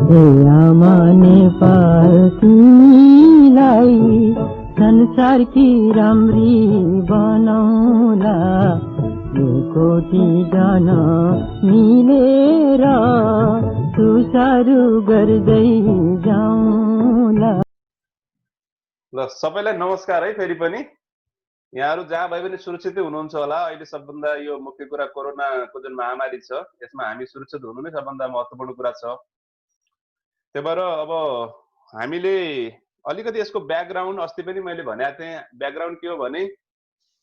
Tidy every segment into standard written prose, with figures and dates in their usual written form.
हे आमा नेपाल तिमीलाई संसारकी राम्री बनाउला, यो कोटी जन मिलेर सुसारु गर्दै जाउँला। ल सबैलाई नमस्कार है। फेरि पनि यहाँहरु जहाँ भए पनि सुरक्षितै हुनुहुन्छ होला। अहिले सबभन्दा यो मुख्य कुरा कोरोनाको जुन महामारी छ यसमा हामी सुरक्षित हुनु नै सबभन्दा महत्त्वपूर्ण कुरा छ। त्यही भएर अब हामीले अलिकति यसको ब्याकग्राउन्ड अस्ति पनि मैले भनेको थिएँ। ब्याकग्राउन्ड के हो भने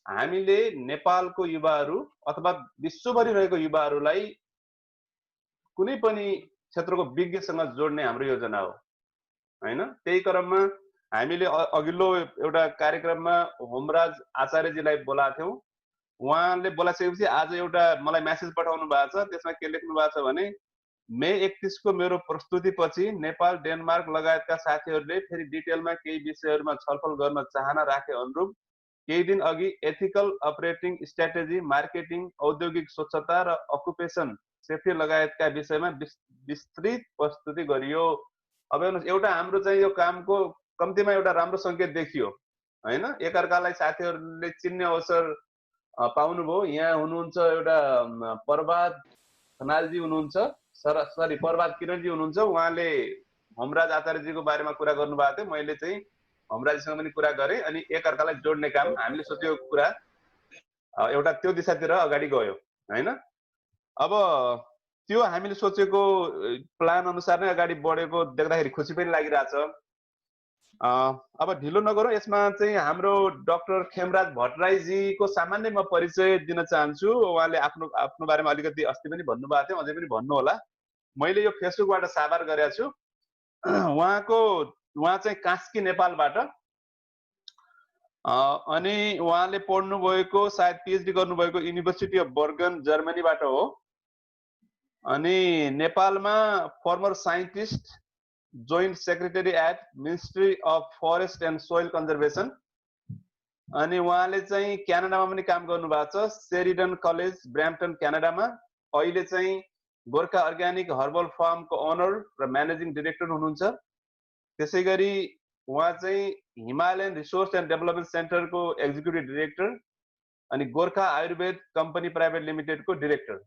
हामीले नेपालको युवाहरू अथवा विश्वभरि रहेको युवाहरूलाई कुनै पनि क्षेत्रको विज्ञसँग जोड्ने हाम्रो योजना हो हैन। त्यही क्रममा हामीले अघिल्लो एउटा कार्यक्रममा होमराज आचार्यजीलाई बोलाएको थियौं। उहाँले बोलाइसकेपछि आज एउटा मलाई मेसेज पठाउनु भएको छ। त्यसमा के लेख्नु भएको छ भने मे 31 को मेरो प्रस्तुतिपछि नेपाल डेनमार्क लगायतका साथीहरूले फेरि डिटेलमा केही विषयहरूमा छलफल गर्न चाहना राखे अनुरूप केही दिन अघि एथिकल अपरेटिङ स्ट्र्याटेजी, मार्केटिङ, औद्योगिक स्वच्छता र अकुपेसन सेफ्टी लगायतका विषयमा विस्तृत प्रस्तुति गरियो। अब हेर्नुस्, एउटा हाम्रो चाहिँ यो कामको कम्तीमा एउटा राम्रो संकेत देखियो हैन। एकअर्कालाई साथीहरूले चिन्ने अवसर पाउनुभयो। यहाँ हुनुहुन्छ एउटा प्रभात खनालजी हुनुहुन्छ, सरी प्रभात किरणजी हुनुहुन्छ। उहाँले होमराज आचार्यजीको बारेमा कुरा गर्नुभएको थियो। मैले चाहिँ होमराजसँग पनि कुरा गरेँ अनि एकअर्कालाई जोड्ने काम हामीले सोचेको कुरा एउटा त्यो दिशातिर अगाडि गयो हैन। अब त्यो हामीले सोचेको प्लान अनुसार नै अगाडि बढेको देख्दाखेरि खुसी पनि लागिरहेछ। अब ढिलो नगरौँ। यसमा चाहिँ हाम्रो डाक्टर खेमराज भट्टराईजीको सामान्य म परिचय दिन चाहन्छु। उहाँले आफ्नो बारेमा अलिकति अस्ति पनि भन्नुभएको थियो, अझै पनि भन्नु होला। मैले यो फेसबुकबाट साभार गरेको छु। उहाँ चाहिँ कास्की नेपालबाट अनि उहाँले पढ्नु भएको सायद पीएचडी गर्नुभएको युनिभर्सिटी अफ बर्गन जर्मनीबाट हो। अनि नेपालमा former scientist, joint secretary at ministry of forest and soil conservation. अनि उहाँले चाहिँ क्यानाडामा पनि काम गर्नुभएको छ, शेरिडन कलेज ब्र्याम्पटन क्यानाडामा। अहिले चाहिँ गोर्खा अर्ग्यानिक हर्बल फार्मको ओनर र म्यानेजिङ डाइरेक्टर हुनुहुन्छ। त्यसै गरी उहाँ चाहिँ हिमालयन रिसोर्स एन्ड डेभलपमेन्ट सेन्टरको एक्जिक्युटिभ डाइरेक्टर अनि गोर्खा आयुर्वेद कम्पनी प्राइभेट लिमिटेडको डाइरेक्टर।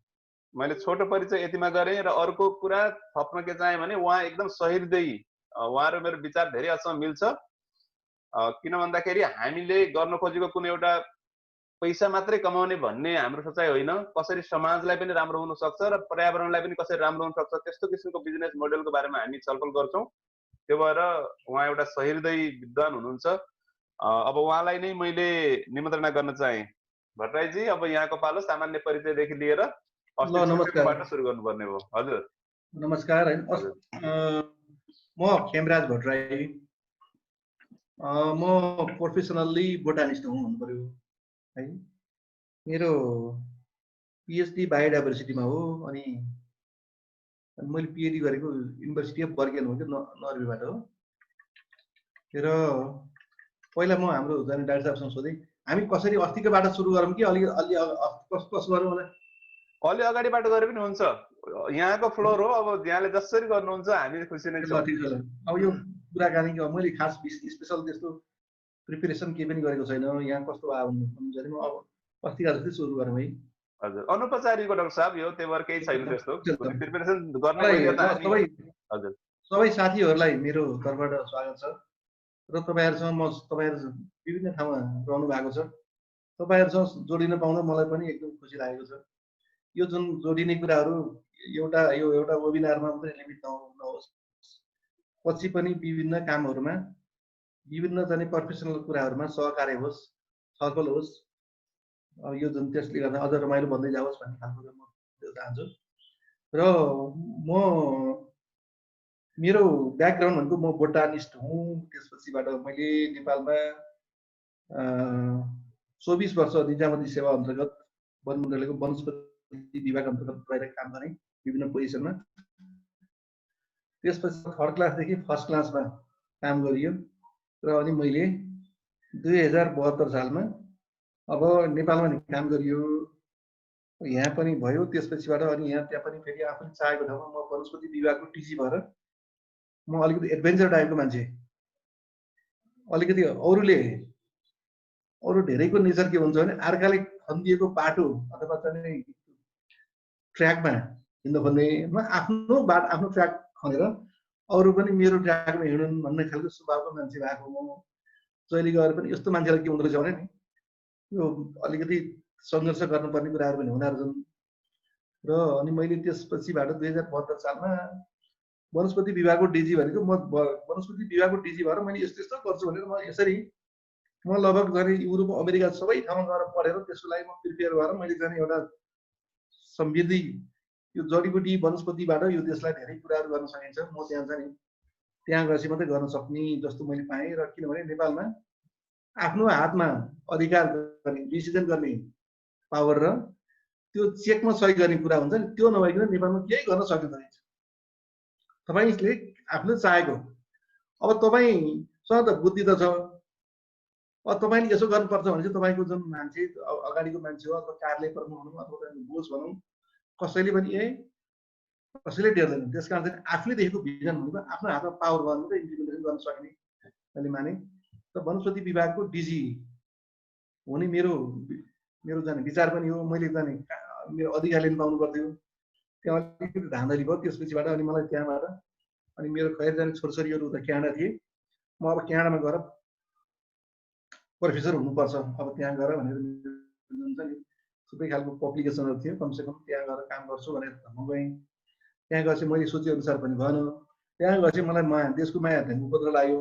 मैले छोटो परिचय यतिमा गरेँ। र अर्को कुरा थप्न के चाहे भने उहाँ एकदम सहृदयी, उहाँ र मेरो विचार धेरै हदसम्म मिल्छ। किन भन्दाखेरि हामीले गर्न खोजेको कुनै एउटा पैसा मात्रै कमाउने भन्ने हाम्रो सोचाइ होइन। कसरी समाजलाई पनि राम्रो हुन सक्छ र पर्यावरणलाई पनि कसरी राम्रो हुन सक्छ त्यस्तो किसिमको बिजनेस मोडलको बारेमा हामी छलफल गर्छौं। त्यो भएर उहाँ एउटा सहृदयी विद्वान हुनुहुन्छ। अब उहाँलाई नै मैले निमन्त्रणा गर्न चाहे। भट्टराईजी, अब यहाँको पालो सामान्य परिचयदेखि लिएर नमस्कार सुरु गर्नुपर्ने हो। हजुर नमस्कार। म खेमराज भट्टराई, म प्रोफेसनल्ली बोटानिस्ट हुँ भन्नु पर्यो है। मेरो पीएचडी बायोडाइभर्सिटीमा हो। अनि मैले पीएचडी गरेको युनिभर्सिटी अफ बर्गेन हो कि नर्वेबाट हो। र पहिला म हाम्रो जाने डाक्टर साहबसँग सोधेँ, हामी कसरी अस्तिकोबाट सुरु गरौँ कि अलि कसो गरौँ होला? अलि अगाडिबाट गरे पनि हुन्छ। यहाँको फ्लोर हो। अब यहाँले जसरी गर्नुहुन्छ हामी खुसी नै छौँ। अब यो कुराकानी मैले खास स्पेशल त्यस्तो प्रिपरेसन केही पनि गरेको छैन। यहाँ कस्तो आयो भन्नु म अब अस्तिका जस्तै सुरु गरौँ है। हजुर, अनौपचारिक डाक्टर साहब यो, त्यही भएर केही छैन त्यस्तो प्रिपरेसन गर्न। हजुर, सबै साथीहरूलाई मेरो तर्फबाट स्वागत छ। र तपाईँहरूसँग तपाईँहरू विभिन्न ठाउँमा रहनु भएको छ। तपाईँहरूसँग जोडिन पाउँदा मलाई पनि एकदम खुसी लागेको छ। यो जुन जोडिने कुराहरू एउटा वेबिनारमा मात्रै लिमिट नहोस्, पछि पनि विभिन्न कामहरूमा, विभिन्न चाहिँ प्रोफेसनल कुराहरूमा सहकार्य होस्, छलफल होस्। यो जुन त्यसले गर्दा अझ रमाइलो बन्दै जाओस् भन्ने खालको म चाहन्छु। र मेरो ब्याकग्राउन्ड भनेको म बोटानिस्ट हुँ। त्यसपछिबाट मैले नेपालमा 24 वर्ष निजामती सेवा अन्तर्गत वन मन्त्रालयको वनस्पति विभाग अन्तर्गत रहेर काम गरेँ विभिन्न पोजिसनमा। त्यसपछि थर्ड क्लासदेखि फर्स्ट क्लासमा काम गरियो। र अनि मैले 2072 सालमा अब नेपालमा काम गरियो, यहाँ पनि भयो। त्यसपछिबाट अनि त्यहाँ पनि फेरि आफूले चाहेको ठाउँमा म वनस्पति विभागको टिसी भएर म अलिकति एडभेन्चर टाइपको मान्छे, अलिकति अरू धेरैको नेचर के हुन्छ भने अर्काले खनिदिएको बाटो अथवा चाहिँ ट्र्याकमा हिँड्नु खोज्ने, म आफ्नो ट्र्याक खनेर अरू पनि मेरो ट्र्याकमा हिँडुन् भन्ने खालको स्वभावको मान्छे भएको म जहिले गएर पनि। यस्तो मान्छेलाई के हुँदो रहेछ भने नि यो अलिकति सङ्घर्ष गर्नुपर्ने कुराहरू पनि हुँदा रहेछन्। र अनि मैले त्यसपछिबाट 2072 सालमा वनस्पति विभागको डिजी भनेको म वनस्पति विभागको डिजी भएर मैले यस्तो यस्तो गर्छु भनेर म यसरी म लगभग जाने युरोप अमेरिका सबै ठाउँमा गएर पढेर त्यसको लागि म प्रिपेयर भएर मैले जाने एउटा समृद्धि यो जडीबुटी वनस्पतिबाट यो देशलाई धेरै कुराहरू गर्न सकिन्छ। म त्यहाँ जाने त्यहाँ गएपछि मात्रै गर्न सक्ने जस्तो मैले पाएँ। र किनभने नेपालमा आफ्नो हातमा अधिकार गर्ने डिसिजन गर्ने पावर र त्यो चेकमा सही गर्ने कुरा हुन्छ नि, त्यो नभइकन नेपालमा केही गर्न सकिँदैन। तपाईँले आफूले चाहेको, अब तपाईँसँग त बुद्धि त छ, अब तपाईँले यसो गर्नुपर्छ भने चाहिँ तपाईँको जुन मान्छे अगाडिको मान्छे हो अथवा कार्यालय प्रमुख भनौँ अथवा बोस भनौँ, कसैले पनि कसैले टेर्दैन। त्यस कारण चाहिँ आफूले देखेको भिजन भनेको आफ्नो हातमा पावर गर्नु र इम्प्लिमेन्टेसन गर्न सक्ने मैले माने। र वनस्पति विभागको डिजी हुने मेरो जाने विचार पनि हो। मैले जाने मेरो अधिकार लिन पाउनु पर्थ्यो, त्यहाँ अलिकति धाँधली भयो। त्यसपछिबाट अनि मलाई त्यहाँबाट अनि मेरो खैर जाने छोरछोरीहरू उता क्यानाडा थिए, म अब क्यानाडामा गएर प्रोफेसर हुनुपर्छ अब त्यहाँ गएर भनेर हुन्छ नि सबै खालको पब्लिकेसनहरू थियो, कमसेकम त्यहाँ गएर काम गर्छु भनेर म गएँ। त्यहाँ गएपछि मैले सोचे अनुसार पनि भएन। त्यहाँ गएपछि मलाई देशको माया उपद्रो लाग्यो।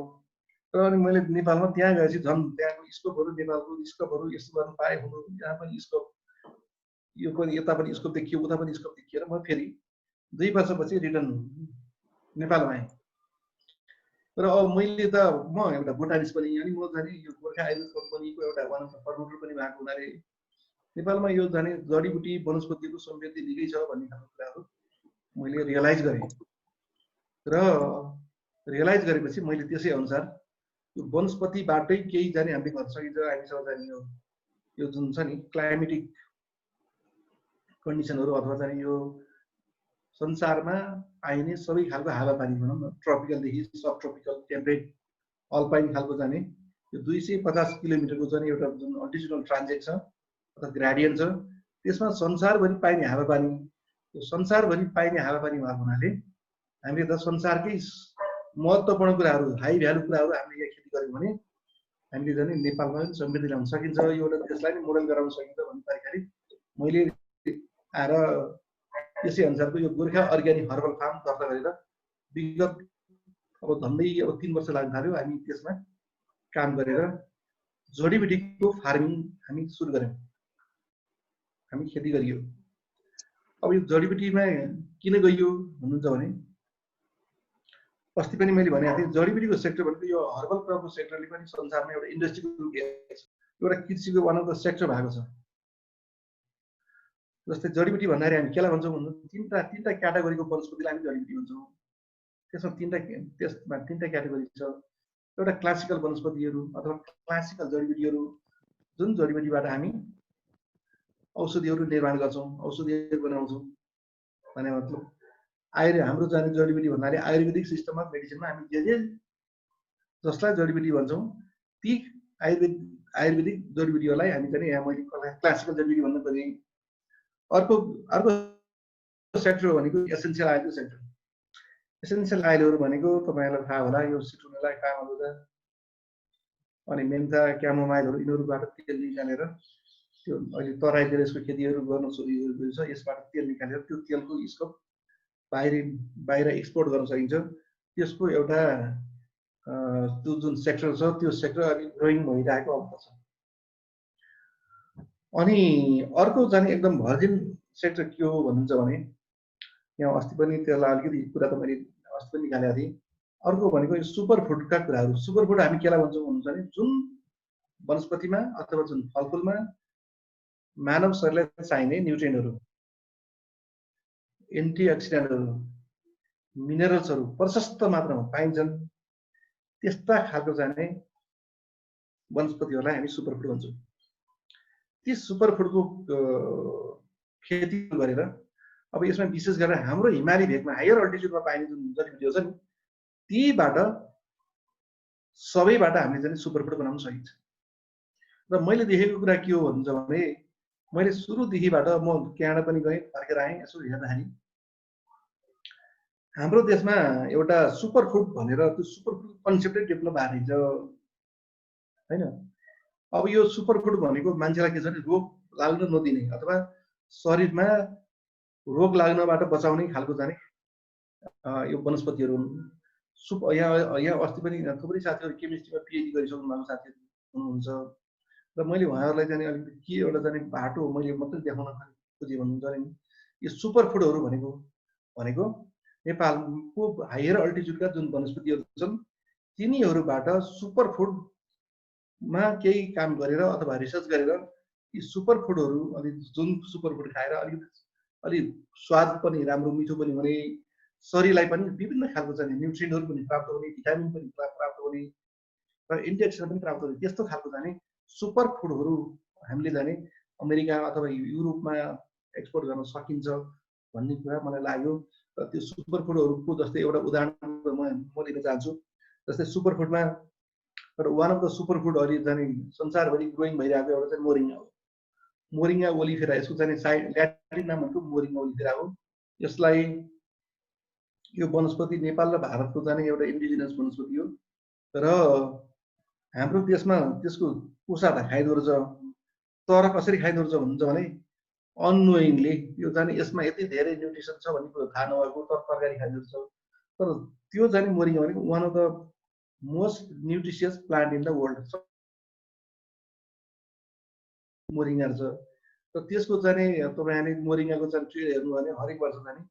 र अनि मैले नेपालमा त्यहाँ गएपछि झन् त्यहाँको स्कोपहरू, नेपालको स्कोपहरू यस्तो गर्न पाए हुनु, यहाँ पनि स्कोप, यो पनि यता पनि स्कोप देखियो, उता पनि स्कोप देखिएर म फेरि 2 वर्षपछि रिटर्न नेपालमा आएँ। र अब मैले त म एउटा बोटानिस्ट पनि, अनि म जाने यो गोर्खा आयुर्वेद कम्पनीको एउटा वान अफ द प्रमोटर पनि भएको हुनाले नेपालमा यो जाने जडीबुटी वनस्पतिको समृद्धि निकै छ भन्ने खालको कुराहरू मैले रियलाइज गरेँ। र रियलाइज गरेपछि मैले त्यसै अनुसार यो वनस्पतिबाटै केही जाने हामीले गर्न सकिन्छ। हामीसँग जाने यो जुन छ नि क्लाइमेटिक कन्डिसनहरू अथवा जाने यो संसारमा पाइने सबै खालको हावापानी भनौँ न, ट्रपिकलदेखि सब ट्रपिकल, टेम्परेट, अल्पाइन खालको जाने यो 250 किलोमिटरको जाने एउटा जुन अल्टिट्युडल ट्रान्जेक्ट छ अथवा ग्रेडियन्ट छ, त्यसमा संसारभरि पाइने हावापानी, यो संसारभरि पाइने हावापानी भएको हुनाले हामीले त संसारकै महत्त्वपूर्ण कुराहरू, हाई भ्यालु कुराहरू हामीले यहाँ खेती गर्यौँ भने हामीले जाने नेपालमा पनि समृद्धि ल्याउन सकिन्छ, यो एउटा देशलाई नै मोडल गराउन सकिन्छ भन्ने तरिकाले मैले आएर त्यसै अनुसारको यो गोर्खा अर्ग्यानिक हर्बल फार्म दर्ता गरेर विगत अब झन्डै अब 3 वर्ष लाग्न थाल्यो। हामी त्यसमा काम गरेर जडीबुटीको फार्मिङ हामी सुरु गर्यौँ, हामी खेती गरियो। अब यो जडीबुटीमा किन गइयो भन्नुहुन्छ भने अस्ति पनि मैले भनेको थिएँ, जडीबुटीको सेक्टर भनेको यो हर्बल क्रपको सेक्टरले पनि संसारमा एउटा इन्डस्ट्रीको रूप लिएको छ, एउटा कृषिको वान अफ द सेक्टर भएको छ। जस्तै जडीबुटी भन्दाखेरि हामी केलाई भन्छौँ भन्दा तीनटा क्याटेगोरीको वनस्पतिलाई हामी जडीबुटी भन्छौँ। त्यसमा तीनटा क्याटेगोरी छ। एउटा क्लासिकल वनस्पतिहरू अथवा क्लासिकल जडीबुटीहरू, जुन जडीबुटीबाट हामी औषधिहरू निर्माण गर्छौँ, औषधिहरू बनाउँछौँ भन्ने मतलब हाम्रो जाने जडीबुटी भन्नाले आयुर्वेदिक सिस्टममा मेडिसिनमा हामी जे जसलाई जडीबुटी भन्छौँ ती आयुर्वेदिक जडीबुटीहरूलाई हामी चाहिँ यहाँ मैले क्लासिकल जडीबुटी भन्नु पर्ने। अर्को सेक्टर भनेको एसेन्सियल आइलको सेक्टर। एसेन्सियल आइलहरू भनेको तपाईँहरूलाई थाहा होला, यो सिट्रोनेला, कामालुदा अनि मेन्था, क्यामोमाइलहरू, यिनीहरूबाट तेल निकालेर त्यो अहिले तराईतिर यसको खेतीहरू गर्न सुरु छ। यसबाट तेल निकालेर त्यो तेलको स्कोप बाहिर एक्सपोर्ट गर्न सकिन्छ। त्यसको एउटा त्यो जुन सेक्टर छ त्यो सेक्टर अलि ग्रोइङ भइरहेको अवस्था छ। अनि अर्को जाने एकदम भर्जिन सेक्टर के हो भन्नुहुन्छ भने यहाँ अस्ति पनि त्यसलाई अलिकति कुरा त मैले अस्ति पनि निकालेको थिएँ। अर्को भनेको यो सुपर फुडका कुराहरू। सुपर फुड हामी केलाई भन्छौँ भन्नुहुन्छ भने जुन वनस्पतिमा अथवा जुन फलफुलमा मानव शरीरलाई चाहिने न्युट्रिएन्टहरू, एन्टिअक्सिडेन्टहरू, मिनरल्सहरू प्रशस्त मात्रामा पाइन्छन्, त्यस्ता खालको जाने वनस्पतिहरूलाई हामी सुपर फुड भन्छौँ। ती सुपर फुडको खेती गरेर अब यसमा विशेष गरेर हाम्रो हिमाली भेगमा हायर अल्टिट्युडमा पाइने जुन जडीबुटीहरू छ नि तीबाट सबैबाट हामीले चाहिँ सुपरफुड बनाउन सकिन्छ। र मैले देखेको कुरा के हो भन्नुहुन्छ भने मैले सुरुदेखिबाट म क्यानाडा पनि गएँ, फर्केर आएँ, यसो हेर्दाखेरि हाम्रो देशमा एउटा सुपरफुड भनेर त्यो सुपरफुड कन्सेप्टै डेभलप भएको रहेछ हैन। अब यो सुपरफुड भनेको मान्छेलाई के छ भने रोग लाग्न नदिने अथवा शरीरमा रोग लाग्नबाट बचाउने खालको जाने यो वनस्पतिहरू हुन्। यहाँ अस्ति पनि थुप्रै साथीहरू केमिस्ट्रीमा पिएचडी गरिसक्नु भएको साथीहरू हुनुहुन्छ र मैले उहाँहरूलाई चाहिँ अलिकति के एउटा चाहिँ बाटो मैले मात्रै देखाउन खोजेँ भन्नुहुन्छ नि। यो सुपरफुडहरू भनेको नेपालको हायर अल्टिट्युडका जुन वनस्पतिहरू छन् तिनीहरूबाट सुपरफुडमा केही काम गरेर अथवा रिसर्च गरेर यी सुपरफुडहरू अनि जुन सुपरफुड खाएर अलि स्वाद पनि राम्रो मिठो पनि हुने, शरीरलाई पनि विभिन्न खालको चाहिँ न्युट्रिएन्टहरू पनि प्राप्त हुने, भिटामिन पनि प्राप्त हुने र एन्टिअक्सिडेन्ट पनि प्राप्त हुने त्यस्तो खालको जाने सुपरफुडहरू हामीले जाने अमेरिका अथवा युरोपमा एक्सपोर्ट गर्न सकिन्छ भन्ने कुरा मलाई लाग्यो। र त्यो सुपरफुडहरूको जस्तै एउटा उदाहरण म लिन चाहन्छु। जस्तै सुपरफुडमा एउटा वान अफ द सुपरफुड अहिले जाने संसारभरि ग्रोइङ भइरहेको एउटा चाहिँ मोरिङ्गा हो। मोरिङ्गा ओलिफेरा, यसको चाहिँ ल्याटिन नाम भनेको मोरिङ्गा ओलिफेरा हो। यसलाई यो वनस्पति नेपाल र भारतको जाने एउटा इन्डिजिनस वनस्पति हो र हाम्रो देशमा त्यसको कुसाटा खाइदो रहेछ। तर कसरी खाइदो रहेछ भन्नुहुन्छ भने अननोइङली यो जाने यसमा यति धेरै न्युट्रिसन छ भन्ने कुरो थाहा नभएको तर तरकारी खाइदो रहेछ। तर त्यो जाने मोरिङ्गा भनेको one of the most nutritious plant in the world moringa रहेछ। र त्यसको चाहिँ तपाईँले मोरिङ्गाको चाहिँ ट्री हेर्नु भने हरेक वर्ष जाने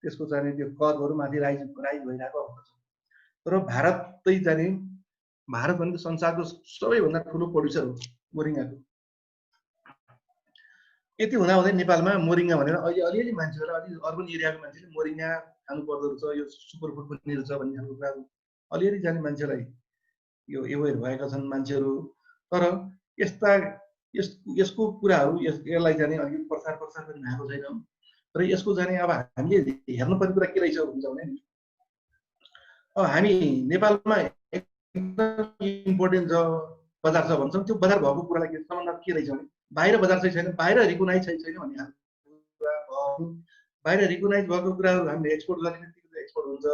त्यसको चाहिँ त्यो कर्भहरू माथि राइज भइरहेको अवस्था छ। तर भारतै जाने भारत भनेको संसारको सबैभन्दा ठुलो प्रड्युसर हो मोरिङ्गाको। यति हुँदाहुँदै नेपालमा मोरिङ्गा भनेर अहिले अलिअलि मान्छेहरू अलि अर्बन एरियाको मान्छेले मोरिङ्गा खानु पर्दो रहेछ, यो सुपरफुड पनि रहेछ भन्ने खालको कुराहरू अलिअलि जाने मान्छेलाई यो एवेयर भएका छन् मान्छेहरू। तर यसको कुराहरू यसलाई जाने अलिक प्रचार पनि भएको छैन। र यसको जाने अब हामीले हेर्नुपर्ने कुरा के रहेछ हुन्छ भने अब हामी नेपालमा एकदम इम्पोर्टेन्ट छ बजार छ भन्छौँ। त्यो बजार भएको कुरालाई सम्बन्ध के रहेछ भने बाहिर बजार चाहिँ छैन, बाहिर रिकगनाइज छैन भन्ने कुरा भयो। बाहिर रिकगनाइज भएको कुराहरू हामीले एक्सपोर्ट गर्ने बित्तिकै एक्सपोर्ट हुन्छ।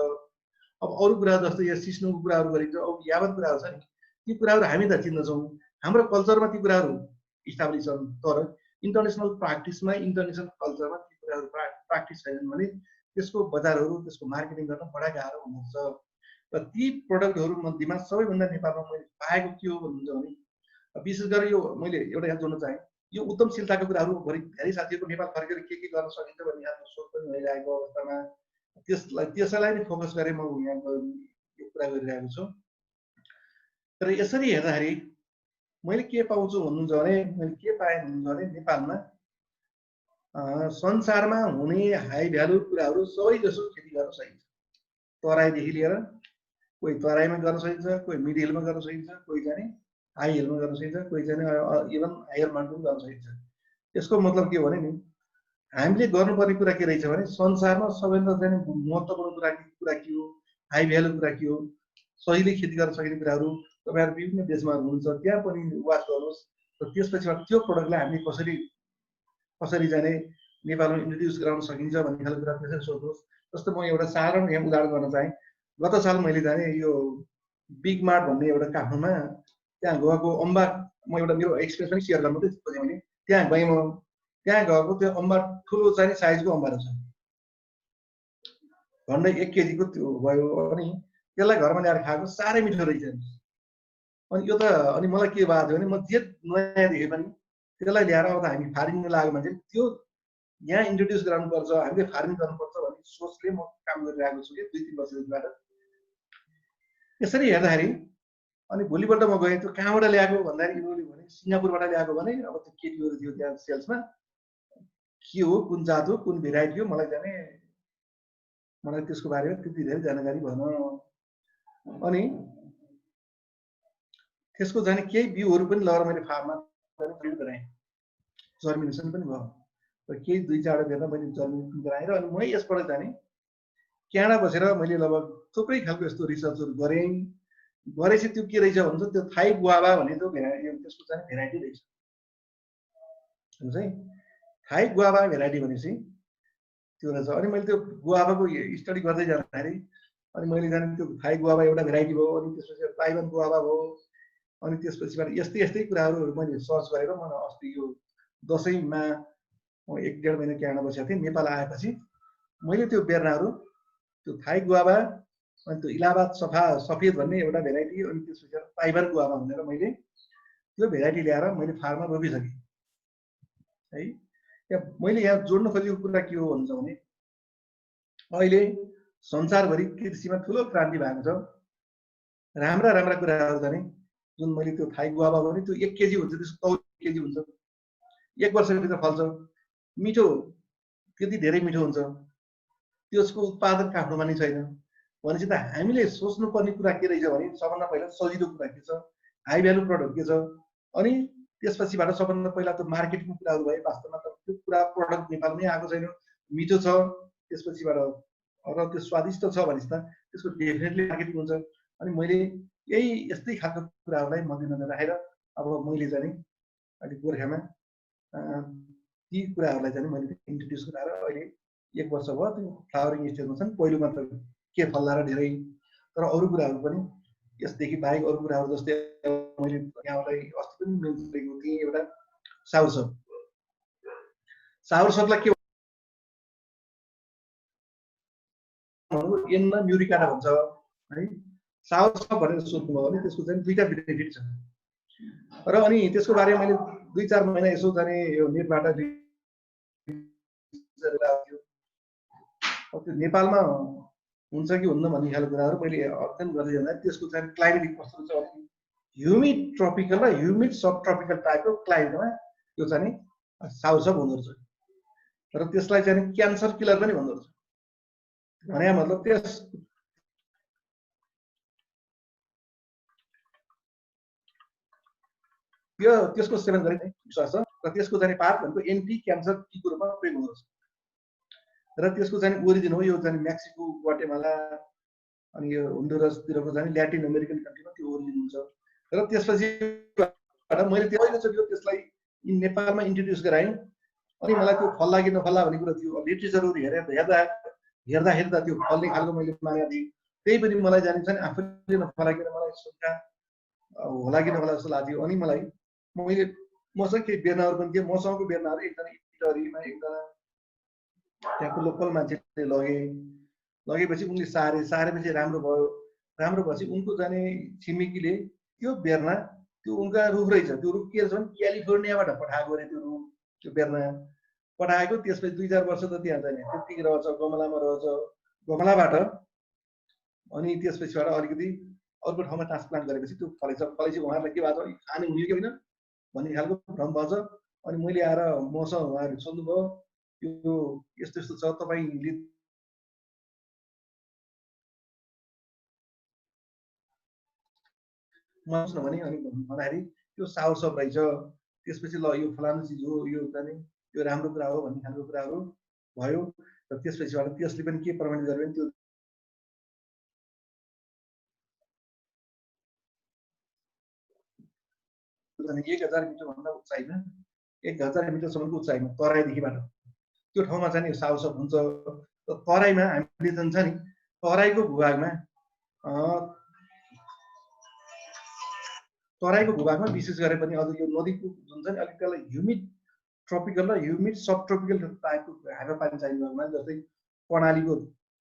अब अरू कुरा जस्तै यो सिस्नुको कुराहरू गरिन्छ, अब यावत कुराहरू छ नि ती कुराहरू हामी त चिन्दछौँ, हाम्रो कल्चरमा ती कुराहरू इस्टाब्लिस छन्। तर इन्टरनेसनल प्र्याक्टिसमा इन्टरनेसनल कल्चरमा ती कुराहरू प्र्याक्टिस छैनन् भने त्यसको बजारहरू त्यसको मार्केटिङ गर्न बडा गाह्रो हुन्छ। र ती प्रडक्टहरू मध्येमा सबैभन्दा नेपालमा मैले पाएको के हो भन्नुहुन्छ भने विशेष गरेर यो मैले एउटा यहाँ जोड्न चाहेँ, यो उद्यमशीलताको कुराहरू धेरै साथीहरूको नेपाल फर्केर के गर्न सकिन्छ भन्ने आफ्नो सोच पनि भइरहेको अवस्थामा त्यसैलाई नै फोकस गरेर म यहाँ यो कुरा गरिरहेको छु। तर यसरी हेर्दाखेरि मैले के पाउँछु भन्नुहुन्छ भने मैले के पाएँ भन्नुहुन्छ भने नेपालमा संसारमा हुने हाई भ्यालु कुराहरू सबै जसो खेती गर्न सकिन्छ। तराईदेखि लिएर कोही तराईमा गर्न सकिन्छ, कोही मिड हिलमा गर्न सकिन्छ, कोही चाहिँ हाई हिलमा गर्न सकिन्छ, कोही चाहिँ इभन हायर माउन्टेन गर्न सकिन्छ। यसको मतलब के हो भने नि हामीले गर्नुपर्ने कुरा के रहेछ भने संसारमा सबैभन्दा चाहिँ महत्त्वपूर्ण कुरा के हो, हाई भ्यालु कुरा के हो, सजिलै खेती गर्न सकिने कुराहरू तपाईँहरू विभिन्न देशमा हुनुहुन्छ त्यहाँ पनि वाच गर्नुहोस्। र त्यसपछिबाट त्यो प्रडक्टलाई हामीले कसरी जाने नेपालमा इन्ट्रोड्युस गराउन सकिन्छ भन्ने खालको कुरा त्यसरी सोध्नुहोस्। जस्तो म एउटा साधारण यहाँ उदाहरण गर्न चाहेँ। गत साल मैले जाने यो बिग मार्ट भन्ने एउटा काठमाडौँमा त्यहाँ गएको अम्बा म एउटा मेरो एक्सपिरियन्स पनि सेयर गर्न मात्रै खोजेँ भने त्यहाँ गएँ म त्यहाँ गएको त्यो अम्बा ठुलो चाहिँ साइजको अम्बा रहेछ, झन्डै 1 केजीको त्यो भयो। अनि त्यसलाई घरमा ल्याएर खाएको साह्रै मिठो रहेछ। अनि यो त अनि मलाई के भएको थियो भने म जे नयाँ देखेँ पनि त्यसलाई ल्याएर अब हामी फार्मिङमा लाग्यो भने चाहिँ त्यो यहाँ इन्ट्रोड्युस गराउनुपर्छ, हामीले फार्मिङ गर्नुपर्छ भन्ने सोचले म काम गरिरहेको छु 2-3 वर्षदेखिबाट। यसरी हेर्दाखेरि अनि भोलिपल्ट म गएँ त्यो कहाँबाट ल्याएको भन्दाखेरि यिनीहरूले भने सिङ्गापुरबाट ल्याएको भने अब त्यो केटीहरू थियो त्यहाँ सेल्समा के हो कुन जात हो कुन भेराइटी हो मलाई त्यसको बारेमा त्यति धेरै जानकारी भएन। अनि त्यसको जाने केही बिउहरू पनि लगेर मैले फार्ममा प्रिन्ट गराएँ, जर्मिनेसन पनि भयो र केही 2-4 बेला मैले जर्मिनेसन गराएर अनि म यसबाट जाने क्यानाडा बसेर मैले लगभग थुप्रै खालको यस्तो रिसर्चहरू गरेपछि त्यो के रहेछ भन्छ त्यो थाई गुआभा भन्ने त्यो त्यसको चाहिँ भेराइटी रहेछ है। थाई गुआभा भेराइटी भनेपछि त्यो रहेछ। अनि मैले त्यो गुआभाको स्टडी गर्दै जाँदाखेरि अनि मैले जाने त्यो थाई गुआभा एउटा भेराइटी भयो, अनि त्यसपछि ताइवान गुआभा भयो, अनि त्यसपछिबाट यस्तै यस्तै कुराहरू मैले सर्च गरेर मलाई अस्ति यो दसैँमा म 1-1.5 महिना क्यानाडा बसेको थिएँ। नेपाल आएपछि मैले त्यो बेर्नाहरू त्यो थाई गुआभा अनि त्यो इलाहाबाद सफेद भन्ने एउटा भेराइटी, अनि त्यसपछि ताइवान गुआभा भनेर मैले त्यो भेराइटी ल्याएर मैले फार्ममा रोपिसकेँ है। मैले यहाँ जोड्न खोजेको कुरा के हो भन्छ भने अहिले संसारभरि कृषिमा ठुलो क्रान्ति भएको छ। राम्रा राम्रा कुराहरू जाने जुन मैले त्यो थाई गुआभा भने त्यो 1 केजी हुन्छ, त्यसको 1 केजी हुन्छ, 1 वर्षभित्र फल्छ, मिठो त्यति धेरै मिठो हुन्छ, त्यसको उत्पादन काठमाडौँमा नै छैन भनेपछि त हामीले सोच्नुपर्ने कुरा के रहेछ भने सबभन्दा पहिला सजिलो कुरा के छ, हाई भ्यालु प्रडक्ट के छ, अनि त्यसपछिबाट सबभन्दा पहिला त मार्केटिङको कुराहरू भए। वास्तवमा त त्यो कुरा प्रडक्ट नेपालमै आएको छैन, मिठो छ, त्यसपछिबाट र त्यो स्वादिष्ट छ भनेपछि त त्यसको डेफिनेटली मार्केटिङ हुन्छ। अनि मैले यही यस्तै खालको कुराहरूलाई मध्यनजर राखेर अब मैले चाहिँ अहिले गोर्खामा ती कुराहरूलाई चाहिँ मैले इन्ट्रोड्युस गराएर अहिले 1 वर्ष भयो त्यो फ्लावरिङ स्टेजमा छन्। पहिलोमा त के फल्ला र धेरै, तर अरू कुराहरू पनि यसदेखि बाहेक अरू कुराहरू जस्तै मैले यहाँलाई अस्ति पनि मेन्सन गरेको थिएँ एउटा साउरसप। साउरसपलाई के एनमा म्युरिकाटा भन्छ है। साउरसप भनेर सोध्नुभयो भने त्यसको चाहिँ 2टा बेनिफिट छ र अनि त्यसको बारेमा मैले 2-4 महिना यसो जाने यो नेटबाट त्यो नेपालमा हुन्छ कि हुन्न भन्ने खालको कुराहरू मैले अध्ययन गर्दै जाँदा त्यसको चाहिँ क्लाइमेट कस्तो छ, ह्युमिड ट्रपिकल र ह्युमिड सब ट्रपिकल टाइपको क्लाइमेटमा त्यो चाहिँ साउरसप हुँदो रहेछ र त्यसलाई चाहिँ क्यान्सर किलर पनि भन्दो रहेछ। भने मतलब त्यसको सेवन गरे विश्वास छ र त्यसको चाहिँ पात भनेको एन्टी क्यान्सर टीको रूपमा प्रयोग हुँदो रहेछ र त्यसको चाहिँ ओरिजिन हो यो चाहिँ मेक्सिको, ग्वाटेमाला अनि यो होन्डुरसतिरको चाहिँ ल्याटिन अमेरिकन कन्ट्रीमा त्यो ओरिजिन हुन्छ। र त्यसपछि मैले पहिलोचोटि त्यसलाई नेपालमा इन्ट्रोड्युस गराएँ। अनि मलाई त्यो फल्ला कि नफल्ला भन्ने कुरा थियो, लिटरेचरहरू हेर्दाखेरि त त्यो फल्ने खालको मैले मानेको थिएँ। त्यही पनि मलाई जानिन्छ नि आफूले नफलाकिन मलाई शङ्का होला कि नहोला जस्तो लाग्थ्यो। अनि मैले मसँग केही बेर्नाहरू पनि थिए, मसँगको बेर्नाहरू एकजना इटरीमा एकजना त्यहाँको लोकल मान्छेले लगेपछि उनले सारेपछि राम्रो भयो। राम्रो भएपछि उनको जाने छिमेकीले त्यो बेर्ना त्यो उनका रुख रहेछ, त्यो रुख के रहेछ भने क्यालिफोर्नियाबाट पठाएको अरे त्यो रुख, त्यो बेर्ना पठाएको। त्यसपछि 2-4 वर्ष त त्यहाँ जाने त्यतिकै रहेछ, गमलामा रहेछ, गमलाबाट अनि त्यसपछिबाट अलिकति अर्को ठाउँमा ट्रान्सप्लान्ट गरेपछि त्यो फलेपछि उहाँहरूलाई के भएको छ, खाने हुने कि होइन भन्ने खालको भ्रम भन्छ। अनि मैले आएर मसँग उहाँहरूले सोध्नुभयो यो यस्तो यस्तो छ, तपाईँले मसँग भने अनि भन्दाखेरि त्यो साउरसप रहेछ। त्यसपछि ल यो फलानु चिज हो, यो चाहिँ यो राम्रो कुरा हो भन्ने खालको कुराहरू भयो। र त्यसपछिबाट त्यसले पनि के प्रमाणित गर्यो भने त्यो 1000 मिटरभन्दा उचाइमा 1000 मिटरसम्मको उचाइमा तराईदेखिबाट त्यो ठाउँमा चाहिँ साउरसप हुन्छ। र तराईमा हामीले जान्छ नि तराईको भूभागमा विशेष गरे पनि अझ यो नदीको जुन चाहिँ अलिक त्यसलाई ह्युमिड ट्रपिकल र ह्युमिड सब ट्रपिकल टाइपको हाइड्रोपानी चाहिने भएकोमा जस्तै कर्णालीको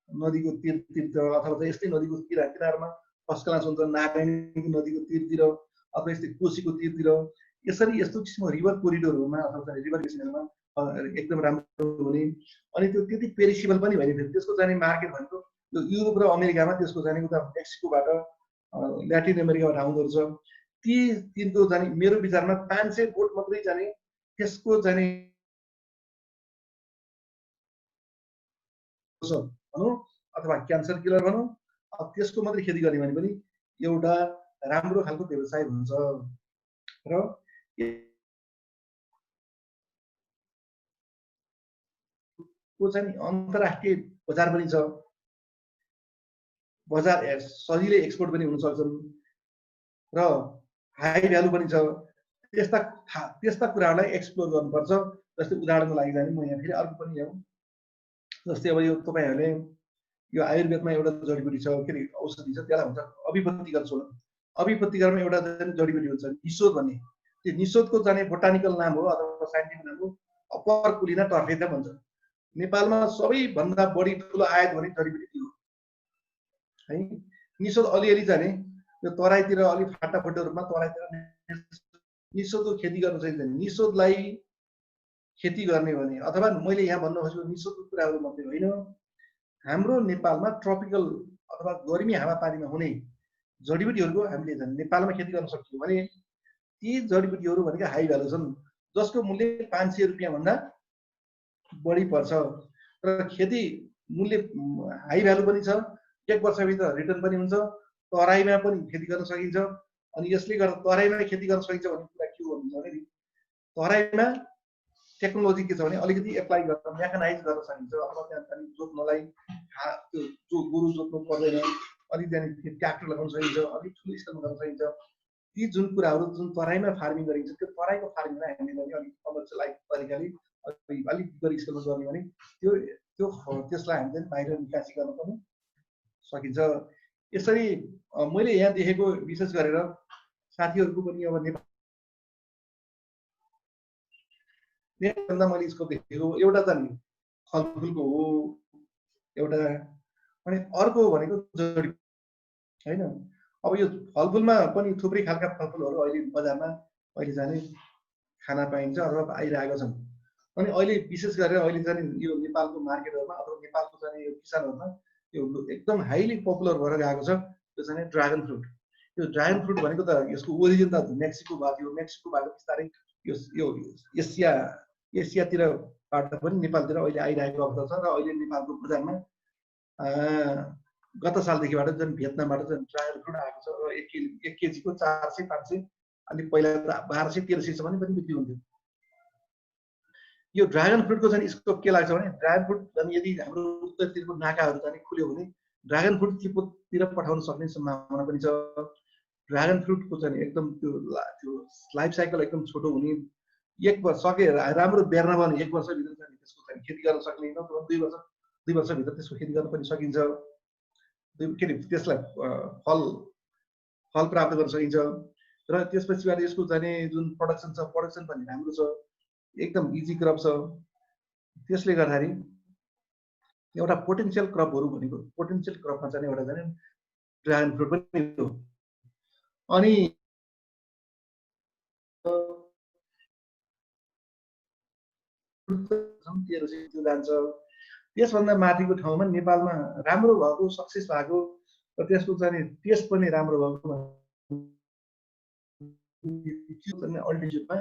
नदीको तीरतिर अथवा यस्तै नदीको किनारमा फर्स्ट क्लास हुन्छ, नारायणी नदीको तीरतिर अथवा यस्तै कोशीको तीरतिर यसरी यस्तो किसिमको रिभर कोरिडोरहरूमा अथवा रिभर बेसिनहरूमा एकदम राम्रो हुने। अनि त्यो त्यति पेरिसेबल पनि होइन, फेरि त्यसको जाने मार्केट भनेको यो युरोप र अमेरिकामा त्यसको जाने उता मेक्सिकोबाट ल्याटिन अमेरिकाबाट आउँदो रहेछ। ती तिनको जाने मेरो विचारमा 500 बोट मात्रै जाने त्यसको जाने भनौँ अथवा क्यान्सर किलर भनौँ त्यसको मात्रै खेती गर्ने भने पनि एउटा राम्रो खालको व्यवसाय हुन्छ। र को चाहिँ अन्तर्राष्ट्रिय बजार पनि छ। बजार सजिलै एक्सपोर्ट पनि हुन सक्छन् र हाई भ्यालु पनि छ। त्यस्ता कुराहरूलाई एक्सप्लोर गर्नुपर्छ। जस्तै उदाहरणको लागि जाने म यहाँ फेरि अर्को पनि ल्याउँ। जस्तै अब यो तपाईँहरूले यो आयुर्वेदमा एउटा जडीबुटी छ, के अरे औषधि छ, त्यसलाई हुन्छ अभिपत्तिकर चूर्ण। अभिपत्तिकरमा एउटा जडीबुटी हुन्छ निशोध भन्ने। त्यो निशोधको जाने बोटानिकल नाम हो अथवा साइन्टिफिक नाम हो अपरकुलिना टर्फेटा भन्छ। नेपालमा सबैभन्दा बढी ठुलो आयात भने जडीबुटी हो है। निशोध अलिअलि जाने यो तराईतिर अलि फाटाफुट्टो रूपमा तराईतिर निशोधको खेती गर्न सकिन्छ। निशोधलाई खेती गर्ने भने अथवा मैले यहाँ भन्न खोजेको निशोधको कुराहरू मात्रै होइन, हाम्रो नेपालमा ट्रपिकल अथवा गर्मी हावापानीमा हुने जडीबुटीहरूको हामीले नेपालमा खेती गर्न सक्छौँ भने ती जडीबुटीहरू भनेको हाई भ्यालु छन्, जसको मूल्य 500 रुपियाँ भन्दा बढी पर्छ र खेती मूल्य हाई भ्यालु पनि छ। 1 वर्षभित्र रिटर्न पनि हुन्छ। तराईमा पनि खेती गर्न सकिन्छ। अनि यसले गर्दा तराईमा खेती गर्न सकिन्छ भन्ने कुरा के हो भने तराईमा टेक्नोलोजी के छ भने अलिकति एप्लाई गर्न मेकानाइज गर्न सकिन्छ अथवा त्यहाँ जोत्नलाई त्यो गोरु जोत्नु पर्दैन, अलिक त्यहाँदेखि ट्र्याक्टर लगाउन सकिन्छ, अलिक ठुलो स्केलमा गर्न सकिन्छ। ती जुन कुराहरू जुन तराईमा फार्मिङ गरिन्छ त्यो तराईको फार्मिङलाई हामीले अलिक कमर्सियलाइज तरिकाले अलिक बढी स्केलमा गर्ने भने त्यसलाई हामीले बाहिर निकासी गर्न पनि सकिन्छ। यसरी मैले यहाँ देखेको विशेष गरेर साथीहरूको पनि अब नेपालमा मैले यसको देखेको एउटा त नि फलफुलको हो एउटा, अनि अर्को भनेको जडी हैन। अब यो फलफुलमा पनि थुप्रै खालका फलफुलहरू अहिले बजारमा अहिले जाने खाना पाइन्छ अथवा आइरहेका छन्। अनि अहिले विशेष गरेर अहिले जाने यो नेपालको मार्केटहरुमा अथवा नेपालको जाने यो किसानहरुमा यो एकदम हाइली पपुलर भएर गएको छ त्यो चाहिँ ड्रागन फ्रुट। यो ड्रागन फ्रुट भनेको त यसको ओरिजिन त मेक्सिको भएको थियो। मेक्सिकोबाट बिस्तारै यो एसियातिरबाट पनि नेपालतिर अहिले आइरहेको अवस्था छ र अहिले नेपालको बजारमा गत सालदेखिबाट जुन भियतनामबाट जुन ड्रागन फ्रुट आएको छ र 1 केजीको 400-500 अनि पहिला त 1200-1300 पनि बिक्री हुन्थ्यो। यो ड्रागन फ्रुटको चाहिँ स्कोप के लाग्छ भने ड्रागन फ्रुट अनि यदि हाम्रो उत्तरतिरको नाकाहरू चाहिँ खुल्यो भने ड्रागन फ्रुट चिपोतिर पठाउन सक्ने सम्भावना पनि छ। ड्रागन फ्रुटको चाहिँ एकदम त्यो लाइफ साइकल एकदम छोटो हुने, 1 वर्ष सके राम्रो बेर्न भने 1 वर्षभित्र चाहिँ त्यसको चाहिँ खेती गर्न सक्ने, नत्र 2 वर्षभित्र त्यसको खेती गर्न पनि सकिन्छ। के अरे त्यसलाई फल प्राप्त गर्न सकिन्छ र त्यसपछिबाट यसको जाने जुन प्रोडक्सन छ प्रोडक्सन पनि राम्रो छ, एकदम इजी क्रप छ। त्यसले गर्दाखेरि एउटा पोटेन्शियल क्रपहरू भनेको पोटेन्शियल क्रपमा चाहिँ एउटा जाने ड्रागन फ्रुट पनि हो। अनि जान्छ त्यसभन्दा माथिको ठाउँमा नेपालमा राम्रो भएको सक्सेस भएको र त्यसको चाहिँ टेस्ट पनि राम्रो भएको अल्टिट्युडमा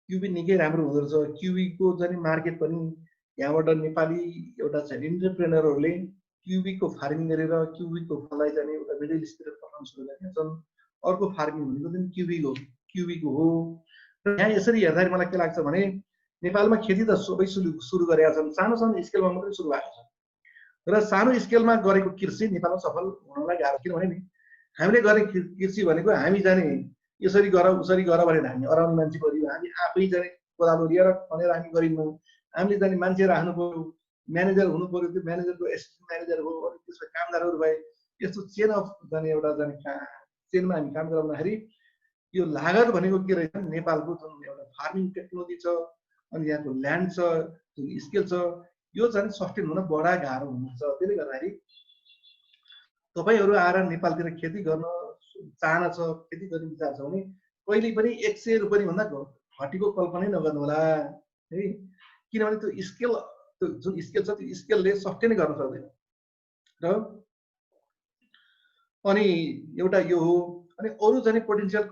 क्युबी निकै राम्रो हुँदो रहेछ। क्युबीको चाहिँ मार्केट पनि यहाँबाट नेपाली एउटा चाहिँ एन्टरप्रेनरहरूले क्युबीको फार्मिङ गरेर क्युबीको फललाई चाहिँ एउटा मिडल इस्टतिर पठाउन सुरु गरेका छन्। अर्को फार्मिङ भनेको चाहिँ क्युबीको हो। र यहाँ यसरी हेर्दाखेरि मलाई के लाग्छ भने नेपालमा खेती त सबै सुरु गरेका छन्, सानो सानो स्केलमा मात्रै सुरु भएको छ र सानो स्केलमा गरेको कृषि नेपालमा सफल हुनलाई गाह्रो। किनभने नि हामीले गरेको कृषि भनेको हामी जाने यसरी गर उसरी गर भनेर हामी अराउने मान्छे पर्यो, हामी आफै जाने कोदालो लिएर खनेर हामी गरिन्नौँ। हामीले जाने मान्छे राख्नु पर्यो, म्यानेजर हुनु पर्यो, त्यो म्यानेजरको एसिस्टेन्ट म्यानेजर हो, अनि त्यसमा कामदारहरू भए, यस्तो चेन अफ जाने एउटा जाने चेनमा हामी काम गराउँदाखेरि यो लागत भनेको के रहेछ नेपालको जुन एउटा फार्मिङ टेक्नोलोजी छ अनि यहाँको ल्यान्ड छ, जुन स्केल छ, यो चाहिँ सस्टेन हुन बडा गाह्रो हुन्छ। त्यसले गर्दाखेरि तपाईहरु आएर नेपालतिर खेती गर्न चाहना छ, खेती गर्ने विचार छ भने कहिले पनि 100 रुपैयाँ भन्दा घटीको कल्पना नगर्नु होला है। किनभने त्यो स्केल त्यो जुन स्केल छ त्यो स्केलले सस्टेन गर्न सक्दैन। र अनि एउटा यो हो। अनि अरु चाहिँ पोटेन्शियल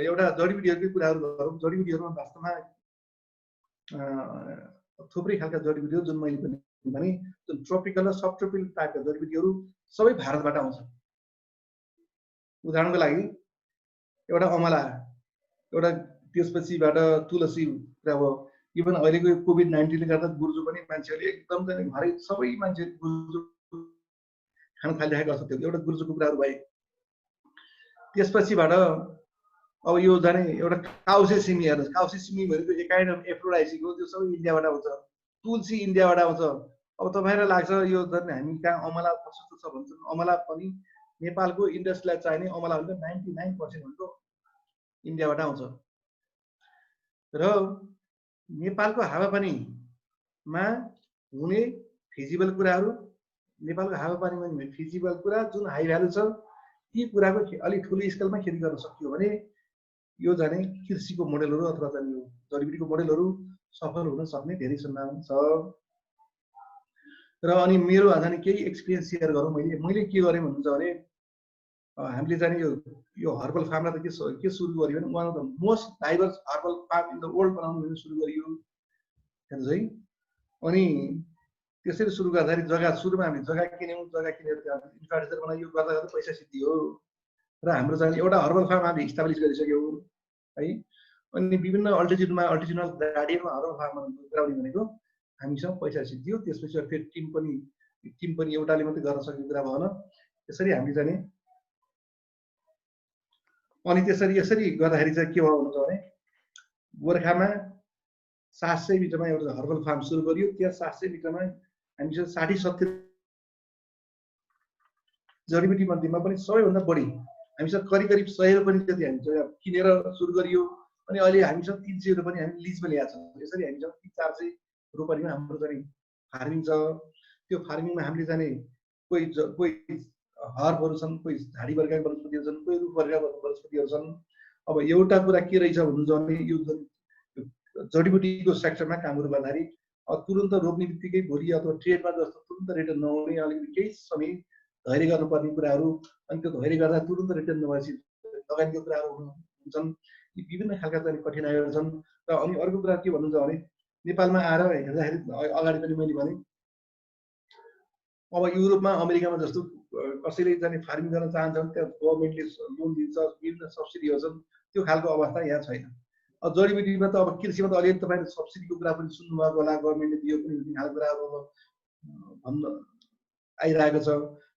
एउटा जडीबुटीहरुको कुराहरु गरौँ। जडीबुटीहरुमा वास्तवमा थुप्रै खालका जडीबुटीहरु जुन मैले पनि भने जुन ट्रोपिकल र सब ट्रोपिकल टाइपका जडीबुटीहरु सबै भारतबाट आउँछ। उदाहरणको लागि एउटा अमला, एउटा त्यसपछिबाट तुलसी कुरा भयो। इभन अहिलेको कोभिड-19 ले गर्दा गुर्जो पनि मान्छेहरुले एकदम चाहिँ घरै सबै मान्छे गुर्जो खान थालिरहेको अवस्था थियो। एउटा गुर्जोको कुराहरू भए। त्यसपछिबाट अब यो जाने एउटा काउसे सिमी हेर्नुहोस्, काउसे सिमी भनेको एक काइन्ड अफ एफ्रोडाइसिक हो, त्यो सबै इन्डियाबाट आउँछ। तुलसी इन्डियाबाट आउँछ। अब तपाईँलाई लाग्छ यो झन् हामी कहाँ अमला प्रशस्त छ भन्छन्, अमला पनि नेपालको इन्डस्ट्रीलाई चाहिने अमला भनेको 99% भनेको इन्डियाबाट आउँछ। र नेपालको हावापानीमा हुने फिजिबल कुराहरू, नेपालको हावापानीमा हुने फिजिबल कुरा जुन हाई भ्यालु छ, ती कुराको अलिक ठुलो स्केलमा खेती गर्न सकियो भने यो जाने कृषिको मोडेलहरू अथवा जाने यो जडीबुटीको मोडेलहरू सफल हुन सक्ने धेरै सम्भावना छ। र अनि मेरो जाने केही एक्सपिरियन्स सेयर गरौँ। मैले के गरेँ भन्नुहुन्छ भने हामीले जाने यो हर्बल फार्मलाई त के सुरु गर्यो भने one of the most diverse herbal farm in the world बनाउनु सुरु गरियो हेर्नुहोस् है। अनि त्यसरी सुरु गर्दाखेरि सुरुमा हामीले जग्गा किन्यौँ, जग्गा किनेर इन्फ्रास्ट्रक्चर बनायो, गर्दा गर्दा पैसा सिद्धियो र हाम्रो जाने एउटा हर्बल फार्म हामीले इस्टाब्लिस गरिसक्यौँ है। अनि विभिन्न अल्टिट्युडनल ग्राडियन्टमा हर्बल फार्म गराउने भनेको हामीसँग पैसा सिद्धियो। त्यसपछि फेरि टिम पनि एउटाले मात्रै गर्न सक्ने कुरा भएन। त्यसरी हामीले जाने अनि यसरी गर्दाखेरि चाहिँ के भयो भन्नुहुन्छ भने गोर्खामा 700 मिटरमा एउटा हर्बल फार्म सुरु गरियो। त्यहाँ 700 मिटरमा हामीसँग 60-70 जडीबुटी मध्येमा पनि सबैभन्दा बढी हामीसँग करिब 100 रुपैयाँ पनि जति हामी किनेर सुरु गरियो। अनि अहिले हामीसँग 300 रुपैयाँ पनि हामी लिजमा ल्याएको छौँ। यसरी हामीसँग 300-400 रुपैयाँमा हाम्रो जाने फार्मिङ छ। त्यो फार्मिङमा हामीले जाने कोही हर्बहरू छन्, कोही झाडी वर्गका वनस्पतिहरू छन्, कोही रुख वर्गका वनस्पतिहरू छन्। अब एउटा कुरा के रहेछ भन्नुहुन्छ भने यो जडीबुटीको सेक्टरमा कामहरू गर्दाखेरि तुरन्त रोप्ने बित्तिकै भोलि अथवा ट्रेडमा जस्तो तुरन्त रिटर्न नहुने, अलिकति केही समय धैर्य गर्नुपर्ने कुराहरू, अनि त्यो धैर्य गर्दा तुरन्त रिटर्न नभएपछि लगानीको कुराहरू हुन्छन्। यी विभिन्न खालका चाहिँ कठिनाइहरू छन्। र अनि अर्को कुरा के भन्नुहुन्छ भने नेपालमा आएर हेर्दाखेरि अगाडि पनि मैले भने अब युरोपमा अमेरिकामा जस्तो कसैले जाने फार्मिङ गर्न चाहन्छन्, त्यहाँ गभर्मेन्टले लोन दिन्छ, विभिन्न सब्सिडीहरू छन्, त्यो खालको अवस्था यहाँ छैन। अब जडीबुटीमा त अब कृषिमा त अलिअलि तपाईँले सब्सिडीको कुरा पनि सुन्नुभएको होला, गभर्मेन्टले दियो पनि भन्ने खालको कुराहरू भन्न आइरहेको छ।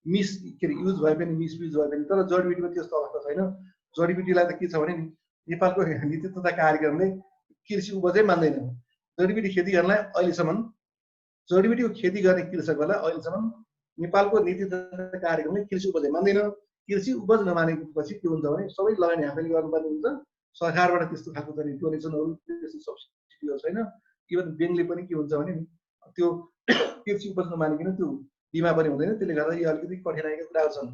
युज भए पनि मिसयुज भए पनि, तर जडीबुटीमा त्यस्तो अवस्था छैन। जडीबुटीलाई त के छ भने नेपालको नीति तथा कार्यक्रमले कृषि उपजै मान्दैन। जडीबुटी खेती गर्नलाई अहिलेसम्म जडीबुटीको खेती गर्ने कृषकहरूलाई अहिलेसम्म नेपालको नीति तथा कार्यक्रमले कृषि उपजै मान्दैन। कृषि उपज नमानेपछि के हुन्छ भने सबै लगानी आफैले गर्नुपर्ने हुन्छ। सरकारबाट त्यस्तो खालको चाहिँ डोनेसनहरू, त्यस्तो सब्सिडीहरू छैन। इभन ब्याङ्कले पनि के हुन्छ भने त्यो कृषि उपज नमानिकन त्यो बिमा पनि हुँदैन। त्यसले गर्दा यो अलिकति कठिनाइका कुराहरू छन्।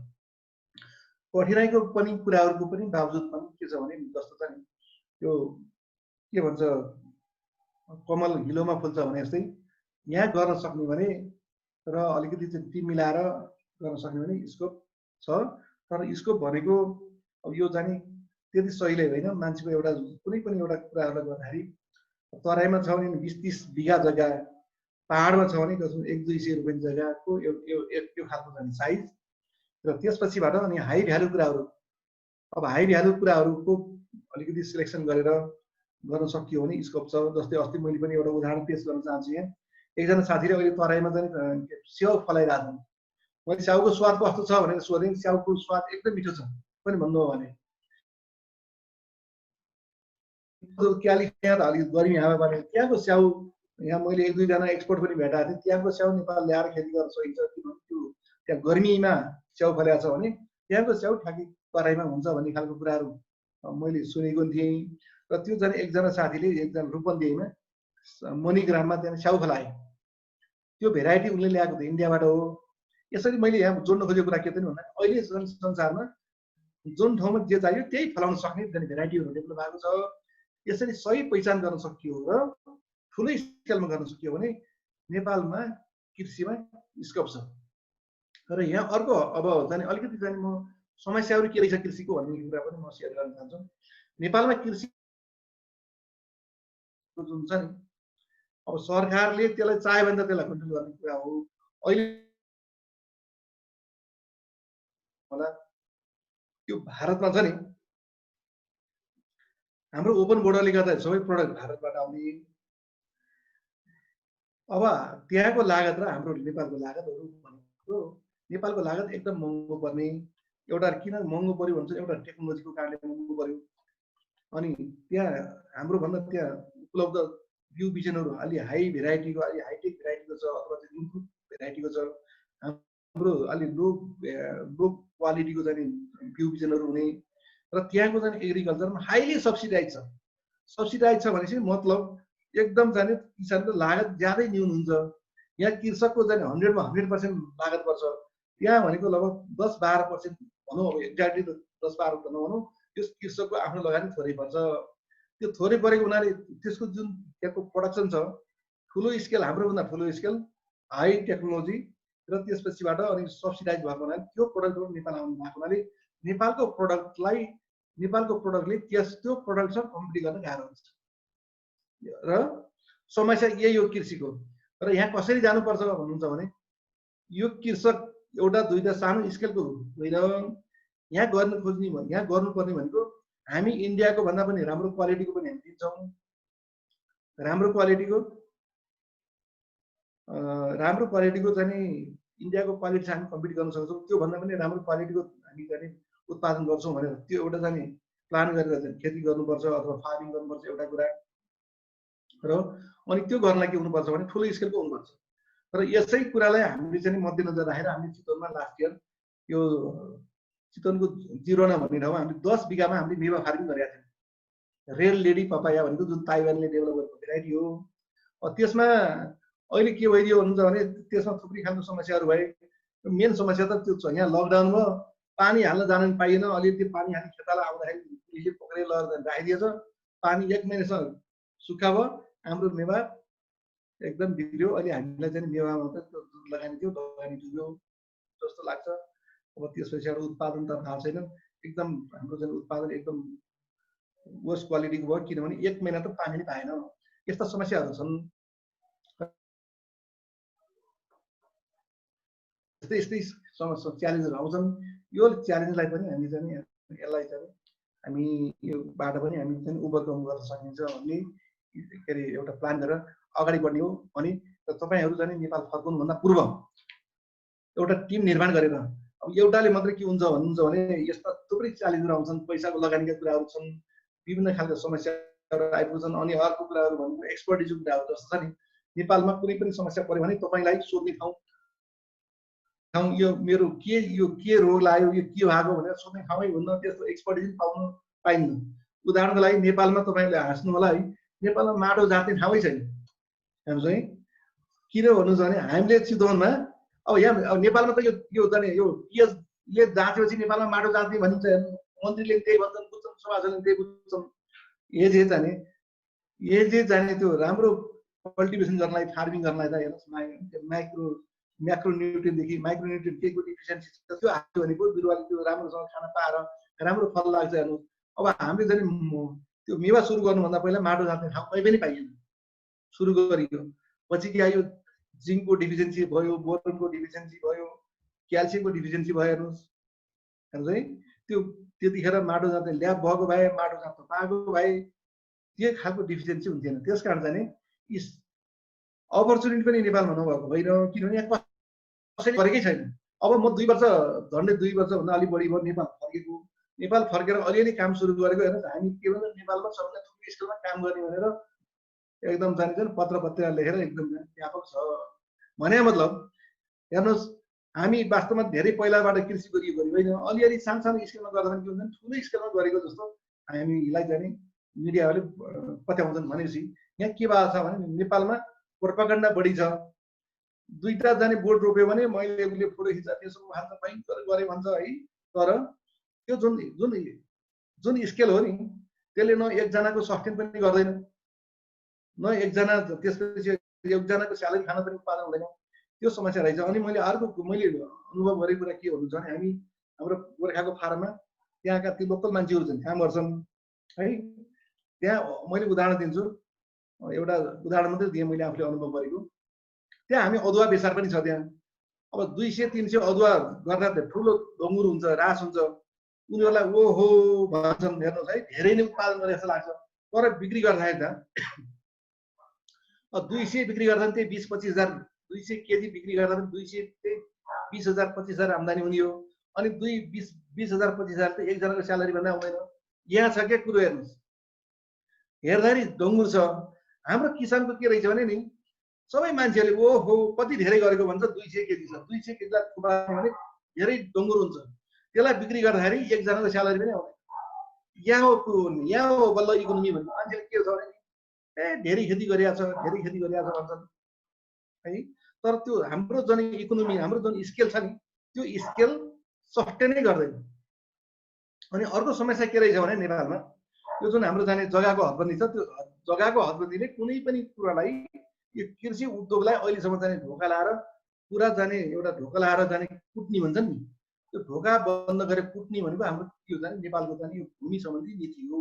कठिनाइको पनि कुराहरूको पनि बावजुद पनि के छ भने जस्तो चाहिँ त्यो के भन्छ कमल हिलोमा फुल्छ भने जस्तै यहाँ गर्न सक्ने भने र अलिकति चाहिँ टिम मिलाएर गर्न सक्ने भने स्कोप छ। तर स्कोप भनेको अब यो जाने त्यति सहिलै होइन। मान्छेको एउटा कुनै पनि एउटा कुराहरूलाई गर्दाखेरि तराईमा छ भने 20-30 बिघा जग्गा, पहाडमा छ भने 100-200 रुपियाँ जग्गाको यो खालको जाने साइज। र त्यसपछिबाट अनि हाई भ्यालु कुराहरू, अब हाई भ्यालु कुराहरूको अलिकति सिलेक्सन गरेर गर्न सकियो भने स्कोप छ। जस्तै अस्ति मैले पनि एउटा उदाहरण पेश गर्न चाहन्छु। यहाँ एकजना साथीले अहिले तराईमा चाहिँ स्याउ फलाइरहेको छन्। मैले स्याउको स्वाद कस्तो छ भनेर सोधेँ। स्याउको स्वाद एकदम मिठो छ पनि भन्नु हो भने क्यालिफोर्निया त अलिक गर्मी हावापानी, त्यहाँको स्याउ यहाँ मैले 1-2 जना एक्सपोर्ट पनि भेटाएको थिएँ। त्यहाँको स्याउ नेपाल ल्याएर खेती गर्न सकिन्छ। किनभने त्यो त्यहाँ गर्मीमा स्याउ फलेको छ भने त्यहाँको स्याउ ठ्याक्कै तराईमा हुन्छ भन्ने खालको कुराहरू मैले सुनेको थिएँ। र त्यो जाने एकजना साथीले एकजना रूपन्देहीमा मणिग्राममा त्यहाँ स्याउ फलाए। त्यो भेराइटी उनले ल्याएको थियो, इन्डियाबाट हो। यसरी मैले यहाँ जोड्न खोजेको कुरा के त भन्दा अहिले संसारमा जुन ठाउँमा जे चाहियो त्यही फलाउन सक्ने भेराइटीहरू डेभलप भएको छ। यसरी सही पहिचान गर्न सकियो र ठुलै स्केलमा गर्न सकियो भने नेपालमा कृषिमा स्कोप छ। र यहाँ अर्को अब जाने अलिकति जाने म समस्याहरू के रहेछ कृषिको भन्ने कुरा पनि म सेयर गर्न चाहन्छु। नेपालमा कृषि जुन छ नि, अब सरकारले त्यसलाई चाह्यो भने त त्यसलाई कन्ट्रोल गर्ने कुरा हो। अहिले होला त्यो भारतमा छ नि, हाम्रो ओपन बोर्डरले गर्दा सबै प्रोडक्ट भारतबाट आउने। अब त्यहाँको लागत र हाम्रो नेपालको लागतहरू भनेको नेपालको लागत एकदम महँगो पर्ने, एउटा किन महँगो पर्यो भन्छ, एउटा टेक्नोलोजीको कारणले महँगो पर्यो। अनि त्यहाँ हाम्रो भन्दा त्यहाँ उपलब्ध बिउ बिजनहरू अलि हाई भेराइटीको, अलि हाइटेक भेराइटीको छ, अथवा चाहिँ इम्प्रुभ भेराइटीको छ। हाम्रो अलि लो क्वालिटीको चाहिँ बिउ बिजनहरू हुने, र त्यहाँको चाहिँ एग्रिकल्चरमा हाइली सब्सिडाइज छ। सब्सिडाइज छ भनेपछि मतलब एकदम चाहिँ किसानको लागत ज्यादै न्यून हुन्छ। यहाँ कृषकको चाहिँ 100मा 100% लागत पर्छ, त्यहाँ भनेको लगभग 10-12% भनौँ, अब एक्ज्याक्टली त 10-12 त नभनौँ, त्यस कृषकको आफ्नो लगानी थोरै पर्छ। त्यो थोरै परेको हुनाले त्यसको जुन त्यहाँको प्रोडक्सन छ ठुलो स्केल, हाम्रो भन्दा ठुलो स्केल, हाई टेक्नोलोजी, र त्यसपछिबाट अनि सब्सिडाइज भएको हुनाले त्यो प्रोडक्टहरू नेपाल आउनु भएको हुनाले नेपालको प्रोडक्टले त्यो प्रोडक्टसँग कम्पिट गर्न गाह्रो हुन्छ। र समस्या यही हो कृषिको। र यहाँ कसरी जानुपर्छ भन्नुहुन्छ भने यो कृषक एउटा दुईटा सानो स्केलको होइन, यहाँ गर्नुपर्ने भनेको हामी इन्डियाको भन्दा पनि राम्रो क्वालिटीको पनि हामी दिन्छौँ। राम्रो क्वालिटीको चाहिँ इन्डियाको क्वालिटी हामी कम्पिट गर्न सक्छौँ। त्यो भन्दा पनि राम्रो क्वालिटीको हामी चाहिँ उत्पादन गर्छौँ भनेर त्यो एउटा चाहिँ प्लान गरेर चाहिँ खेती गर्नुपर्छ अथवा फार्मिङ गर्नुपर्छ एउटा कुरा। र अनि त्यो गर्नलाई के हुनुपर्छ भने ठुलो स्केलको हुनुपर्छ। र यसै कुरालाई हामीले चाहिँ मध्यनजर राखेर हामीले चितवनमा लास्ट इयर यो चितवनको जिरोना भन्ने ठाउँमा हामीले 10 बिघामा हामीले मेवा फार्मिङ गरेका थियौँ। रेल लेडी पपाया भनेको जुन ताइवानले डेभलप गरेको भेराइटी हो। त्यसमा अहिले के भइदियो भन्नुहुन्छ भने त्यसमा थुप्रै खालको समस्याहरू भए। मेन समस्या त त्यो छ, यहाँ लकडाउनमा पानी हाल्न जान पाइएन। अलि त्यो पानी हाल्ने खेताला आउँदाखेरि पुलिसले पक्रेर लगेर राखिदिएछ। पानी 1 महिनासम्म सुक्खा भयो, हाम्रो मेवा एकदम बिग्रियो। अहिले हामीलाई चाहिँ मेवामा त त्यो लगानी थियो, लगानी डुब्यो जस्तो लाग्छ। अब त्यसपछि उत्पादन त थाहा छैन, एकदम हाम्रो चाहिँ उत्पादन एकदम वर्स्ट क्वालिटीको भयो, किनभने 1 महिना त पानी नै पाएन। यस्ता समस्याहरू छन्। यस्तै समस्या च्यालेन्जहरू आउँछन्। यो च्यालेन्जलाई पनि हामी चाहिँ यसलाई चाहिँ हामी योबाट पनि हामी चाहिँ ओभरकम गर्न सकिन्छ भन्ने के अरे एउटा प्लान गरेर अगाडि बढ्ने हो। अनि तपाईँहरू चाहिँ नेपाल फर्कनुभन्दा पूर्व एउटा टिम निर्माण गरेर, अब एउटाले मात्रै के हुन्छ भन्नुहुन्छ भने यस्ता थुप्रै च्यालेन्जहरू आउँछन्, पैसाको लगानीका कुराहरू छन्, विभिन्न खालका समस्याहरू आइपुग्छन्। अनि अर्को कुराहरू भनेको एक्सपर्टिजको कुराहरू जस्तो छ नि, नेपालमा कुनै पनि समस्या पर्यो भने तपाईँलाई सोध्ने ठाउँ यो मेरो के रोग लाग्यो, यो के भएको भनेर सोध्ने ठाउँै हुन्न, त्यस्तो एक्सपर्टिज पाउनु पाइन्न। उदाहरणको लागि नेपालमा तपाईँले हाँस्नु होला है, नेपालमा माटो जात्ने ठाउँै छैन। हाम्रो चाहिँ किन भन्नुहुन्छ भने हामीले चितवनमा अब यहाँ नेपालमा त यो जाने यो पिएचले जाँचेपछि नेपालमा माटो जाँच्ने भनिन्छ। मन्त्रीले त्यही भन्छन्, बुझ्छन्, सभासदले त्यही बुझ्छन्। एजे जाने त्यो राम्रो कल्टिभेसन गर्नलाई, फार्मिङ गर्नलाई त हेर्नुहोस्, म्याक्रो न्युट्रियनदेखि माइक्रो न्युट्रियन केको डिफिसियन्सी छ त्यो हाल्यो भने पो बिरुवाले त्यो राम्रोसँग खान पाएर राम्रो फल लाग्छ। हेर्नुहोस्, अब हामीले चाहिँ त्यो मेवा सुरु गर्नुभन्दा पहिला माटो जाँच्ने ठाउँ कहीँ पनि पाइएन। सुरु गरियो, पछि के आयो, जिङ्कको डिफिसियन्सी भयो, बोरोनको डिफिसियन्सी भयो, क्याल्सियमको डिफिसियन्सी भयो। हेर्नुहोस् है, त्यो त्यतिखेर माटो जाँच्ने ल्याब भएको भए, माटो जाँच्न पाएको भए त्यो खालको डिफिसियन्सी हुन्थेन। त्यस कारण चाहिँ अपर्च्युनिटी पनि नेपालमा नभएको होइन, किनभने यहाँ कसैले गरेकै छैन। अब म 2 वर्ष, झन्डै 2 वर्षभन्दा अलिक बढी भयो नेपाल फर्केर अलिअलि काम सुरु गरेको। हेर्नुहोस्, हामी के भन्छ नेपालमा सबैलाई थुप्रै स्केलमा काम गर्ने भनेर एकदम जानिन्छ, पत्र पत्रिका लेखेर एकदम व्यापक छ भने मतलब हेर्नुहोस्, हामी वास्तवमा धेरै पहिलाबाट कृषि गरिएको होइन, अलिअलि सानो स्केलमा गर्दा पनि के हुन्छ, ठुलो स्केलमा गरेको जस्तो हामीलाई चाहिँ मिडियाहरूले पत्याउँछन्। भनेपछि यहाँ के भएको छ भने नेपालमा प्रोपागन्डा बढी छ। 2टा जाने बोर्ड रोप्यो भने मैले उसले फोटो खिच्दा त्यसो भन्छ, भयङ्कर गरे भन्छ है। तर त्यो जुन स्केल हो नि, त्यसले न एकजनाको सस्टेन पनि गर्दैन, न एकजना त्यसपछि एकजनाको स्यालेरी खान पनि उत्पादन हुँदैन। त्यो समस्या रहेछ। अनि मैले अनुभव गरेको कुरा के भन्नुहुन्छ भने हाम्रो गोर्खाको फार्ममा त्यहाँका ती लोकल मान्छेहरू चाहिँ काम गर्छन् है। त्यहाँ मैले उदाहरण दिन्छु, एउटा उदाहरण मात्रै दिएँ मैले आफूले अनुभव गरेको। त्यहाँ हामी अदुवा बेसार पनि छ त्यहाँ। अब 200-300 अदुवा गर्दा ठुलो ढङ्गुर हुन्छ, रास हुन्छ, उनीहरूलाई ओहो भन्छन्। हेर्नुहोस् है, धेरै नै उत्पादन गरे जस्तो लाग्छ। तर बिक्री गर्दाखेरि त 200 बिक्री गर्दा पनि त्यही 20-25 हजार, 200 केजी बिक्री गर्दा पनि 200 त्यही 20,000 25,000 आम्दानी हुने हो अनि 20,000 25,000 त एकजनाको स्यालेरी भन्दा हुँदैन। यहाँ छ के कुरो हेर्नुहोस्, हेर्दाखेरि डङ्गुर छ। हाम्रो किसानको के रहेछ भने नि सबै मान्छेहरूले ओहो कति धेरै गरेको भन्छ, 200 केजी छ, 200 केजीलाई थुपार्यो भने धेरै डङ्गुर हुन्छ, त्यसलाई बिक्री गर्दाखेरि एकजनाको स्यालेरी पनि आउँदैन। यहाँ हो बल्ल इकोनोमी भन्ने। मान्छेले के छ भने ए धेरै खेती गरिरहेछ भन्छन् है। तर त्यो हाम्रो जुन इकोनोमी, हाम्रो जुन स्केल छ नि, त्यो स्केल सस्टेनै गर्दैन। अनि अर्को समस्या के रहेछ भने नेपालमा यो जुन हाम्रो जाने जग्गाको हदबन्दी छ, त्यो जग्गाको हदबन्दीले कुनै पनि कुरालाई, यो कृषि उद्योगलाई अहिलेसम्म जाने ढोका लाएर पुरा जाने एउटा ढोका लाएर जाने कुट्नी भन्छन् नि, त्यो ढोका बन्द गरेर कुट्नी भनेको हाम्रो के हो जाने नेपालको जाने यो भूमि सम्बन्धी नीति हो।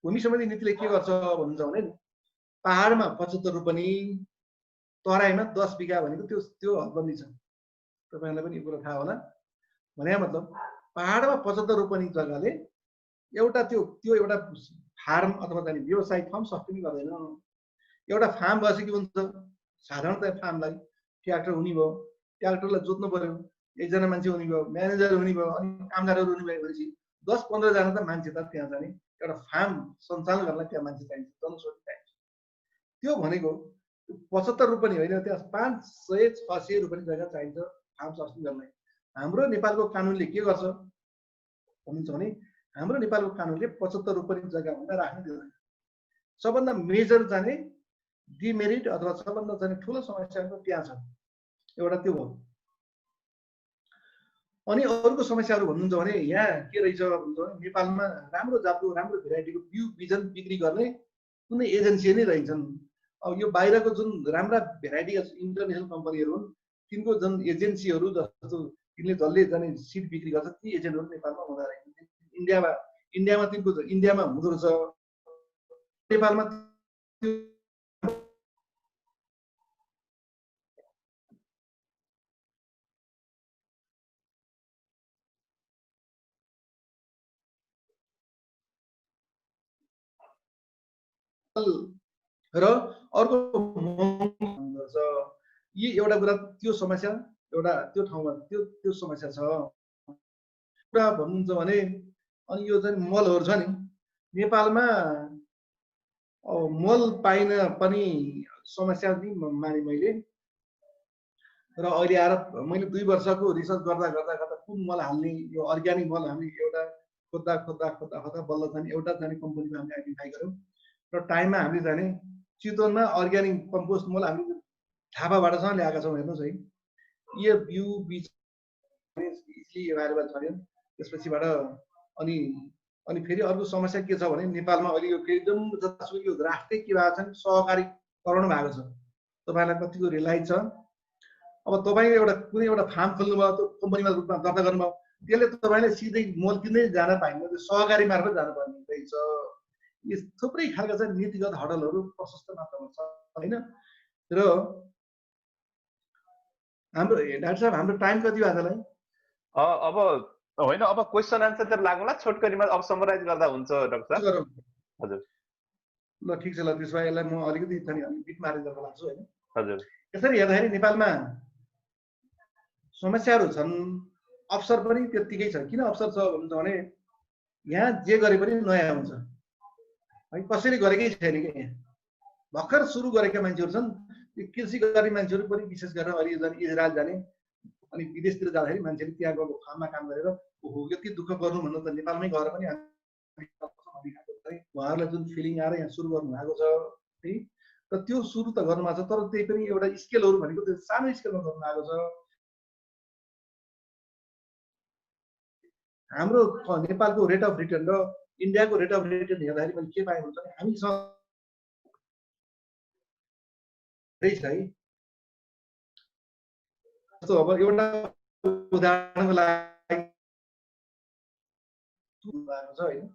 भूमि सम्बन्धी नीतिले के गर्छ भन्नुहुन्छ भने पहाडमा 75 रोपनी, तराईमा 10 बिघा भनेको त्यो हदबन्दी छ। तपाईँहरूलाई पनि यो कुरा थाहा होला। भने मतलब पहाडमा 75 रोपनी जग्गाले एउटा त्यो एउटा फार्म अथवा जाने व्यवसायिक फार्म सस्टेन गर्दैन। एउटा फार्म भएपछि के हुन्छ, साधारणतया फार्मलाई ट्र्याक्टर हुने भयो, ट्र्याक्टरलाई जोत्नु पर्यो, एकजना मान्छे हुने भयो, म्यानेजर हुने भयो, अनि कामदारहरू हुने भएपछि 10-15 जना त मान्छे त त्यहाँ जाने एउटा फार्म सञ्चालन गर्नलाई त्यहाँ मान्छे चाहिन्छ, जनशक्ति चाहिन्छ। त्यो भनेको 75 रोपनी होइन, त्यहाँ 500-600 रोपनी जग्गा चाहिन्छ फार्म सस्टेन गर्नलाई। हाम्रो नेपालको कानुनले के गर्छ भन्नुहुन्छ भने हाम्रो नेपालको कानुनले 75 रोपनी जग्गा भन्दा राख्न दिँदैन। सबभन्दा मेजर जाने डिमेरिट अथवा सबभन्दा जाने ठुलो समस्याको त्यहाँ छ। एउटा त्यो भयो। अनि अरूको समस्याहरू भन्नुहुन्छ भने यहाँ के रहेछ भन्नुहुन्छ भने नेपालमा राम्रो जातको राम्रो भेराइटीको बिउ बिजन बिक्री गर्ने कुनै एजेन्सी नै रहेछन्। अब यो बाहिरको जुन राम्रा भेराइटीका इन्टरनेसनल कम्पनीहरू हुन्, तिनको जुन एजेन्सीहरू जस्तो तिनले जसले जाने सिड बिक्री गर्छ, ती एजेन्टहरू नेपालमा हुँदा रहेछन्। इन्डियामा तिनको इन्डियामा हुँदो रहेछ, नेपालमा र अर्को यी एउटा कुरा त्यो समस्या, एउटा त्यो ठाउँमा त्यो समस्या छ। कुरा भन्नुहुन्छ भने अनि यो चाहिँ मलहरू छ नि, नेपालमा मल पाइन पनि समस्या नि माने मैले। र अहिले आएर मैले 2 वर्षको रिसर्च गर्दा कुन मल हाल्ने, यो अर्ग्यानिक मल हामी एउटा खोज्दा बल्ल जाने एउटा जाने कम्पनीमा हामीले आइडेन्टिफाई गऱ्यौँ। र टाइममा हामीले जाने चितवनमा अर्ग्यानिक कम्पोस्ट मल हामीले थापाबाटसँग ल्याएका छौँ। हेर्नुहोस् है, यो बिउ बिज इजिली एभाइलेबल छ नि। त्यसपछिबाट अनि फेरि अर्को समस्या के छ भने नेपालमा अहिले यो एकदम जतासुकै यो राष्ट्रिय के भएको छ नि, सहकारीकरण भएको छ। तपाईँलाई कतिको रिलाइज छ। अब तपाईँ एउटा कुनै एउटा फार्म खोल्नुभयो, त्यो कम्पनीमा रूपमा दर्ता गर्नुभयो, त्यसले तपाईँले सिधै मल किन्दै जान पाइन्न, त्यो सहकारी मार्फत जानुपर्ने रहेछ। यी थुप्रै खालका चाहिँ नीतिगत हडलहरू प्रशस्त मात्रामा छ होइन। र हाम्रो डाक्टर साहब हाम्रो टाइम कति भयो आजलाई? अब होइन, अब क्वेसन आन्सरतिर लागौँला छोटकरीमा। अब समराइज गर्दा हुन्छ डाक्टर साहब? हजुर ल ठिक छ। ल त्यसो भए यसलाई म अलिकति बिट मारेर लाग्छु होइन। हजुर, यसरी हेर्दाखेरि नेपालमा समस्याहरू छन्, अवसर पनि त्यत्तिकै छ। किन अवसर छ भन्छ भने यहाँ जे गरे पनि नयाँ हुन्छ है, कसैले गरेकै छैन कि। यहाँ भर्खर सुरु गरेका मान्छेहरू छन्, त्यो कृषि गर्ने मान्छेहरू पनि विशेष गरेर अहिले जाने इजरायल जाने अनि विदेशतिर जाँदाखेरि मान्छेले त्यहाँ गएको फार्ममा काम गरेर ओहो यति दुःख गर्नु भन्नु त नेपालमै गएर पनि उहाँहरूलाई जुन फिलिङ आएर यहाँ सुरु गर्नु भएको छ है। र त्यो सुरु त गर्नु भएको छ, तर त्यही पनि एउटा स्केलहरू भनेको त्यो सानो स्केलमा गर्नु भएको छ। हाम्रो नेपालको रेट अफ रिटर्न र इन्डियाको रेट अफ रिटर्न हेर्दाखेरि मैले के पाएँ भन्छ भने हामीसँग है। जस्तो अब एउटा उदाहरणको लागि छ होइन,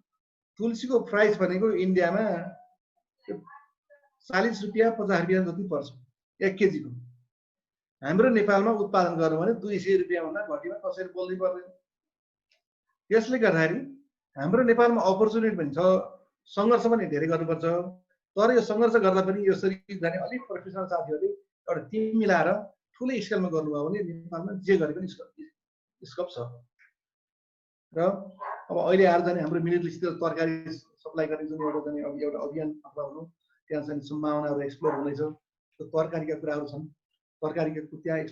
तुलसीको प्राइस भनेको इन्डियामा 40 रुपियाँ 50 रुपियाँ जति पर्छ 1 केजीको। हाम्रो नेपालमा उत्पादन गर्नु भने 200 रुपियाँ भन्दा घटीमा कसरी बोल्नै पर्दैन। त्यसले गर्दाखेरि हाम्रो नेपालमा अपर्च्युनिटी पनि छ, सङ्घर्ष पनि धेरै गर्नुपर्छ। तर यो सङ्घर्ष गर्दा पनि यसरी जाने अलिक प्रोफेसनल साथीहरूले एउटा टिम मिलाएर ठुलै स्केलमा गर्नुभयो भने नेपालमा जे गरे पनि स्कोप छ। र अब अहिले आएर जाने हाम्रो मिडल इस्टतिर तरकारी सप्लाई गर्ने जुन एउटा जाने अब एउटा अभियान अथवा भनौँ त्यहाँ चाहिँ सम्भावनाहरू एक्सप्लोर हुँदैछ। त्यो तरकारीका कुराहरू छन्, तरकारीको त्यहाँ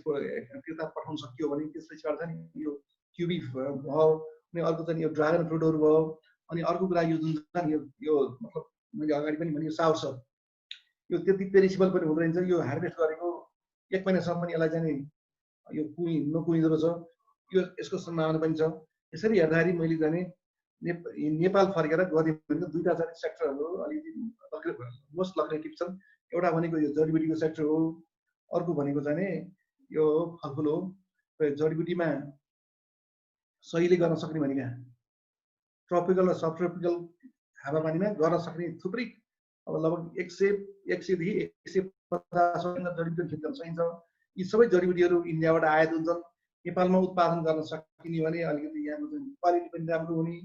त्यता पठाउन सकियो भने त्यसपछिबाट चाहिँ यो क्युबी भयो, अनि अर्को चाहिँ यो ड्रागन फ्रुटहरू भयो, अनि अर्को कुरा यो जुन छ नि यो मतलब मैले अगाडि पनि भने यो साउर छ, यो त्यति पेरिसेबल पनि हुँदैन। यो हार्भेस्ट गरेको 1 महिनासम्म पनि यसलाई चाहिँ यो नकुहिँदो रहेछ, यो यसको सम्भावना पनि छ। यसरी हेर्दाखेरि मैले जाने नेपाल फर्केर गऱ्यो भने दुईटा चाहिँ सेक्टरहरू अलिकति मोस्ट लक्रेटिभ छन्। एउटा भनेको यो जडीबुटीको सेक्टर हो, अर्को भनेको चाहिँ यो फलफुल हो। र जडीबुटीमा सहीले गर्न सक्ने भनेका ट्रपिकल र सब ट्रपिकल हावापानीमा गर्न सक्ने थुप्रै अब लगभग 100 देखि 150 जडीबुटी खेती गर्न सकिन्छ। यी सबै जडीबुटीहरू इन्डियाबाट आयात हुन्छन्। नेपालमा उत्पादन गर्न सकिने भने अलिकति यहाँको चाहिँ क्वालिटी पनि राम्रो हुने,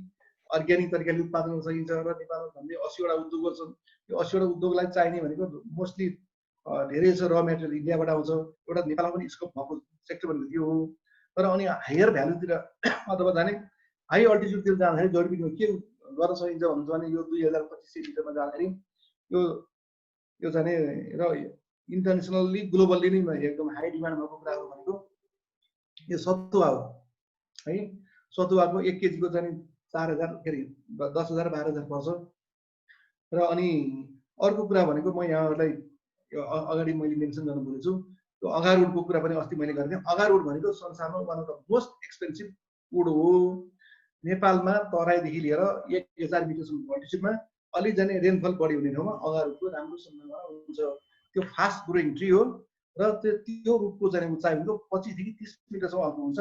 अर्ग्यानिक तरिकाले उत्पादन गर्न सकिन्छ। र नेपालमा झन्डै 80वटा उद्योगहरू छन्। यो 80वटा उद्योगलाई चाहिने भनेको मोस्टली धेरै छ र मेटेरियल इन्डियाबाट आउँछ। एउटा नेपालमा पनि स्कोप भएको सेक्टर भनेको त्यो हो। तर अनि हायर भ्यालुतिर अथवा जाने हाई अल्टिट्युडतिर जाँदाखेरि जडीबुटीमा के गर्न सकिन्छ भन्छ भने यो 2250 लिटरमा जाँदाखेरि यो जाने र इन्टरनेसनल्ली ग्लोबल्ली नै एकदम हाई डिमान्ड भएको कुराहरू भनेको यो सतुवा हो है। सतुवाको 1 केजीको चाहिँ 4000 के अरे 10,000 12,000 पर्छ। र अनि अर्को कुरा भनेको म यहाँहरूलाई यो अगाडि मैले मेन्सन गर्न भुलेछु, त्यो अगारउडको कुरा पनि अस्ति मैले गरेको थिएँ। अगारउड भनेको संसारमा one of the most expensive would हो। नेपालमा तराईदेखि लिएर 1000 मिटरसम्म अल्टिट्युडमा अलि जाने रेनफल बढी हुने ठाउँमा अगारउडको राम्रो सम्भावना हुन्छ। त्यो फास्ट ग्रोइङ ट्री हो र त्यो रुखको चाहिँ उचाइ भनेको 25 देखि 30 मिटरसम्म अग्लो हुन्छ।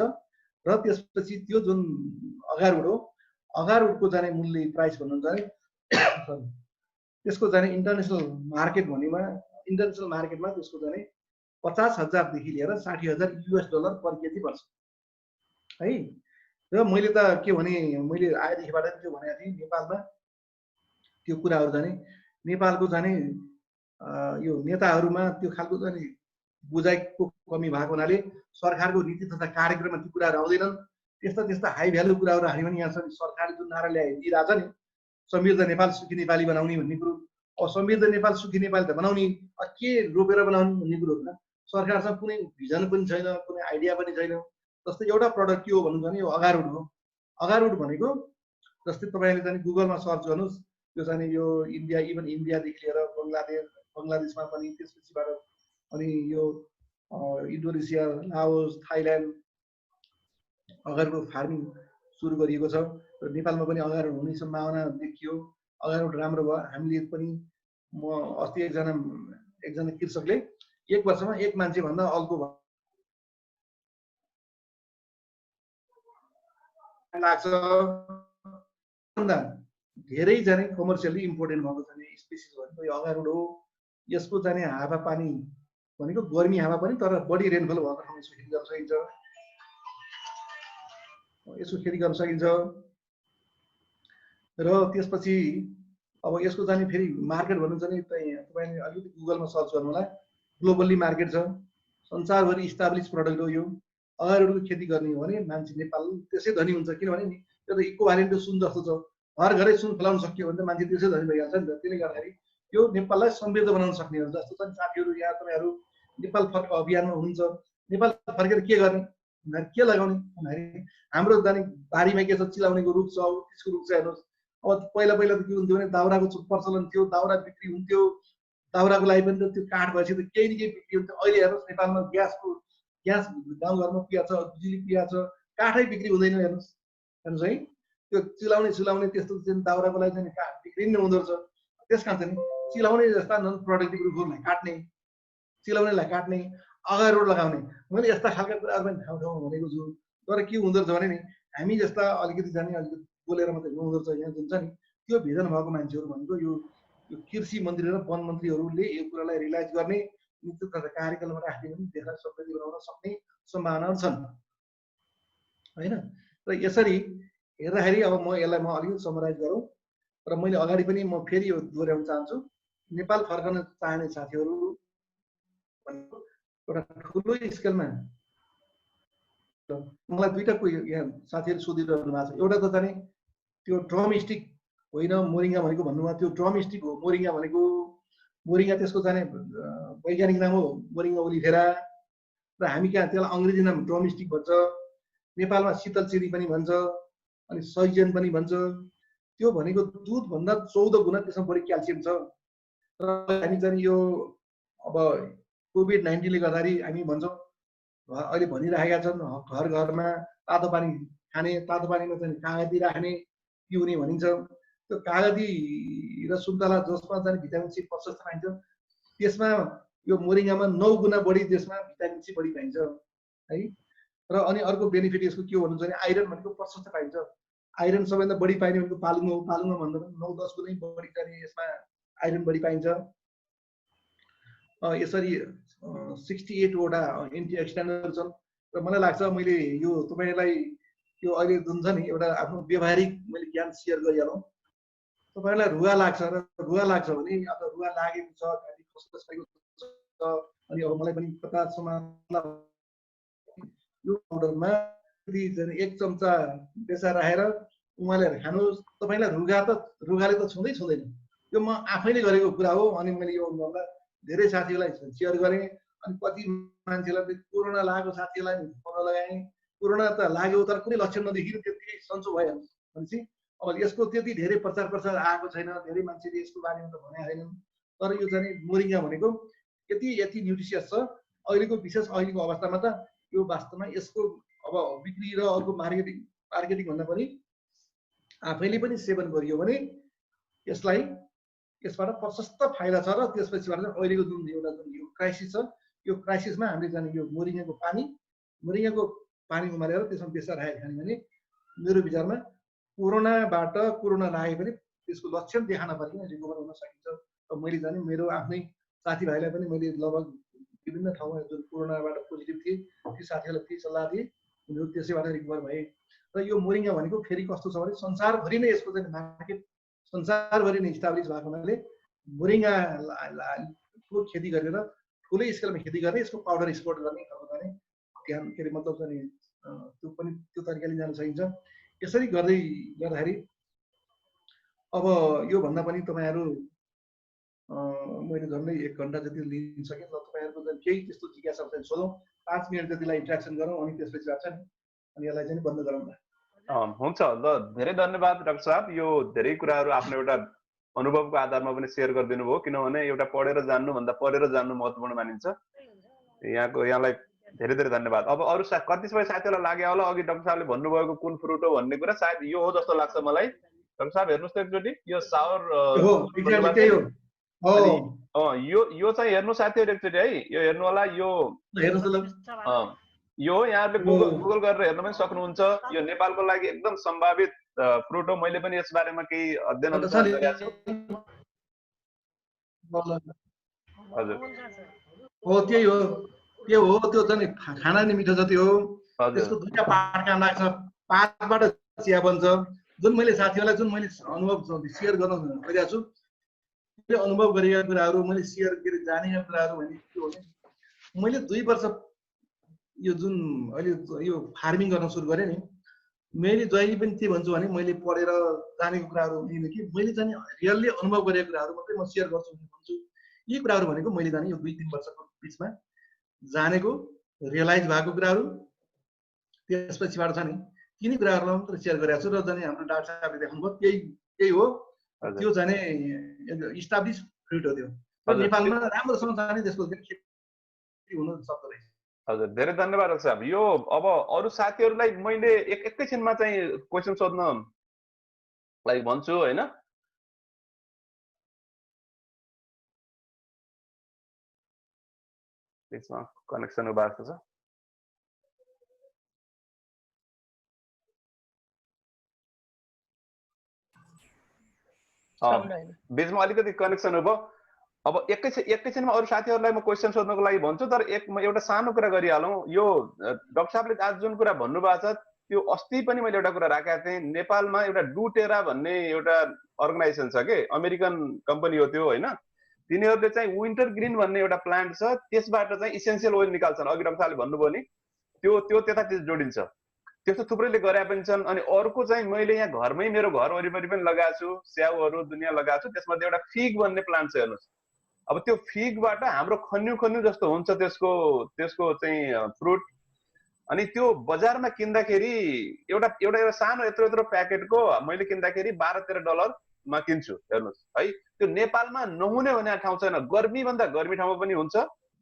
र त्यसपछि त्यो जुन अगारउड हो, अगारउडको चाहिँ मूल्य प्राइस भन्नुहुन्छ भने त्यसको चाहिँ इन्टरनेसनल मार्केटमा त्यसको चाहिँ 50,000 देखि लिएर 60,000 US डलर पर केजी पर्छ है। र मैले त के भने मैले आएदेखिबाट त्यो भनेको थिएँ नेपालमा त्यो कुराहरू जाने नेपालको जाने यो नेताहरूमा त्यो खालको जाने बुझाइको कमी भएको हुनाले सरकारको नीति तथा कार्यक्रममा ती कुराहरू आउँदैनन्। त्यस्ता हाई भ्यालु कुराहरू हामी पनि यहाँ छ। सरकारले जुन नारा ल्याइदिइरहेछ नि समृद्ध नेपाल सुखी नेपाली बनाउने भन्ने कुरो, अब समृद्ध नेपाल सुखी नेपाली त बनाउने, के रोपेर बनाउने भन्ने कुरो होइन। सरकारसँग कुनै भिजन पनि छैन, कुनै आइडिया पनि छैन। जस्तै एउटा प्रडक्ट के हो भन्नुहुन्छ भने यो अगारउड हो। अगारउड भनेको जस्तै तपाईँले चाहिँ गुगलमा सर्च गर्नुहोस्, यो चाहिँ यो इभन इन्डियादेखि लिएर बङ्गलादेशमा पनि, त्यसपछिबाट अनि यो इन्डोनेसिया, लाओस, थाइल्यान्ड अगारउडको फार्मिङ सुरु गरिएको छ। र नेपालमा पनि अगारउड हुने सम्भावना देखियो। अगारउड राम्रो भयो। हामीले पनि म अस्ति एकजना कृषकले 1 वर्षमा 1 मान्छे भन्दा अल्को लाग्छ भन्दा धेरै जाने कमर्सियली इम्पोर्टेन्ट भएको जाने स्पेसिस भनेको यो अगारउड हो। यसको जाने हावापानी भनेको गर्मी हावापानी तर बढी रेनफल भएको ठाउँमा यसको खेती गर्न सकिन्छ। र त्यसपछि अब यसको जाने फेरि मार्केट भन्नु चाहिँ तपाईँले अलिकति गुगलमा सर्च गर्नु होला। ग्लोबल्ली मार्केट छ, संसारभरि इस्टाब्लिस प्रडक्ट हो यो। अगारउडको खेती गर्ने हो भने मान्छे नेपाल त्यसै धनी हुन्छ। किनभने नि त्यो त इक्वालेन्टको सुन जस्तो छ। घर घरै सुन फलाउन सक्यो भने त मान्छे त्यसै धनी भइहाल्छ नि त। त्यसले गर्दाखेरि यो नेपाललाई समृद्ध बनाउन सक्ने हो। जस्तो चाहिँ साथीहरू यहाँ तपाईँहरू नेपाल फर्क अभियानमा हुनुहुन्छ, नेपाल फर्केर के गर्ने भन्दाखेरि के लगाउने भन्दाखेरि हाम्रो जाने बारीमा के छ, चिलाउनेको रुख छ, त्यसको रुख छ हेर्नुहोस्। अब पहिला त के हुन्थ्यो भने दाउराको प्रचलन थियो, दाउरा बिक्री हुन्थ्यो। दाउराको लागि पनि त त्यो काठ भएपछि त केही न केही बिक्री हुन्थ्यो। अहिले हेर्नुहोस् नेपालमा ग्यास गाउँघरमा पिया छ, बिजुली पिया छ, काठै बिक्री हुँदैन। हेर्नुहोस् है, त्यो चिलाउने त्यस्तो चाहिँ दाउराको लागि चाहिँ काठ बिक्री नै हुँदो रहेछ। त्यस कारण चाहिँ चिलाउने जस्ता नन प्रोडक्टिभ रुखहरूलाई काट्ने, चिलाउनेलाई काट्ने, अगारउड लगाउने, मैले यस्ता खालका कुराहरू पनि ठाउँ भनेको छु। तर के हुँदो रहेछ भने नि हामी जस्ता अलिकति जाने अलिकति बोलेर मात्रै हुँदो रहेछ यहाँ जुन छ नि त्यो भिजन भएको मान्छेहरू भनेको यो कृषि मन्त्री र वन मन्त्रीहरूले यो कुरालाई रियलाइज गर्ने नीति तथा कार्यक्रममा राख्ने पनि देशलाई समृद्धि बनाउन सक्ने सम्भावनाहरू छन् होइन। र यसरी हेर्दाखेरि अब म अलिकति समराइज गरौँ र मैले अगाडि पनि म फेरि यो दोहोऱ्याउन चाहन्छु। नेपाल फर्कन चाहने साथीहरू एउटा ठुलो स्केलमा मलाई दुईटा यहाँ साथीहरू सोधिरहनु भएको छ। एउटा त चाहिँ त्यो ड्रम स्टिक होइन मोरिङ्गा भनेको भन्नुभयो, त्यो ड्रम स्टिक हो मोरिङ्गा भनेको। मोरिङ्गा त्यसको जाने वैज्ञानिक नाम हो मोरिङ्गा ओलिफेरा, र हामी कहाँ त्यसलाई अङ्ग्रेजी नाम ड्रम स्टिक भन्छ, नेपालमा शीतल चिनी पनि भन्छ, अनि सैजन पनि भन्छ। त्यो भनेको दुधभन्दा 14 गुणा त्यसमा बढी क्याल्सियम छ। र हामी चाहिँ यो अब कोभिड-19ले गर्दाखेरि हामी भन्छौँ, अहिले भनिरहेका छन् घर घरमा तातो पानी खाने, तातो पानीमा चाहिँ कागती राख्ने पिउने भनिन्छ। त्यो कागती र सुन्तला जसमा चाहिँ भिटामिन सी प्रशस्त पाइन्छ, त्यसमा यो मोरिङ्गामा 9 गुणा बढी त्यसमा भिटामिन सी बढी पाइन्छ है। र अनि अर्को बेनिफिट यसको के भन्नुहुन्छ भने आइरन भनेको प्रशस्त पाइन्छ। आइरन सबैभन्दा बढी पाइने भनेको पालुङ हो। पालुङमा भन्दा पनि 9-10 गुणै बढी चाहिँ यसमा आइरन बढी पाइन्छ। यसरी 68 वटा एन्टिअक्सिडेन्टहरू छन्। र मलाई लाग्छ मैले यो तपाईँलाई यो अहिले जुन छ नि एउटा आफ्नो व्यवहारिक मैले ज्ञान सेयर गरिहालौँ। तपाईँलाई रुगा लाग्छ र रुगा लाग्छ भने अथवा रुगा लागेको छ, घाँटी खसखस भएको छ, अनि अब मलाई पनि कतासम्म यो पाउडरमा 1 चम्चा बेसा राखेर उमालेर खानुहोस्। तपाईँलाई रुगाले त छुँदै छुँदैन। यो म आफैले गरेको कुरा हो। अनि मैले यो धेरै साथीहरूलाई सेयर गरेँ। अनि कति मान्छेलाई कोरोना लागेको साथीहरूलाई फोन लगाएँ, कोरोना त लाग्यो तर कुनै लक्षण नदेखियो, त्यति सन्चो भयो भनेपछि अब यसको त्यति धेरै प्रचार प्रसार आएको छैन, धेरै मान्छेले यसको बारेमा त भने छैनन्। तर यो चाहिँ मोरिङ्गा भनेको यति न्युट्रिसियस छ। अहिलेको विशेष अहिलेको अवस्थामा त यो वास्तवमा यसको अब बिक्री र अर्को मार्केटिङ भन्दा पनि आफैले पनि सेवन गरियो भने यसबाट प्रशस्त फाइदा छ। र त्यसपछिबाट अहिलेको जुन एउटा जुन यो क्राइसिस छ, यो क्राइसिसमा हामीले जाने यो मोरिङ्गाको पानी उमालेर त्यसमा बेसा राखेर खाने भने मेरो विचारमा कोरोना लागे पनि त्यसको लक्षण देखान पर्दैन, रिकभर हुन सकिन्छ। र मैले जाने मेरो आफ्नै साथीभाइलाई पनि मैले लगभग विभिन्न ठाउँमा जुन कोरोनाबाट पोजिटिभ थिए ती साथीहरूलाई त्यही सल्लाह दिएँ, उनीहरू त्यसैबाट रिकभर भए। र यो मोरिङ्गा भनेको फेरि कस्तो छ भने संसारभरि नै यसको चाहिँ मार्केट संसारभरि नै इस्टाब्लिस भएको हुनाले मोरिङ्गाको खेती गरेर ठुलै स्केलमा खेती गर्ने, यसको पाउडर एक्सपोर्ट गर्ने गर्ने ध्यान के अरे मतलब चाहिँ त्यो तरिकाले जान सकिन्छ। यसरी गर्दाखेरि अब यो भन्दा पनि तपाईँहरू मैले झन्डै 1 घन्टा जति लिन सकेँ। तपाईँहरूको चाहिँ केही त्यस्तो जिज्ञासा चाहिँ सोधौँ, 5 मिनट जतिलाई इन्ट्रेक्सन गरौँ, अनि त्यसपछि लाग्छ नि अनि यसलाई चाहिँ बन्द गरौँ न। हुन्छ ल, धेरै धन्यवाद डाक्टर साहब। यो धेरै कुराहरू आफ्नो एउटा अनुभवको आधारमा पनि सेयर गरिदिनु भयो, किनभने एउटा पढेर जान्नुभन्दा पढेर जान्नु महत्त्वपूर्ण मानिन्छ। यहाँलाई धेरै धेरै धन्यवाद। अब अरू कतिपय साथीहरूलाई लाग्यो होला अघि डाक्टर साहबले भन्नुभएको कुन फ्रुट हो भन्ने कुरा, सायद यो हो जस्तो लाग्छ मलाई। डाक्टर साहब हेर्नुहोस् त एकचोटि, यो सावर यो चाहिँ हेर्नु साथीहरू एकचोटि है, यो हेर्नु होला। यो यहाँहरूले गुगल गरेर हेर्न पनि सक्नुहुन्छ। यो नेपालको लागि एकदम सम्भावित फ्रुट हो। मैले पनि यस बारेमा केही अध्ययन गरेको छु। हजुर हो, त्यही हो त्यो चाहिँ खाना नि मिठो जति हो। त्यसको दुईटा पार्ट काम लाग्छ, पातबाट चिया बन्छ। जुन मैले साथीहरूलाई जुन मैले अनुभव सेयर गर्न खोजेको छु, मैले अनुभव गरेका कुराहरू मैले सेयर गरेर जानेका कुराहरू भने के हो भने मैले 2 वर्ष यो जुन अहिले यो फार्मिङ गर्न सुरु गरेँ नि, मैले जहिले पनि के भन्छु भने मैले पढेर जानेको कुराहरू लिने कि मैले चाहिँ रियल्ली अनुभव गरेको कुराहरू मात्रै म सेयर गर्छु भन्छु। यी कुराहरू भनेको मैले जाने यो 2-3 वर्षको बिचमा जानेको रियलाइज भएको कुराहरू, त्यसपछिबाट छ नि तिनी कुराहरूलाई मात्रै सेयर गरेको छु। र जाने हाम्रो डाक्टर साहबले देखाउनुभयो त्यही हो। त्यो जाने इस्टाब्लिस फ्रुट हो त्यो। नेपालमा राम्रोसँग जाने त्यसको खेती हुन सक्दो रहेछ। हजुर, धेरै धन्यवाद डाक्टर साहब। यो अब अरू साथीहरूलाई मैले एकैछिनमा चाहिँ क्वेसन सोध्न लागि भन्छु होइन। त्यसमा कनेक्सन भएको छ। बीचमा अलिकति कनेक्सन हो। अब एकैछिनमा अरू साथीहरूलाई म क्वेसन सोध्नको लागि भन्छु, तर एउटा सानो कुरा गरिहालौँ। यो डाक्टर साहबले आज जुन कुरा भन्नुभएको छ त्यो अस्ति पनि मैले एउटा कुरा राखेको थिएँ। नेपालमा एउटा डुटेरा भन्ने एउटा अर्गनाइजेसन छ के, अमेरिकन कम्पनी हो त्यो होइन। तिनीहरूले चाहिँ विन्टर ग्रिन भन्ने एउटा प्लान्ट छ, त्यसबाट चाहिँ इसेन्सियल ओइल निकाल्छन्। अघि रमसाले भन्नुभयो नि, त्यो त्यतातिर जोडिन्छ। त्यस्तो थुप्रैले गरे पनि छन्। अनि अर्को चाहिँ मैले यहाँ घरमै, मेरो घर वरिपरि पनि लगाएको छु, स्याउहरू दुनियाँ लगाएको छु। त्यसमध्ये एउटा फिग भन्ने प्लान्ट छ, हेर्नुहोस्। अब त्यो फिगबाट हाम्रो खन्यु जस्तो हुन्छ त्यसको चाहिँ फ्रुट। अनि त्यो बजारमा किन्दाखेरि एउटा सानो यत्रो प्याकेटको मैले किन्दाखेरि $12-13 किन्छु, हेर्नुहोस् है। त्यो नेपालमा नहुने भने ठाउँ छैन। गर्मीभन्दा गर्मी ठाउँमा पनि हुन्छ,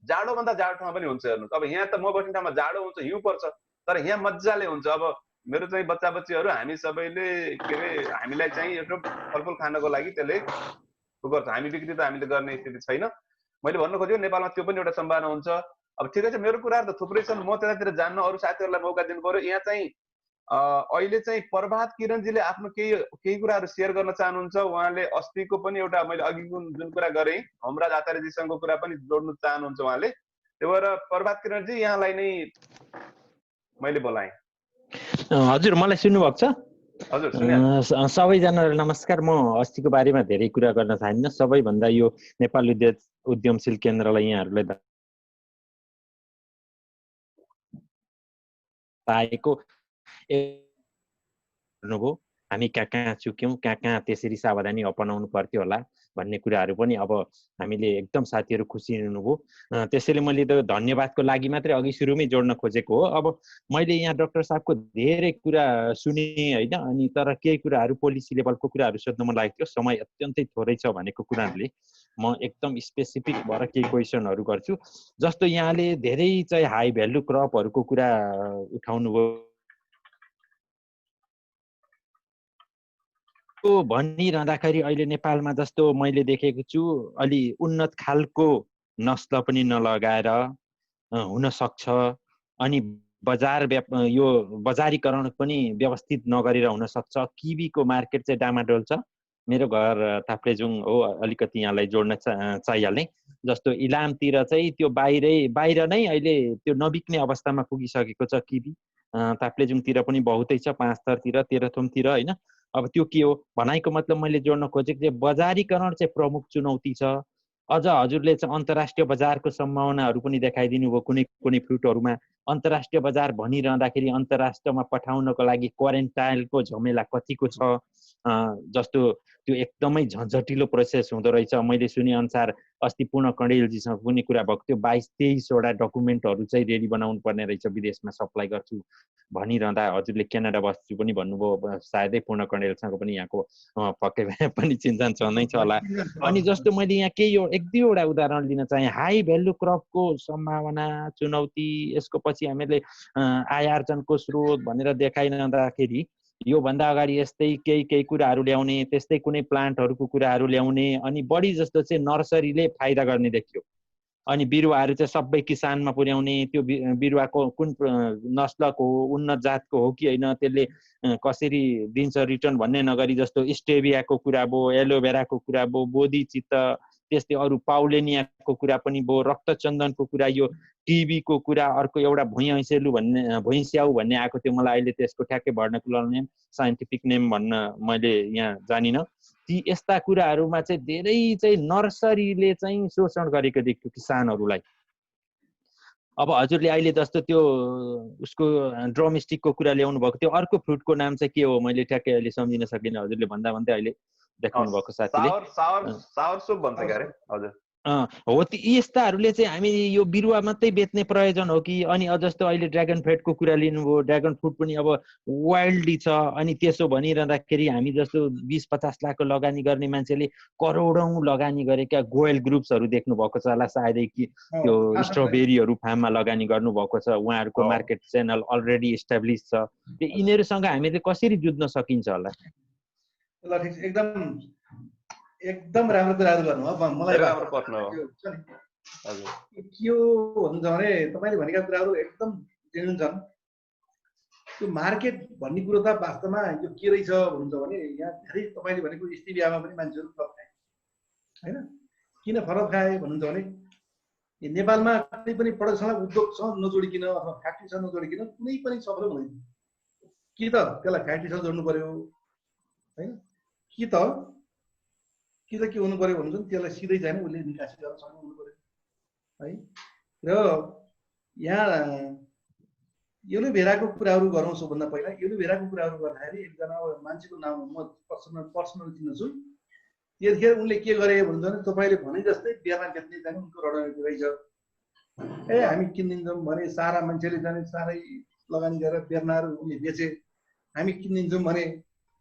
जाडोभन्दा जाडो ठाउँमा पनि हुन्छ, हेर्नुहोस्। अब यहाँ त म बस्ने ठाउँमा जाडो हुन्छ, हिउँ पर्छ, तर यहाँ मजाले हुन्छ। अब मेरो चाहिँ बच्चा बच्चीहरू हामी सबैले के अरे हामीलाई चाहिँ एउटा फलफुल खानको लागि त्यसले गर्छ। हामी बिक्री त हामीले गर्ने स्थिति छैन। मैले भन्न खोजेको नेपालमा त्यो पनि एउटा सम्भावना हुन्छ। अब ठिकै छ, मेरो कुराहरू त थुप्रै छन्, म त्यतातिर जान्न, अरू साथीहरूलाई मौका दिनु पर्यो। यहाँ चाहिँ अहिले चाहिँ प्रभात किरणजीले आफ्नो केही कुराहरू सेयर गर्न चाहनुहुन्छ। उहाँले अस्तिको पनि एउटा मैले अघि जुन कुरा गरेँ, होमराज आचार्यजीसँगको कुरा पनि जोड्नु चाहनुहुन्छ उहाँले। त्यही भएर प्रभात किरणजी, यहाँलाई नै मैले बोलाएँ। हजुर, मलाई सुन्नुभएको छ? हजुर, सबैजनालाई नमस्कार। म अस्तिको बारेमा धेरै कुरा गर्न चाहन्न। सबैभन्दा यो नेपाल उद्यमशील केन्द्रलाई यहाँहरूलाई पाएको हेर्नुभयो। हामी कहाँ चुक्यौँ, कहाँ त्यसरी सावधानी अपनाउनु पर्थ्यो होला भन्ने कुराहरू पनि अब हामीले एकदम साथीहरू खुसी हुनुभयो। त्यसैले मैले त धन्यवादको लागि मात्रै अघि सुरुमै जोड्न खोजेको हो। अब मैले यहाँ डाक्टर साहबको धेरै कुरा सुने होइन, अनि तर केही कुराहरू पोलिसी लेभलको कुराहरू सोध्न मन लागेको थियो। समय अत्यन्तै थोरै छ भनेको कुराहरूले म एकदम स्पेसिफिक भएर केही क्वेसनहरू गर्छु। जस्तो यहाँले धेरै चाहिँ हाई भ्यालु क्रपहरूको कुरा उठाउनुभयो भनिरहँदाखेरि अहिले नेपालमा जस्तो मैले देखेको छु, अलि उन्नत खालको नस्ल पनि नलगाएर हुन सक्छ, अनि यो बजारीकरण पनि व्यवस्थित नगरेर हुन सक्छ। किवीको मार्केट चाहिँ डामाडोल छ। मेरो घर ताप्लेजुङ हो, अलिकति यहाँलाई जोड्न चाहिहाल्ने। जस्तो इलामतिर चाहिँ त्यो बाहिर नै अहिले त्यो नबिक्ने अवस्थामा पुगिसकेको छ किवी। ताप्लेजुङतिर पनि बहुतै छ, 5 थरतिर, तेह्रथुमतिर होइन। अब त्यो के हो भनाइको मतलब मैले जोड्न खोजेको चाहिँ बजारीकरण चाहिँ प्रमुख चुनौती छ। अझ हजुरले चाहिँ अन्तर्राष्ट्रिय बजारको सम्भावनाहरू पनि देखाइदिनु भयो। कुनै फ्रुटहरूमा अन्तर्राष्ट्रिय बजार भनिरहँदाखेरि अन्तर्राष्ट्रमा पठाउनको लागि क्वारेन्टाइनको झमेला कतिको छ। जस्तो त्यो एकदमै झन्झटिलो प्रोसेस हुँदो रहेछ। मैले सुने अनुसार अस्ति पूर्ण कणेलजीसँग पनि कुरा भएको थियो, 22-23वटा डकुमेन्टहरू चाहिँ रेडी बनाउनु पर्ने रहेछ विदेशमा सप्लाई गर्छु भनिरहँदा। हजुरले क्यानाडा बस्छु पनि भन्नुभयो, सायदै पूर्ण कणेलसँग पनि यहाँको पक्कै पनि चिन्जान छँदै छ होला। अनि जस्तो मैले यहाँ केही 1-2वटा उदाहरण लिन चाहेँ। हाई भ्यालु क्रपको सम्भावना, चुनौती, यसको पछि हामीले आय आर्जनको स्रोत भनेर देखाइरहँदाखेरि योभन्दा अगाडि यस्तै केही कुराहरू ल्याउने, त्यस्तै कुनै प्लान्टहरूको कुराहरू ल्याउने, अनि बढी जस्तो चाहिँ नर्सरीले फाइदा गर्ने देखियो। अनि बिरुवाहरू चाहिँ सबै किसानमा पुर्याउने, त्यो बिरुवाको कुन नस्लको हो, उन्नत जातको हो कि होइन, त्यसले कसरी दिन्छ रिटर्न भन्ने नगरी जस्तो स्टेभियाको कुरा भयो, एलोभेराको कुरा भयो, बोधिचित्त, त्यस्तै अरू पाउलेनियाको कुरा पनि भयो, रक्तचन्दनको कुरा, यो टिबीको कुरा, अर्को एउटा भुइँस्याउ भन्ने आएको थियो, मलाई अहिले त्यसको ठ्याक्कै भर्नाकुलर नेम, साइन्टिफिक नेम भन्न मैले यहाँ जानिनँ। ती यस्ता कुराहरूमा चाहिँ धेरै चाहिँ नर्सरीले चाहिँ शोषण गरेको देख्छु किसानहरूलाई। अब हजुरले अहिले जस्तो त्यो उसको ड्रमस्टिकको कुरा ल्याउनु भएको थियो, अर्को फ्रुटको नाम चाहिँ के हो मैले ठ्याक्कै अहिले सम्झिन सकिनँ। हजुरले भन्दा अहिले देखाउनु भएको साथीले सावर सुप भन्छ के अरे? हजुर हो। यस्ताहरूले चाहिँ हामी यो बिरुवा मात्रै बेच्ने प्रयोजन हो कि? अनि जस्तो अहिले ड्रागन फ्रुटको कुरा लिनुभयो, ड्रागन फ्रुट पनि अब वाइल्डली छ। अनि त्यसो भनिरहँदाखेरि हामी जस्तो 20-50 लाखको लगानी गर्ने मान्छेले करोडौँ लगानी गरेका गोयल ग्रुप्सहरू देख्नु भएको छ होला सायदै, कि त्यो स्ट्रबेरीहरू फार्ममा लगानी गर्नुभएको छ। उहाँहरूको मार्केट च्यानल अलरेडी इस्टाब्लिस छ। त्यो यिनीहरूसँग हामीले कसरी जुझ्न सकिन्छ होला? ल ठिक छ, एकदम राम्रो कुराहरू गर्नु हो। मलाई राम्रो प्रश्न हो। हजुर, के हो भन्नुहुन्छ भने तपाईँले भनेका कुराहरू एकदम जेन्युन छन्। त्यो मार्केट भन्ने कुरो त वास्तवमा यो के रहेछ भन्नुहुन्छ भने, यहाँ धेरै तपाईँले भनेको स्टेभियामा पनि मान्छेहरू फरक खाए होइन। किन फरक खाए भन्नुहुन्छ भने, नेपालमा कुनै पनि प्रडक्सनलाई उद्योगसँग नजोडिकन अथवा फ्याक्ट्रीसँग नजोडिकन कुनै पनि सफल हुँदैन। कि त त्यसलाई फ्याक्ट्रीसँग जोड्नु पर्यो होइन, कि त कि त के हुनु पर्यो भन्छ नि, त्यसलाई सिधै चाहिँ उसले निकासी गर्न सक्नु हुनु पर्यो है। र यहाँ एलोभेराको कुराहरू गरौँ। सबभन्दा पहिला एलोभेराको कुराहरू गर्दाखेरि एकजना मान्छेको नाम म पर्सनल चिन्छु। त्यतिखेर उनले के गरे भन्छ भने तपाईँले भने जस्तै बिहामा बेच्ने जाने उनको रणनीति रहेछ। हामी किनिदिन्छौँ भने सारा मान्छेले जाने साह्रै लगानी गरेर बेर्नाहरू उनले बेचे, हामी किनिदिन्छौँ भने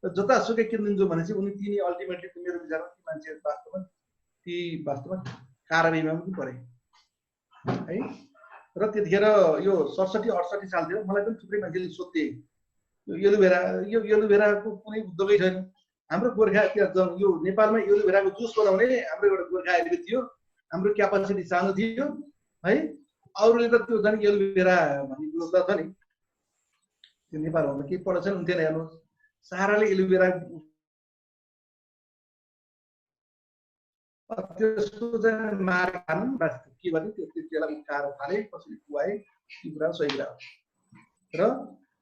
जतासुकै किनिदिन्छौँ भने चाहिँ उनी तिनी अल्टिमेटली मेरो विचारमा ती मान्छे वास्तवमा कारबाहीमा पनि परे है। र त्यतिखेर यो 67-68 साल थियो। मलाई पनि थुप्रै मान्छेले सोध्थे यो एलोभेराको कुनै उद्योगै छैन। हाम्रो गोर्खा यो नेपालमा एलोभेराको जुस बनाउने हाम्रो एउटा गोर्खा आएको थियो, हाम्रो क्यापासिटी सानो थियो है। अरूले त त्यो झन् एलोभेरा भन्ने कुरो त छ नि, त्यो नेपालमा केही पढेको छैन हुन्थेन। हेर्नुहोस् साराले एलोभेरा त्यसको चाहिँ मार्ग खानु के भने त्यसलाई उठाएर फाले कसरी खुवाए त्यो कुरा सही कुरा हो। र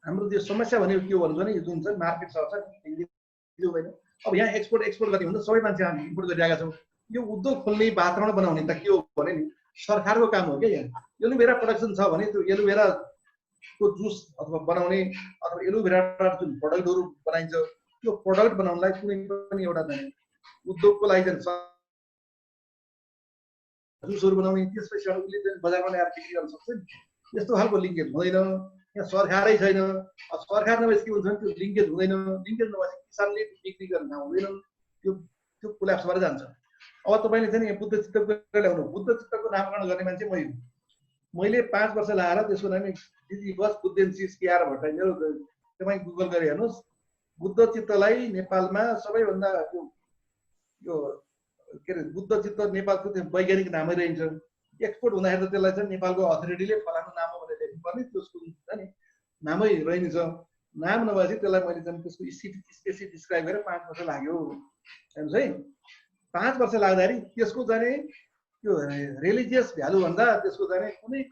हाम्रो त्यो समस्या भनेको के हो भन्छ भने यो जुन चाहिँ मार्केट छ हुँदैन। अब यहाँ एक्सपोर्ट गर्ने हुन्छ, सबै मान्छे हामी इम्पोर्ट गरिरहेका छौँ। यो उद्योग खोल्ने वातावरण बनाउने त के हो भने नि सरकारको काम हो क्या। यहाँ एलोभेरा प्रोडक्सन छ भने त्यो एलोभेराको जुस अथवा बनाउने अथवा एलोभेराबाट जुन प्रडक्टहरू बनाइन्छ त्यो प्रडक्ट बनाउनलाई कुनै पनि एउटा उद्योगको लागि चाहिँ जुसहरू बनाउने त्यसपछि उसले चाहिँ बजारमा ल्याएर बिक्री गर्न सक्छ नि। यस्तो खालको लिङ्केज हुँदैन। यहाँ सरकारै छैन। सरकार नभएपछि के हुन्छ भने त्यो लिङ्केज हुँदैन। लिङ्केज नभएपछि किसानले बिक्री गर्न हुँदैन। त्यो कोल्याप्स भएर जान्छ। अब तपाईँले चाहिँ बुद्ध चित्तको ल्याउनु, बुद्ध चित्तको नामकरण गर्ने मान्छे मैले 5 वर्ष लगाएर त्यसको नाम दिदी बस बुद्धेन्सी स्क्यार भट्टाइ मेरो तपाईँ गुगल गरे हेर्नुहोस्। बुद्ध चित्तलाई नेपालमा सबैभन्दा यो के अरे बुद्ध चित्त नेपालको त्यो वैज्ञानिक नामै रहन्छ। एक्सपोर्ट हुँदाखेरि त त्यसलाई चाहिँ नेपालको अथोरिटीले फलानु नाम भनेर लेख्नुपर्ने, त्यसको नि नामै रहन्छ। नाम नभएपछि त्यसलाई मैले चाहिँ त्यसको स्पेसिफिक डिस्क्राइब गरेर 5 वर्ष लाग्यो हेर्नुहोस् है। 5 वर्ष लाग्दाखेरि त्यसको चाहिँ त्यो रिलिजियस भ्यालु भन्दा त्यसको चाहिँ कुनै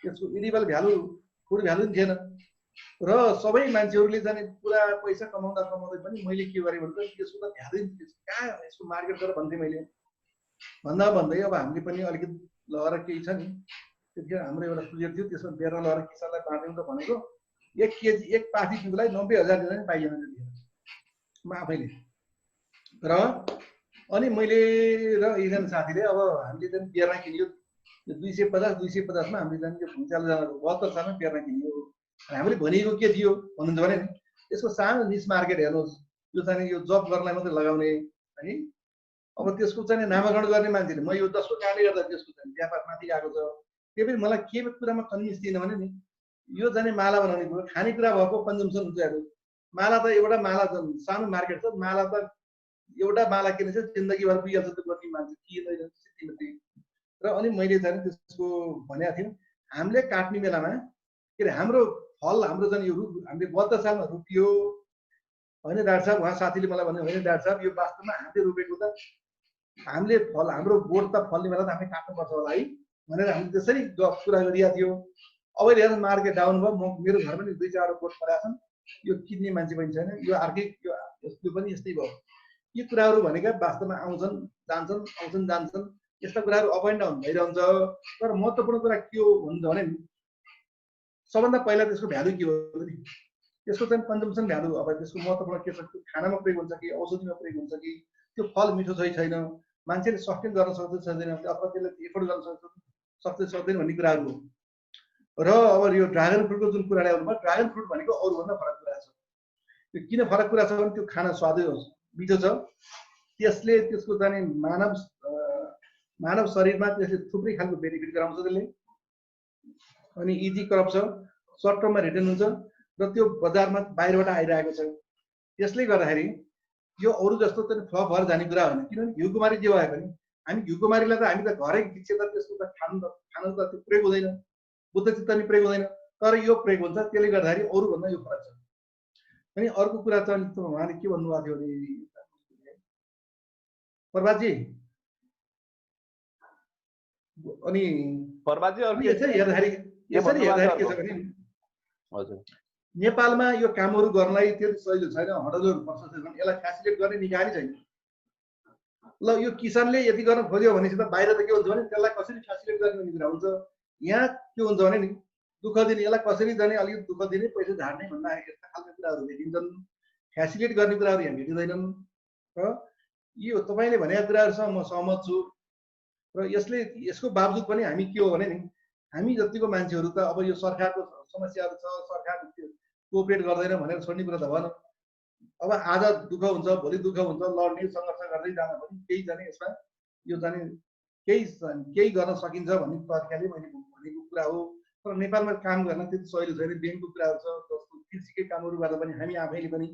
त्यसको इडिबल भ्यालु फुड भ्यालु पनि थिएन। र सबै मान्छेहरूले चाहिँ पुरा पैसा कमाउँदा पनि मैले के गरेँ भने त्यसको त भ्यालु कहाँ यसको मार्केट गरेर भन्थेँ मैले। भन्दै अब हामीले पनि अलिकति लगेर केही छ नि, त्यतिखेर हाम्रो एउटा प्रोजेक्ट थियो, त्यसमा बेर्ना लगेर किसानलाई बाँड्यौँ त भनेको 1 केजी 1 पाथी पिउलाई 90,000 दिँदा पनि पाइएन त्यतिखेर म आफैले। र अनि मैले र एकजना साथीले अब हामीले चाहिँ बेर्ना किन्यो 250-250 मा हामीले चाहिँ यो भुइँचालो जानको 72 सालमा बेर्ना किन्यो। हामीले भनेको के थियो भन्नुहुन्छ भने नि यसको सानो निस मार्केट हेर्नुहोस्, यो चाहिँ यो जब गर्नलाई मात्रै लगाउने है। अब त्यसको चाहिँ नामाकरण गर्ने मान्छेले म यो 10को कारणले गर्दा त्यसको चाहिँ व्यापार माथि गएको छ। त्यो पनि मलाई के कुरामा कन्भिन्स थिएन भने नि यो जाने माला बनाउने कुरो खानेकुरा भएको कन्जम्सन हुन्छ। हेर्नु माला त एउटा माला सानो मार्केट छ। माला त एउटा माला किने चाहिँ जिन्दगीभर पुगिहाल्छ त्यो गर्ने मान्छे किन्दैन सिटीमध्ये। र अनि मैले चाहिँ त्यसको भनेको थिएँ हामीले काट्ने बेलामा के अरे हाम्रो फल हाम्रो चाहिँ यो हामीले 72 सालमा रोपियो होइन डाक्टर साहब। उहाँ साथीले मलाई भन्यो होइन डाक्टर साहब यो वास्तवमा हामीले रोपेको त हामीले फल हाम्रो बोट त फल्ने बेला त हामीले काट्नुपर्छ होला है भनेर हामीले त्यसरी कुरा गरिरहेको थियो। अब हेर मार्केट डाउन भयो। म मेरो घरमा पनि 2-4 बोट परेका छन्। यो किन्ने मान्छे पनि छैन। यो अर्कै यो पनि यस्तै भयो। यी कुराहरू भनेका वास्तवमा आउँछन् जान्छन्। यस्ता कुराहरू अप एन्ड डाउन भइरहन्छ। तर महत्त्वपूर्ण कुरा के हो भन्छ भने सबभन्दा पहिला त्यसको भ्यालु के हो नि त्यसको चाहिँ कन्जम्सन भ्यालु। अब त्यसको महत्त्वपूर्ण के छ, खानामा प्रयोग हुन्छ कि औषधिमा प्रयोग हुन्छ कि त्यो फल मिठो छ कि छैन, मान्छेले सस्टेन गर्न सक्छ सक्दैन अथवा त्यसले एफोर्ड गर्न सक्छ सक्दैन भन्ने कुराहरू हो। र अब यो ड्रागन फ्रुटको जुन कुरा ल्याउनु भयो, ड्रागन फ्रुट भनेको अरूभन्दा फरक कुरा छ। त्यो किन फरक कुरा छ भने त्यो खाना स्वादै होस् मिठो छ। त्यसले त्यसको चाहिँ मानव शरीरमा त्यसले थुप्रै खालको बेनिफिट गराउँछ त्यसले। अनि इजी क्रप छ, सर्ट टर्ममा रिटर्न हुन्छ र त्यो बजारमा बाहिरबाट आइरहेको छ। त्यसले गर्दाखेरि यो अरू जस्तो चाहिँ फ्लप भएर जाने कुरा होइन। किनभने घिउकुमारी जे भए पनि हामी घिउकुमारीलाई त हामी त घरै दिक्षे त त्यसको त खानु त त्यो प्रयोग हुँदैन, बुद्ध चित्त नि प्रयोग हुँदैन। तर यो प्रयोग हुन्छ। त्यसले गर्दाखेरि अरूभन्दा यो फरक छ। अनि अर्को कुरा चाहिँ उहाँले के भन्नुभएको थियो भने प्रभातजी अनि यसरी हेर्दाखेरि के छ भने हजुर नेपालमा यो कामहरू गर्नलाई त्यो सजिलो छैन। हडलहरू पर्छ। यसलाई फेसिलिटेट गर्ने निकाय छैन। ल यो किसानले यति गर्न खोज्यो भनेपछि त बाहिर त के हुन्छ भने त्यसलाई कसरी फ्यासिलिट गर्ने भन्ने कुरा हुन्छ। यहाँ के हुन्छ भने नि दुःख दिने, यसलाई कसरी जाने अलिकति दुःख दिने, पैसा झार्ने भन्दा यस्ता खालका कुराहरू भेटिन्छन्। फ्यासिलिट गर्ने कुराहरू यहाँ भेटिँदैनन् र यो तपाईँले भनेका कुराहरूसँग म सहमत छु। र यसको बावजुद पनि हामी के हो भने नि हामी जतिको मान्छेहरू त अब यो सरकारको समस्याहरू छ, सरकार कोअपरेट गर्दैन भनेर छोड्ने कुरा त भएन। अब आज दुःख हुन्छ, भोलि दुःख हुन्छ, लड्ने सङ्घर्ष गर्दै जाँदा पनि केही जाने यसमा यो जाने केही गर्न सकिन्छ भन्ने तरिकाले मैले भनेको कुरा हो। तर नेपालमा काम गर्न त्यति सजिलो छैन। ब्याङ्कको कुराहरू छ, जस्तो कृषिकै कामहरू गर्दा पनि हामी आफैले पनि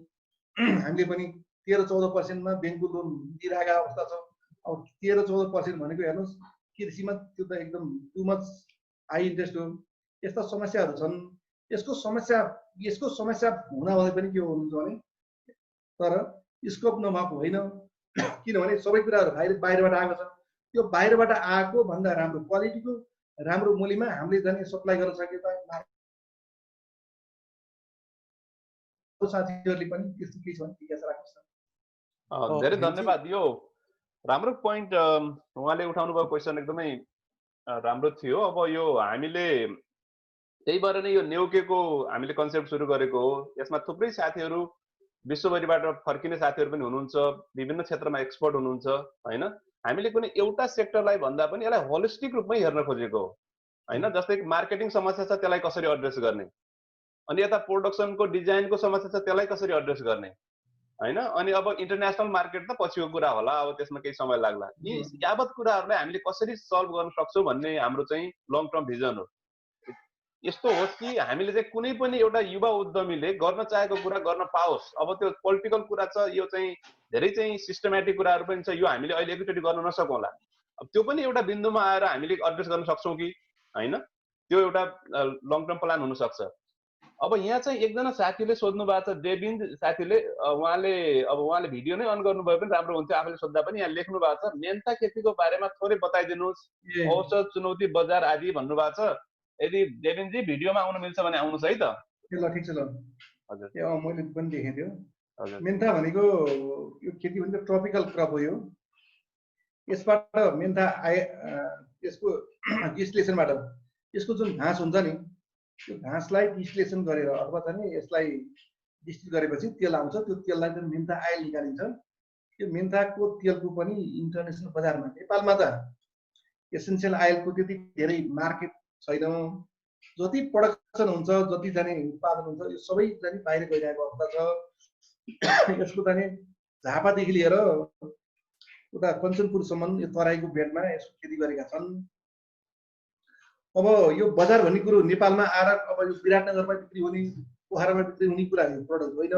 हामीले पनि 13-14% ब्याङ्कको लोन दिइरहेका अवस्था छ। अब 13-14% भनेको हेर्नुहोस् कृषिमा त्यो त एकदम टु मच हाई इन्ट्रेस्ट हो। यस्ता समस्याहरू छन्। यसको समस्या हुँदाहुँदै पनि के हुन्छ भने तर स्कोप नभएको होइन, किनभने सबै कुराहरू बाहिरबाट आएको छ। त्यो बाहिरबाट आएको भन्दा राम्रो क्वालिटीको राम्रो मूल्यमा हामीले जाने सप्लाई गर्न सके त साथीहरूले पनि त्यस्तो केही छ भने जिज्ञासा राख्नुहोस् न। धेरै धन्यवाद। यो राम्रो पोइन्ट उहाँले उठाउनु भएको क्वेसन एकदमै राम्रो थियो। अब यो हामीले त्यही भएर नै यो नेउकेको हामीले कन्सेप्ट सुरु गरेको हो। यसमा थुप्रै साथीहरू विश्वभरिबाट फर्किने साथीहरू पनि हुनुहुन्छ, विभिन्न क्षेत्रमा एक्सपर्ट हुनुहुन्छ हैन। हामीले कुनै एउटा सेक्टरलाई भन्दा पनि यसलाई होलिस्टिक रूपमै हेर्न खोजेको हो हैन। जस्तै मार्केटिङ समस्या छ त्यसलाई कसरी एड्रेस गर्ने, अनि यता प्रोडक्सनको डिजाइनको समस्या छ त्यसलाई कसरी एड्रेस गर्ने हैन। अनि अब इन्टरनेसनल मार्केट त पछिको कुरा होला, अब त्यसमा केही समय लाग्ला। यी यावत कुराहरूलाई हामीले कसरी सल्भ गर्न सक्छौँ भन्ने हाम्रो चाहिँ लङ टर्म भिजन हो। यस्तो होस् कि हामीले चाहिँ कुनै पनि एउटा युवा उद्यमीले गर्न चाहेको कुरा गर्न पाओस्। अब त्यो पोलिटिकल कुरा छ, यो चाहिँ धेरै चाहिँ सिस्टमेटिक कुराहरू पनि छ, यो हामीले अहिले एकैचोटि गर्न नसकौँला। अब त्यो पनि एउटा बिन्दुमा आएर हामीले एड्रेस गर्न सक्छौँ कि हैन, त्यो एउटा लङ टर्म प्लान हुनसक्छ। अब यहाँ चाहिँ एकजना साथीले सोध्नु भएको छ, देविन्द साथीले, उहाँले भिडियो नै अन गर्नुभयो पनि राम्रो हुन्थ्यो, आफूले सोद्धा पनि। यहाँ लेख्नु भएको छ मेन्था खेतीको बारेमा थोरै बताइदिनुहोस्, औसत चुनौती बजार आदि भन्नुभएको छ। यदि देविन्दजी भिडियोमा आउनु मिल्छ भने आउनुहोस् है त। ल ठिक छ। ल हजुर मैले पनि देखेँ त्यो। हजुर मेन्था भनेको यो खेती भनेको ट्रपिकल क्रप हो। यो यसबाट मेन्था यसको डिस्टिलेसनबाट यसको जुन घाँस हुन्छ नि त्यो घाँसलाई डिस्टिलेसन गरेर अथवा चाहिँ यसलाई डिस्टिल गरेपछि तेल आउँछ। त्यो तेललाई चाहिँ मेन्था आयल निकालिन्छ। यो मेन्थाको तेलको पनि इन्टरनेसनल बजारमा, नेपालमा त एसेन्सियल आयलको त्यति धेरै मार्केट छैन। जति प्रोडक्सन हुन्छ, जति जाने उत्पादन हुन्छ, यो सबै जाने बाहिर गइरहेको अवस्था छ। यसको जाने झापादेखि लिएर उता कञ्चनपुरसम्म यो तराईको बेडमा यसको खेती गरेका छन्। अब यो बजार भन्ने कुरो नेपालमा आएर अब यो विराटनगरमा बिक्री हुने, पोखरामा बिक्री हुने कुरा यो प्रडक्ट होइन।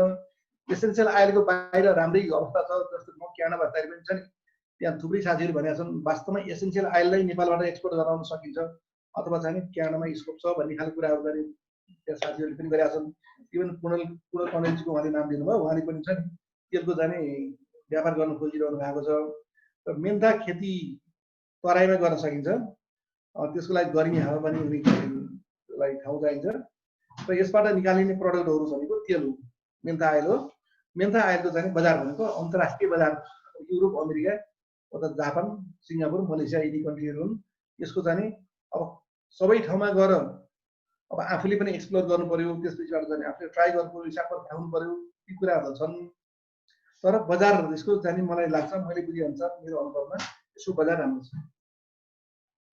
एसेन्सियल आयलको बाहिर राम्रै अवस्था छ। जस्तो म क्यानाडा बाहिर पनि छ नि, त्यहाँ थुप्रै साथीहरू भनेका छन् वास्तवमा एसेन्सियल आयललाई नेपालबाट एक्सपोर्ट गराउन सकिन्छ अथवा चाहिँ क्यानाडामा स्कोप छ भन्ने खालको कुराहरू गरे त्यहाँ साथीहरूले पनि गरेका छन्। इभन पूर्ण कनेलजीको उहाँले नाम दिनुभयो, उहाँले पनि छ नि तेलको जाने व्यापार गर्न खोजिरहनु भएको छ। र मेन्था खेती तराईमा गर्न सकिन्छ। त्यसको लागि गर्मी हावापानी हुनेलाई ठाउँ चाहिन्छ। र यसबाट निकालिने प्रडक्टहरू भनेको तेल हो, मेन्था आयल हो। मेन्था आयलको चाहिँ बजार भनेको अन्तर्राष्ट्रिय बजार, युरोप, अमेरिका, उता जापान, सिङ्गापुर, मलेसिया यी कन्ट्रीहरू हुन्। यसको चाहिँ अब सबै ठाउँमा गएर अब आफूले पनि एक्सप्लोर गर्नु पर्यो, त्यसपछिबाट जाने आफूले ट्राई गर्नु पर्यो, हिसाबमा देखाउनु पर्यो, यी कुराहरू छन्। तर बजार यसको चाहिँ मलाई लाग्छ, मैले बुझेअनुसार मेरो अनुभवमा यसको बजार राम्रो छ।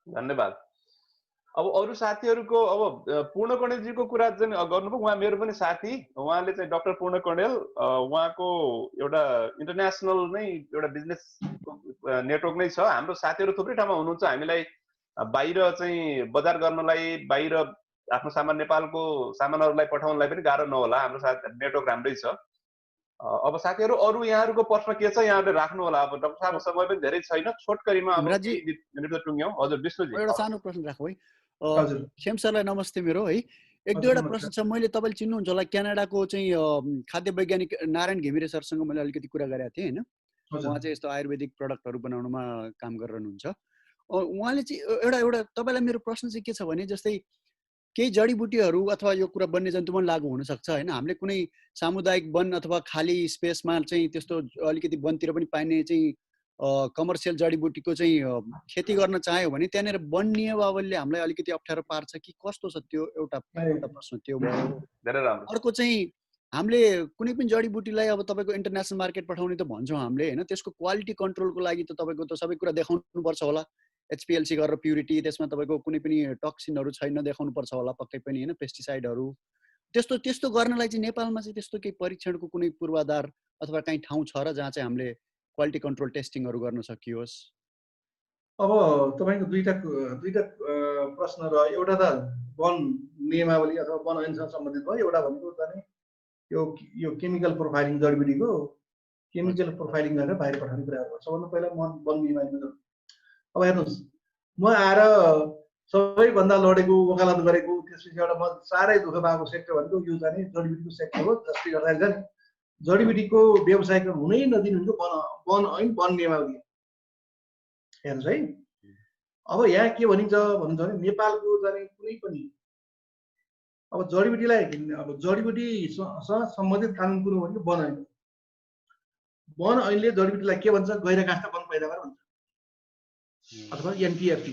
धन्यवाद। अब अरू साथीहरूको अब पूर्ण कणेलजीको कुरा चाहिँ गर्नुभयो। उहाँ मेरो पनि साथी, उहाँले चाहिँ डाक्टर पूर्ण कणेल, उहाँको एउटा इन्टरनेसनल नै एउटा बिजनेस नेटवर्क नै छ। हाम्रो साथीहरू थुप्रै ठाउँमा हुनुहुन्छ। हामीलाई बाहिर चाहिँ बजार गर्नलाई, बाहिर आफ्नो सामान नेपालको सामानहरूलाई पठाउनलाई पनि गाह्रो नहोला, हाम्रो साथी नेटवर्क राम्रै छ। अब साथीहरू अरू यहाँहरूको प्रश्न के छ यहाँहरूले राख्नु होला। अब डाक्टर साहब समय पनि धेरै छैन, छोटकरीमा अब मिनेट त टुङ्ग्यौँ। हजुर विष्णुजी, एउटा सानो प्रश्न राखौँ है। हजुर खेम सरलाई नमस्ते मेरो है। एक दुईवटा प्रश्न छ। मैले तपाईँले चिन्नुहुन्छ होला, क्यानाडाको चाहिँ खाद्य वैज्ञानिक नारायण घिमिरे सरसँग मैले अलिकति कुरा गरेको थिएँ होइन। उहाँ चाहिँ यस्तो आयुर्वेदिक प्रडक्टहरू बनाउनुमा काम गरिरहनुहुन्छ। उहाँले चाहिँ एउटा तपाईँलाई मेरो प्रश्न चाहिँ के छ भने, जस्तै केही जडीबुटीहरू अथवा यो कुरा वन्य जन्तुमा लागु हुनसक्छ होइन। हामीले कुनै सामुदायिक वन अथवा खाली स्पेसमा चाहिँ त्यस्तो अलिकति वनतिर पनि पाइने चाहिँ कमर्सियल जडीबुटीको चाहिँ खेती गर्न चाह्यो भने त्यहाँनिर वन नियमावलीले हामीलाई अलिकति अप्ठ्यारो पार्छ कि कस्तो छ त्यो एउटा प्रश्न त्यो भयो। धेरै राम्रो। अर्को चाहिँ हामीले कुनै पनि जडीबुटीलाई अब तपाईँको इन्टरनेसनल मार्केट पठाउने त भन्छौँ हामीले होइन, त्यसको क्वालिटी कन्ट्रोलको लागि त तपाईँको त सबै कुरा देखाउनु पर्छ होला, HPLC गरेर प्युरिटी, त्यसमा तपाईँको कुनै पनि टक्सिनहरू छैन देखाउनु पर्छ होला पक्कै पनि होइन, पेस्टिसाइडहरू त्यस्तो गर्नलाई चाहिँ नेपालमा चाहिँ त्यस्तो केही परीक्षणको कुनै पूर्वाधार अथवा कहीँ ठाउँ छ र जहाँ चाहिँ हामीले क्वालिटी कन्ट्रोल टेस्टिङहरू गर्न सकियोस्? अब तपाईँको दुईटा प्रश्न र एउटा त वन नियमावली अथवा वन ऐनसँग सम्बन्धित भयो, एउटा भनेको चाहिँ यो केमिकल प्रोफाइलिङ जडीबुटीको केमिकल प्रोफाइलिङ गरेर बाहिर पठाउने कुराहरू हो। सबभन्दा पहिला वन नियमावली। अब हेर्नुहोस्, म आएर सबैभन्दा लडेको वकालत गरेको त्यसपछि एउटा म साह्रै दुःख पाएको सेक्टर भनेको यो चाहिँ जडीबुटीको सेक्टर हो, जसले गर्दाखेरि चाहिँ जडीबुटीको व्यवसायीकरण हुनै नदिनुको वन ऐन वन नियमावली। हेर्नुहोस् है, अब यहाँ के भनिन्छ भने नेपालको चाहिँ कुनै पनि अब जडीबुटीलाई अब जडीबुटीसँग सम्बन्धित कानुन कुरो भनेको वन ऐन। वन ऐनले जडीबुटीलाई के भन्छ? गैरकाष्ठ वन पैदावार भन्छ अथवा NTFT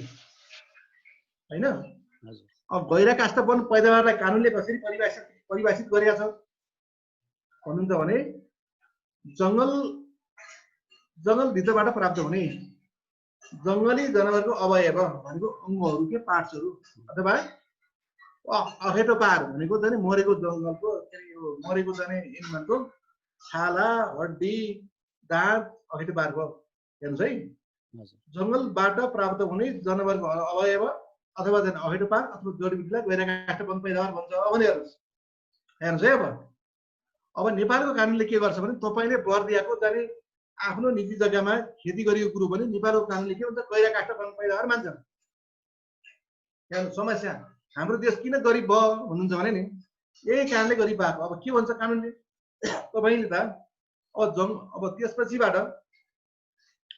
होइन। अब गैरकाष्ठ वन पैदावारलाई कानुनले कसरी परिभाषित गरेका छ भन्नुहुन्छ भने जङ्गलभित्रबाट प्राप्त हुने जङ्गली जनावरको अवयव भनेको अङ्गहरू के पार्ट्सहरू अथवा अखेटो पार भनेको चाहिँ मरेको जङ्गलको मरेको चाहिँ एनिमलको छाला, हड्डी, दाँत, अखेटो पार भयो। हेर्नुहोस् है, जङ्गलबाट प्राप्त हुने जनावरको अवयव अथवा चाहिँ अखेटो पार अथवा जडीबुटीलाई गैरकाष्ठ वन पैदावार भन्छ भने हेर्नुहोस् है। अब नेपालको कानुनले के गर्छ भने तपाईँले बर्दियाको चाहिँ आफ्नो निजी जग्गामा खेती गरिएको कुरो पनि नेपालको कानुनले के भन्छ? गैरकाष्ठ वन पैदावार मान्छ। हेर्नुहोस् समस्या, हाम्रो देश किन गरिब भयो भन्नुहुन्छ भने नि यही कारणले गरिब भएको। अब के भन्छ कानुनले? तपाईँले त अब त्यसपछिबाट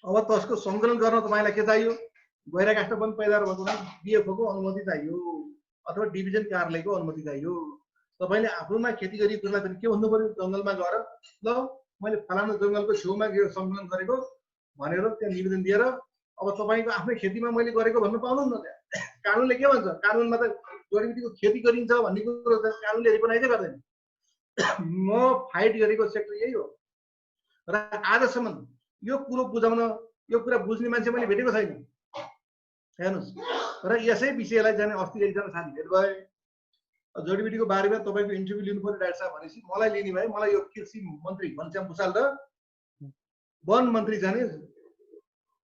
अब त्यसको सङ्कलन गर्न तपाईँलाई के चाहियो? गैरकाष्ठ वन पैदावार भएको DFO को अनुमति चाहियो अथवा डिभिजन कार्यालयको अनुमति चाहियो। तपाईँले आफ्नोमा खेती गरिएको कुरालाई पनि के भन्नु पर्यो? जङ्गलमा गएर ल मैले फलानु जङ्गलको छेउमा सङ्कलन गरेको भनेर त्यहाँ निवेदन दिएर अब तपाईँको आफ्नै खेतीमा मैले गरेको भन्नु पाउनुहुन्न। त्यहाँ कानुनले के भन्छ? कानुनमा त जडीबुटीको खेती गरिन्छ भन्ने कुरो कानुनले रिकगनाइजै गर्दैन। म फाइट गरेको सेक्टर यही हो र आजसम्म यो कुरो बुझाउन यो कुरा बुझ्ने मान्छे मैले भेटेको छैन। हेर्नुहोस्, र यसै विषयलाई जाने अस्ति एकजना साथी भेट भए जडीबुटीको बारेमा तपाईँको इन्टरभ्यू लिनु पर्यो डाक्टर साहब भनेपछि मलाई लिने भए मलाई यो कृषि मन्त्री घनश्याम भुसाल र वन मन्त्री जाने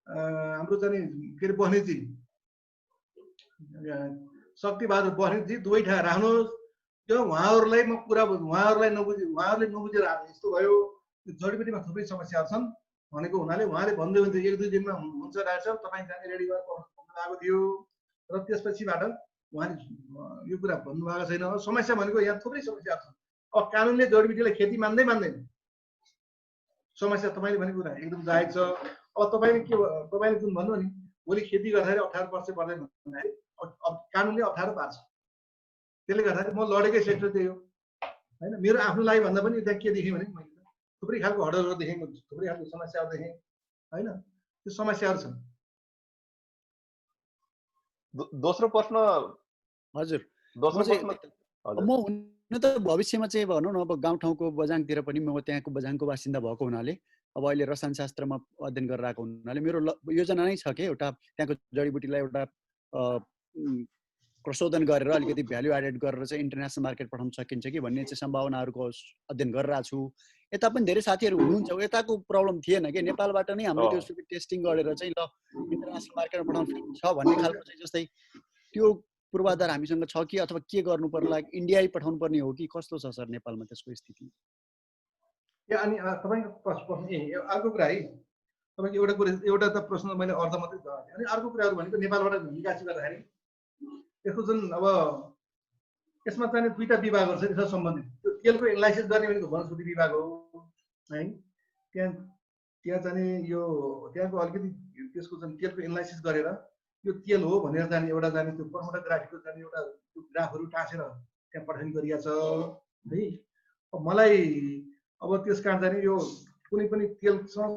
हाम्रो चाहिँ के अरे बस्नेतजी शक्तिबहादुर बस्नेतजी दुवै ठाउँ राख्नुहोस्। त्यो उहाँहरूलाई म कुरा उहाँहरूले नबुझेर यस्तो भयो। जडीबुटीमा थुप्रै समस्याहरू छन् भनेको हुनाले उहाँले भन्दै हुन्छ 1-2 दिनमा हुन्छ डाक्टर साहब तपाईँ जाने रेडी गरेर भन्नुभएको थियो र त्यसपछिबाट उहाँले यो कुरा भन्नुभएको छैन। समस्या भनेको यहाँ थुप्रै समस्याहरू छन्। अब कानुनले जडीबुटीलाई खेती मान्दैन। समस्या तपाईँले भनेको कुरा एकदम जायज छ। अब तपाईँले जुन भन्नु नि भोलि खेती गर्दाखेरि 18 वर्ष पर्दैन भन्दाखेरि अब कानुनले 18 पार्छ। त्यसले गर्दाखेरि म लडेकै सेक्टर त्यही हो होइन। मेरो आफ्नो लागि भन्दा पनि त्यहाँ के देखेँ भने मैले थुप्रै खालको हडलहरू देखेँ, थुप्रै खालको समस्याहरू देखेँ होइन। त्यो समस्याहरू छन्। दोस्रो प्रश्न हजुर, हजुर। म हुन त भविष्यमा चाहिँ भनौँ न अब गाउँठाउँको बझाङतिर पनि म त्यहाँको बझाङको बासिन्दा भएको हुनाले अब अहिले रसायनशास्त्रमा अध्ययन गरेर आएको हुनाले मेरो योजना नै छ कि एउटा त्यहाँको जडीबुटीलाई एउटा प्रशोधन गरेर अलिकति भ्यालु एडेड गरेर चाहिँ इन्टरनेसनल मार्केट पठाउन सकिन्छ कि भन्ने चाहिँ सम्भावनाहरूको अध्ययन गरिरहेको छु। यता पनि धेरै साथीहरू हुनुहुन्छ, यताको प्रब्लम थिएन कि नेपालबाट नै हामीले त्यो सबै टेस्टिङ गरेर चाहिँ ल इन्टरनेसनल मार्केटमा पठाउन सक्छ भन्ने खालको चाहिँ जस्तै त्यो पूर्वाधार हामीसँग छ कि अथवा के गर्नु पर्ला? इन्डिया पठाउनु पर्ने हो कि कस्तो छ सर नेपालमा त्यसको स्थिति? अनि तपाईँको प्रश्न अर्को कुरा है, तपाईँको एउटा त प्रश्न मैले अर्थ मात्रै जवाब दिएँ। अनि अर्को कुराहरू भनेको नेपालबाट निकासी गर्दाखेरि यसको जुन अब यसमा चाहिँ दुईटा विभागहरू छ यसमा सम्बन्धित। त्यो तेलको एनालाइसिस गर्ने भनेको वनस्पति विभाग हो है। त्यहाँ चाहिँ यो त्यहाँको अलिकति त्यसको चाहिँ तेलको एनालाइसिस गरेर यो तेल हो भनेर जाने एउटा जाने त्यो क्रोमेटोग्राफीको जाने एउटा त्यो ग्राफहरू टाँसेर त्यहाँ पठानी गरिएको छ है। अब मलाई अब त्यस कारण चाहिँ यो कुनै पनि तेलसँग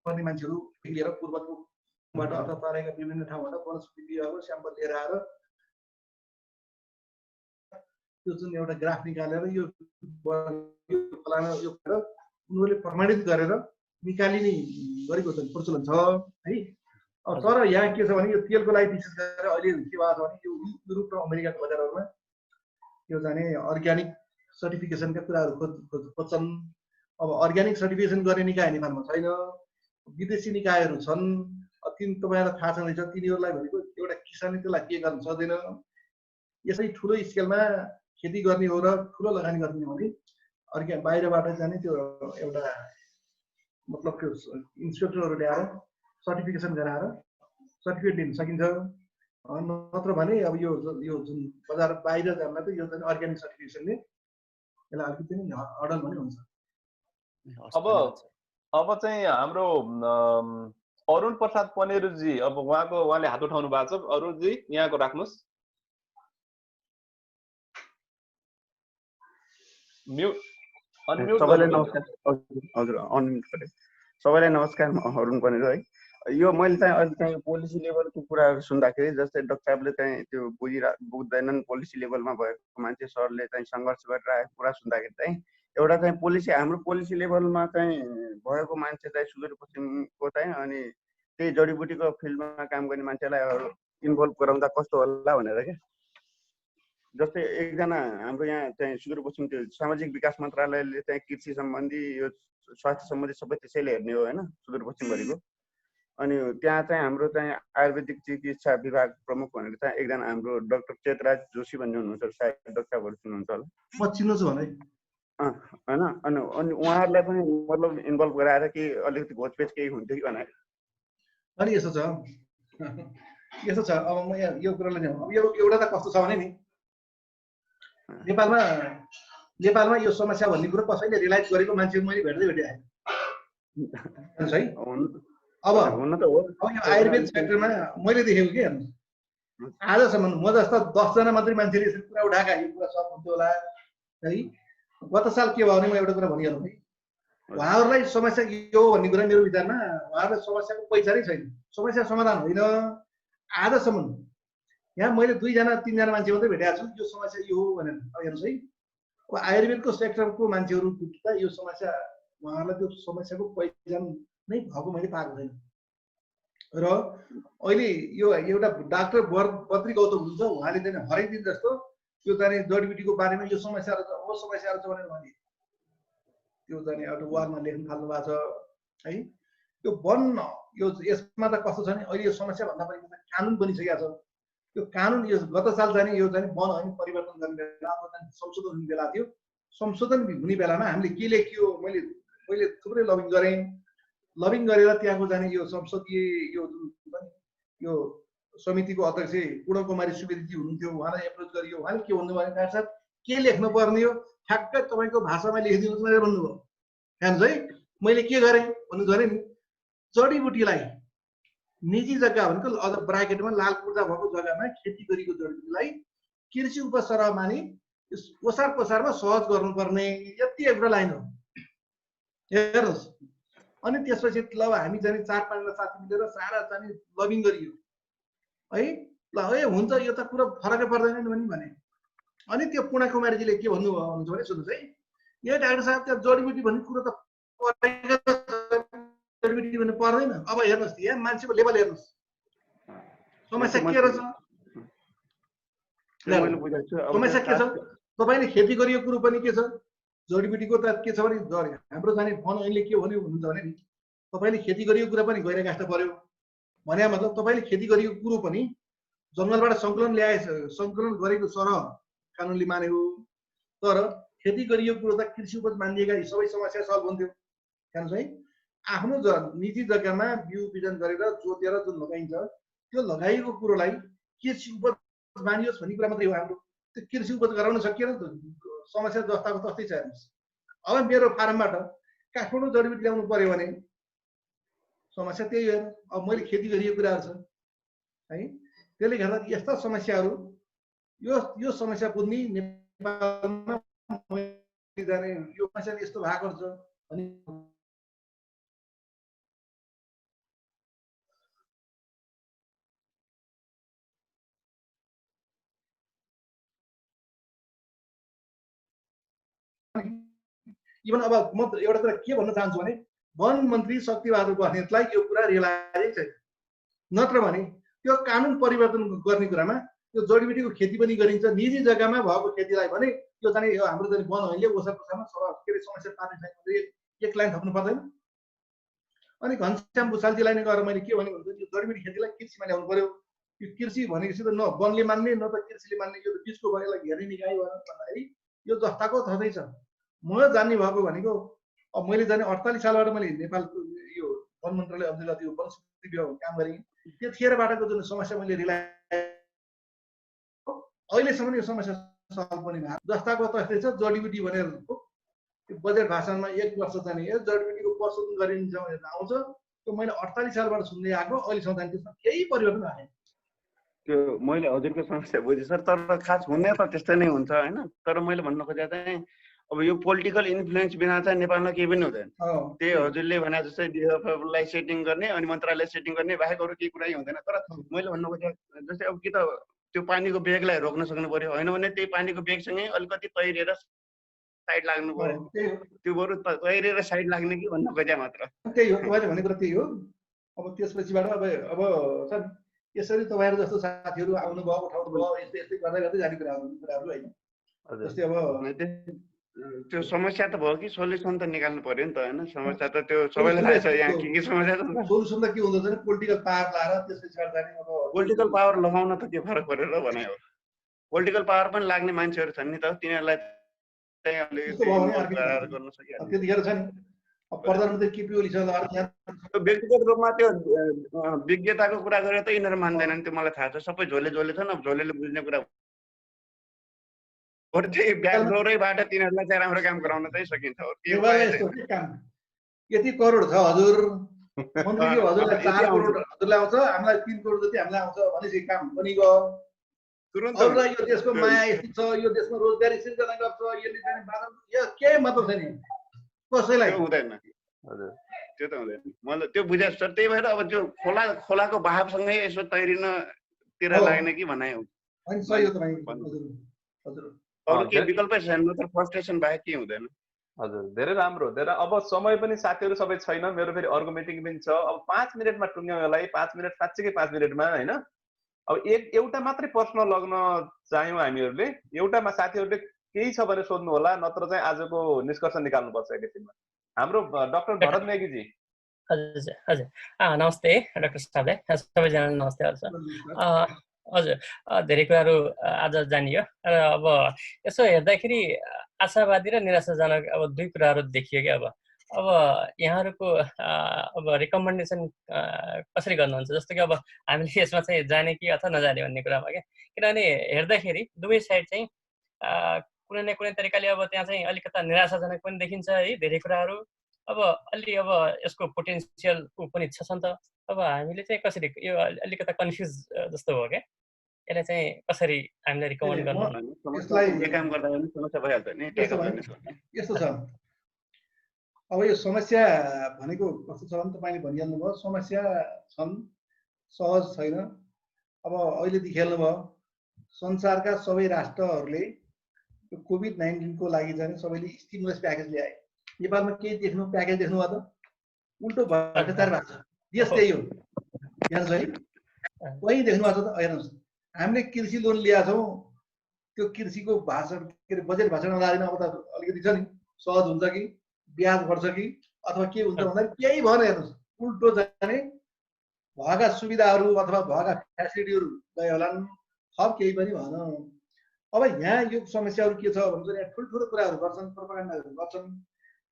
गर्ने मान्छेहरू लिएर पूर्वकोबाट अथवा तराईका विभिन्न ठाउँबाट वनस्पति विभागको स्याम्पल लिएर आएर यो जुन एउटा ग्राफ निकालेर यो फलाना यो उनीहरूले प्रमाणित गरेर निकालिने गरेको प्रचलन छ है। तर यहाँ के छ भने यो तेलको लागि विशेष गरेर अहिले के भएको छ भने यो युरोप र अमेरिकाको बजारहरूमा यो जाने अर्ग्यानिक सर्टिफिकेसनका कुराहरू खोज्छन्। अब अर्ग्यानिक सर्टिफिकेसन गर्ने निकाय नेपालमा छैन, विदेशी निकायहरू छन्। तपाईँलाई थाहा छँदैछ तिनीहरूलाई भनेको एउटा किसानले त्यसलाई के गर्न सक्दैन। यसै ठुलो स्केलमा खेती गर्ने हो र ठुलो लगानी गर्ने हो भने बाहिरबाट जाने त्यो एउटा मतलब त्यो इन्स्पेक्टरहरू ल्याएर सर्टिफिकेसन गराएर सर्टिफिकेट दिन सकिन्छ। नत्र भने अब यो जुन बजार बाहिर जाँदा त यो चाहिँ अर्ग्यानिक सर्टिफिकेसनले यसलाई अलिकति अडल पनि हुन्छ। अब चाहिँ हाम्रो अरुण प्रसाद पनेरुजी, अब उहाँले हात उठाउनु भएको छ। अरुणजी यहाँको राख्नुहोस्। सबैलाई नमस्कार। हजुर अनम्युट गरे। सबैलाई नमस्कार, म अरुण पनेरु है। यो मैले चाहिँ अहिले चाहिँ पोलिसी लेभलको कुराहरू सुन्दाखेरि जस्तै डाक्टर साहबले चाहिँ त्यो बुझ्दैनन् पोलिसी लेभलमा भएको मान्छे सरले चाहिँ सङ्घर्ष गरिरहेको कुरा सुन्दाखेरि चाहिँ एउटा चाहिँ पोलिसी हाम्रो पोलिसी लेभलमा चाहिँ भएको मान्छे चाहिँ सुदूरपश्चिमको चाहिँ अनि त्यही जडीबुटीको फिल्डमा काम गर्ने मान्छेलाई इन्भल्भ गराउँदा कस्तो होला भनेर क्या। जस्तै एकजना हाम्रो यहाँ चाहिँ सुदूरपश्चिम त्यो सामाजिक विकास मन्त्रालयले चाहिँ कृषि सम्बन्धी यो स्वास्थ्य सम्बन्धी सबै त्यसैले हेर्ने हो होइन सुदूरपश्चिमभरिको। अनि त्यहाँ चाहिँ हाम्रो चाहिँ आयुर्वेदिक चिकित्सा विभाग प्रमुख भनेर चाहिँ एकजना हाम्रो डाक्टर चेतराज जोशी भन्ने हुनुहुन्छ, सायद डाक्टरहरू सुन्नुहुन्छ होला। म चिन्छु भने होइन। अनि उहाँहरूलाई पनि मतलब इन्भल्भ गराएर कि अलिकति घोचपेच केही हुन्थ्यो कि भनेर। अनि यसो छ अब म यो कुरालाई अब यो एउटा त कस्तो छ भने नि नेपालमा यो समस्या भन्ने कुरो कसैले रियलाइज गरेको मान्छे मैले भेट्दै आएँ है। अब यो आयुर्वेद सेक्टरमा मैले देखेको के हेर्नु आजसम्म म जस्ता 10 जना मात्रै मान्छेले यसरी कुरा उठाएका यो कुरा सब हुन्थ्यो होला है। गत साल के भयो भने म एउटा कुरा भनिहालौँ है, उहाँहरूलाई समस्या के हो भन्ने कुरा मेरो विचारमा उहाँहरूलाई समस्याको पहिचानै छैन, समस्या समाधान होइन। आजसम्म यहाँ मैले 2 जना 3 जना मान्छे मात्रै भेटेको छु यो समस्या यो हो भनेर। अब हेर्नुहोस् है, अब आयुर्वेदको सेक्टरको मान्छेहरू यो समस्या उहाँहरूलाई त्यो समस्याको पहिचान नै भएको मैले पाएको छैन। र अहिले यो एउटा डाक्टर बद्री गौतम हुनुहुन्छ, उहाँले चाहिँ हरेक दिन जस्तो यो चाहिँ जडीबुटीको बारेमा यो समस्याहरू छ भनेर भने त्यो चाहिँ एउटा वालमा लेख्न थाल्नु भएको छ है। यो यो यसमा त कस्तो छ भने अहिले यो समस्या भन्दा पनि कानुन बनिसकेको छ। यो कानुन यो गत साल जाने यो चाहिँ वन ऐन परिवर्तन गर्ने बेला अथवा संशोधन हुने बेला थियो। संशोधन हुने बेलामा हामीले के लेखियो, मैले थुप्रै लबिङ गरेर त्यहाँको जाने यो संसदीय यो समितिको अध्यक्ष पूर्णकुमारी सुवेदीजी हुनुहुन्थ्यो, उहाँलाई एप्रोच गरियो। उहाँले के भन्नुभयो भने डाक्टर साहब के लेख्नु पर्ने हो ठ्याक्कै तपाईँको भाषामा लेखिदिनुहोस् भनेर भन्नुभयो। हेर्नुहोस् है, मैले के गरेँ भन्नु भने नि जडीबुटीलाई निजी जग्गा भनेको अझ ब्राकेटमा लाल पूर्जा भएको जग्गामा खेती गरेको जडीबुटीलाई कृषि उपसरह मानि ओसार पसारमा सहज गर्नुपर्ने, यति एउटा लाइन हो। हेर्नुहोस्, अनि त्यसपछि ल हामी जाने 4-5 जना साथी मिलेर सारा जाने लबिङ गरियो है। ल है हुन्छ यो त पुरा फरकै पर्दैन नि भने। अनि त्यो पूर्णा कुमारीजीले के भन्नुभयो भने सुन्नुहोस् है, यो डाक्टर साहब त्यो जडीबुटी भन्ने कुरो त जडीबुटी भन्ने पर्दैन। अब हेर्नुहोस् यहाँ मान्छेको लेभल हेर्नुहोस्, समस्या के रहेछ। समस्या के छ, तपाईँले खेती गरियो कुरो पनि के छ, जडीबुटीको त के छ भने हाम्रो जाने वन ऐनले के भन्यो भन्नुहुन्छ भने नि तपाईँले खेती गरियो कुरा पनि गएर गाँस्न पर्यो भने मतलब तपाईँले खेती गरियो कुरो पनि जङ्गलबाट सङ्कलन गरेको सरह कानुनले माने हो। तर खेती गरियो कुरो त कृषि उपज मानिएका सबै समस्या सल्भ हुन्थ्यो। हेर्नुहोस् है, आफ्नो निजी जग्गामा बिउ बिजन गरेर जोतेर जुन लगाइन्छ त्यो लगाइएको कुरोलाई कृषि उपज मानियोस् भन्ने कुरा मात्रै हो हाम्रो। त्यो कृषि उपज गराउन सकिएन त, समस्या जस्ताको तस्तै छ। हेर्नुहोस्, अब मेरो फार्मबाट काठमाडौँ जडीबुटी ल्याउनु पर्यो भने समस्या त्यही हो। अब मैले खेती गरिएको कुराहरू छ है, त्यसले गर्दा यस्ता समस्याहरू यो समस्या बुझ्ने नेपालमा जाने यो समस्या यस्तो भएको छ अनि इभन अब म एउटा कुरा के भन्न चाहन्छु भने वन मन्त्री शक्तिबहादुर बस्नेतलाई यो कुरा रियलाइज छैन, नत्र भने त्यो कानुन परिवर्तन गर्ने कुरामा त्यो जडीबुटीको खेती पनि गरिन्छ, निजी जग्गामा भएको खेतीलाई भने त्यो चाहिँ हाम्रो चाहिँ वन अहिले ओसा पोसामा समस्या पार्ने छैन, एक लाइन थप्नु पर्दैन। अनि घनश्याम भुषालजीलाई नै गएर मैले के भने यो जडीबुटी खेतीलाई कृषिमा ल्याउनु पर्यो। यो कृषि भनेपछि त न वनले मान्ने न त कृषिले मान्ने, यो बिचको भएलाई घेर्ने निकाय भन्दाखेरि यो जस्ताको तस्तै छ। म जान्ने भएको भनेको अब मैले जाने 48 सालबाट मैले नेपालको यो वन मन्त्रालय अन्तर्गत यो वन स्मृति विभागमा काम गरेँ। त्यतिखेरबाटको जुन समस्या मैले रिलायन्स अहिलेसम्म यो समस्या सल्भ पनि भएको जस्ताको तस्तै छ। जडीबुटी भनेर त्यो बजेट भाषणमा 1 वर्ष जाने यो जडीबुटीको प्रशोधन गरिन्छ भनेर आउँछ, त्यो मैले 48 सालबाट सुन्दै आएको, अहिलेसम्म जाने त्यसमा केही परिवर्तन आएन। त्यो मैले हजुरको समस्या बुझेँ सर, तर खास हुने त त्यस्तै नै हुन्छ होइन। तर मैले भन्न खोजेको चाहिँ अब यो पोलिटिकल इन्फ्लुएन्स बिना चाहिँ नेपालमा केही पनि हुँदैन। त्यही हजुरले भने जस्तै डिएफएफलाई सेटिङ गर्ने अनि मन्त्रालय सेटिङ गर्ने बाहेक अरू केही कुरै हुँदैन। तर मैले भन्नु खोजेको जस्तै अब कि त त्यो पानीको बेगलाई रोक्न सक्नु पर्यो, होइन भने त्यही पानीको बेगसँगै अलिकति तैरेर साइड लाग्नु पर्यो। त्यो बरु तैरेर साइड लाग्ने कि भन्न खोजे मात्र। त्यही हो तपाईँले भनेको त्यही हो। अब त्यसपछिबाट अब सर यसरी तपाईँहरू जस्तो साथीहरू आउनुभयो, उठाउनु भयो, यस्तै यस्तै गर्दै गर्दै जाने कुराहरू होइन। जस्तै अब त्यो समस्या त भयो कि सोल्युसन त निकाल्नु पर्यो नि त होइन। समस्या त त्यो सबैलाई थाहा छ यहाँ के समस्या छ। सोल्युसन त के हुन्छ भने पोलिटिकल पावर लाएर त्यसपछि जाने। अब पोलिटिकल पावर लगाउन त के फरक परेर भने हो। पोलिटिकल पावर पनि लाग्ने मान्छेहरू छन् नि त, तिनीहरूलाई गर्न सकिहाल्छ। त्यतिखेर छ नि प्रधानमन्त्री केपी ओली छ, व्यक्तिगत रूपमा त्यो विज्ञताको कुरा गरेर त यिनीहरू मान्दैनन्, त्यो मलाई थाहा छ। सबै झोले छन्, अब झोलेले बुझ्ने कुरा त्यही ब्याकडोरैबाट तिनीहरूलाई चाहिँ राम्रो काम गराउन चाहिँ सकिन्छ। यति करोड छ हजुर, मन्त्रीले हजुरलाई 4 करोड हजुरलाई आउँछ, हामीलाई 3 करोड जति हामीलाई आउँछ भनेपछि काम पनि गयो। अरूलाई यो देशको माया यस्तो छ, यो देशमा रोजगारी सिर्जना गर्छ, यसले चाहिँ बादल यो केही मतलब छैन कसैलाई हुँदैन। हजुर त्यो त हुँदैन, मलाई त्यो बुझे सर। त्यही भएर अब त्यो खोलाको बहावसँगै यसो तैरिनतिर लाग्ने कि भनाइ हो। अनि सही हो तपाईँ हजुर। अरू के विकल्पै छैन, तर फ्रस्ट्रेसन बाहेक के हुँदैन। हजुर धेरै राम्रो, धेरै। अब समय पनि साथीहरू सबै छैन, मेरो फेरि अर्को मिटिङ पनि छ। अब 5 मिनटमा टुङ्ग्यौँ यसलाई, 5 मिनट साँच्चीकै 5 मिनटमा होइन। अब एउटा मात्रै प्रश्न लग्न चाह्यौँ हामीहरूले। एउटामा साथीहरूले केही छ भने सोध्नु होला, नत्र चाहिँ आजको निष्कर्ष निकाल्नुपर्छ एकैछिनमा। हाम्रो डाक्टर भरत नेगीजी। हजुर हजुर नमस्ते डाक्टर साहबलाई, सबैजना नमस्ते हजुर। धेरै कुराहरू आज जानियो। अब यसो हेर्दाखेरि आशावादी र निराशाजनक अब दुई कुराहरू देखियो कि अब यहाँहरूको अब रिकमेन्डेसन कसरी गर्नुहुन्छ, जस्तो कि अब हामीले यसमा चाहिँ जाने कि अथवा नजाने भन्ने कुरामा क्या। किनभने हेर्दाखेरि दुवै साइड चाहिँ कुनै न कुनै तरिकाले अब त्यहाँ चाहिँ अलिकता निराशाजनक पनि देखिन्छ है धेरै कुराहरू। अब यसको पोटेन्सियल पनि छ नि त। अब हामीले चाहिँ कसरी यो अलिकता कन्फ्युज जस्तो हो क्या, यसलाई चाहिँ कसरी हामीले रिकमेन्ड गर्नु। यस्तो छ अब यो समस्या भनेको कस्तो छ भने तपाईँले भनिहाल्नु भयो, समस्या छन्, सहज छैन। अब अहिले देखिहाल्नु भयो संसारका सबै राष्ट्रहरूले यो कोभिड-19 को लागि चाहिँ सबैले स्टिमुलस प्याकेज ल्याए। नेपालमा केही प्याकेज देख्नु भयो त? उल्टो भ्रष्टाचार भएको छ, देश त्यही हो। हेर्नुहोस् है, कहीँ देख्नु भएको छ त? हेर्नुहोस्, हामीले कृषि लोन लिएका छौँ, त्यो कृषिको भाषण के अरे बजेट भाषण लाग्दैन। अब त अलिकति छ नि, सहज हुन्छ कि ब्याज बढ्छ कि अथवा के हुन्छ भन्दा केही भएन। हेर्नुहोस्, उल्टो जाने भएका सुविधाहरू अथवा भएका फेसिलिटीहरू गए होलान्, थप केही पनि भएन। अब यहाँ यो समस्याहरू के छ भन्छ, यहाँ ठुल्ठुलो कुराहरू गर्छन्, प्रोपागन्डाहरू गर्छन्।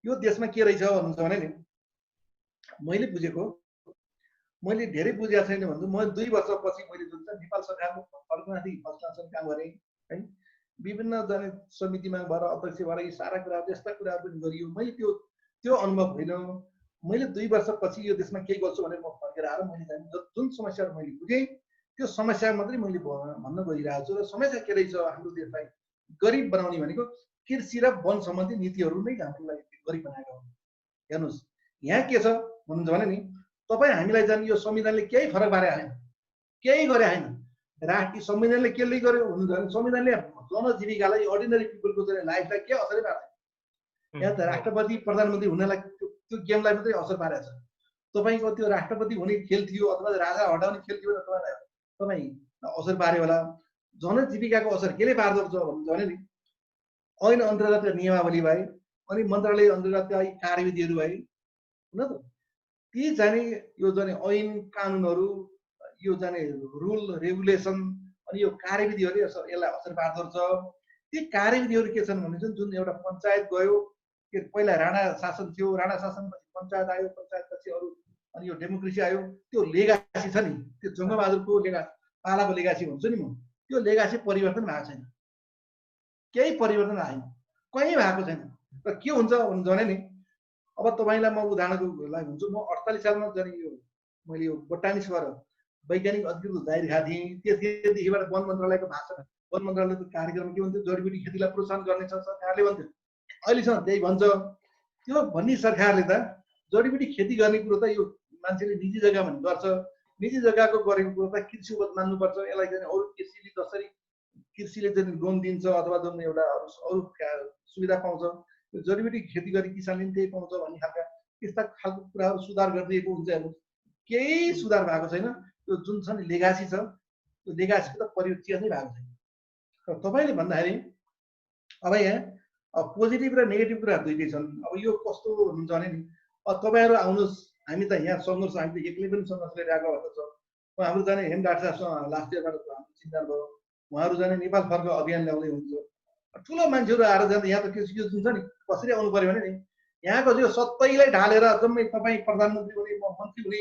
यो देशमा के रहेछ भन्नुहुन्छ भने नि, मैले बुझेको, मैले धेरै बुझेको छैन भन्छु। म 2 वर्षपछि मैले जुन चाहिँ नेपाल सरकारको अर्गनाइजी फर्स्ट काम गरेँ है, विभिन्न जाने समितिमा भएर अध्यक्ष भएर यी सारा कुराहरू यस्ता कुराहरू पनि गरियो। मैले त्यो अनुभव होइन। मैले 2 वर्षपछि यो देशमा केही गर्छु भनेर म फर्केर आएर मैले जाने जुन समस्याहरू मैले बुझेँ त्यो समस्या मात्रै मैले भन्न गइरहेको छु। र समस्या के रहेछ, हाम्रो देशलाई गरिब बनाउने भनेको कृषि र वन सम्बन्धी नीतिहरू नै हाम्रो लागि गरिब बनाएको हो। हेर्नुहोस् यहाँ के छ भन्नुहुन्छ भने नि, तपाईँ हामीलाई जाने यो संविधानले केही फरक पारे आएन, केही गरे होइन। राष्ट्रिय संविधानले केले गर्यो भन्नुहुन्छ भने संविधानले जनजीविकालाई, अर्डिनरी पिपलको चाहिँ लाइफलाई के असरै पार्दैन। यहाँ त राष्ट्रपति प्रधानमन्त्री हुनलाई त्यो गेमलाई मात्रै असर पारेको छ। तपाईँको त्यो राष्ट्रपति हुने खेल थियो अथवा राजा हटाउने खेल थियो भने तपाईँ असर पार्यो होला। जनजीविकाको असर केले पार्दो रहेछ भने नि ऐन अन्तर्गत नियमावली भए अनि मन्त्रालय अन्तर्गत कार्यविधिहरू भए होइन त, ती जाने यो जाने ऐन कानुनहरू यो जाने रुल रेगुलेसन अनि यो कार्यविधिहरूले यसलाई असर पार्दो रहेछ। ती कार्यविधिहरू के छन् भने जुन एउटा पञ्चायत गयो, पहिला राणा शासन थियो, राणा शासनपछि पञ्चायत आयो, पञ्चायतपछि अरू अनि यो डेमोक्रेसी आयो। त्यो लेगासी छ नि, त्यो जङ्गबहादुरको पालाको लेगासी भन्छु नि म, त्यो लेगासी परिवर्तन भएको छैन, केही परिवर्तन आएन, कहीँ भएको छैन। र के हुन्छ भने नि अब तपाईँलाई म उदाहरणको लागि भन्छु, म 48 सालमा जाने यो मैले यो बोटानिक्सबाट वैज्ञानिक अधिकृत जाहेर खाएको थिएँ। त्यतिखेरबाट वन मन्त्रालयको भाषा, वन मन्त्रालयको कार्यक्रम के भन्थ्यो, जडीबुटी खेतीलाई प्रोत्साहन गर्ने छ सरकारले भन्थ्यो। अहिलेसम्म त्यही भन्छ। त्यो भन्ने सरकारले त जडीबुटी खेती गर्ने कुरो त यो मान्छेले निजी जग्गामा गर्छ, निजी जग्गाको गरेको कुरो त कृषि उपज मान्नुपर्छ। यसलाई चाहिँ अरू कृषिले जसरी कृषिले चाहिँ लोन दिन्छ अथवा जुन एउटा अरू सुविधा पाउँछ, त्यो जडीबुटी खेती गरी किसानले पनि त्यही पाउँछ भन्ने खालका त्यस्ता खालको कुराहरू सुधार गरिदिएको हुन्छ। हेर्नु केही सुधार भएको छैन। त्यो जुन छ नि लेगासी छ, त्यो लेगासीको त परिवर्तन नै भएको छैन। र तपाईँले भन्दाखेरि अब यहाँ पोजिटिभ र नेगेटिभ कुराहरू दुइटै छन्। अब यो कस्तो हुन्छ भने नि तपाईँहरू आउनुहोस्, हामी त यहाँ सङ्घर्ष, हामी त एक्लै पनि सङ्घर्ष लिइरहेको अवस्था छ। हाम्रो जाने हेम डाक्टर साहबसँग लास्ट इयरबाट हाम्रो चिन्तान भयो, उहाँहरू जाने नेपाल फर्क अभियान ल्याउँदै हुन्छ। ठुलो मान्छेहरू आएर जाँदा यहाँ त यो जुन छ नि कसरी आउनु पर्यो भने नि यहाँको यो सत्तैलाई ढालेर जम्मै तपाईँ प्रधानमन्त्री हुने म मन्त्री हुने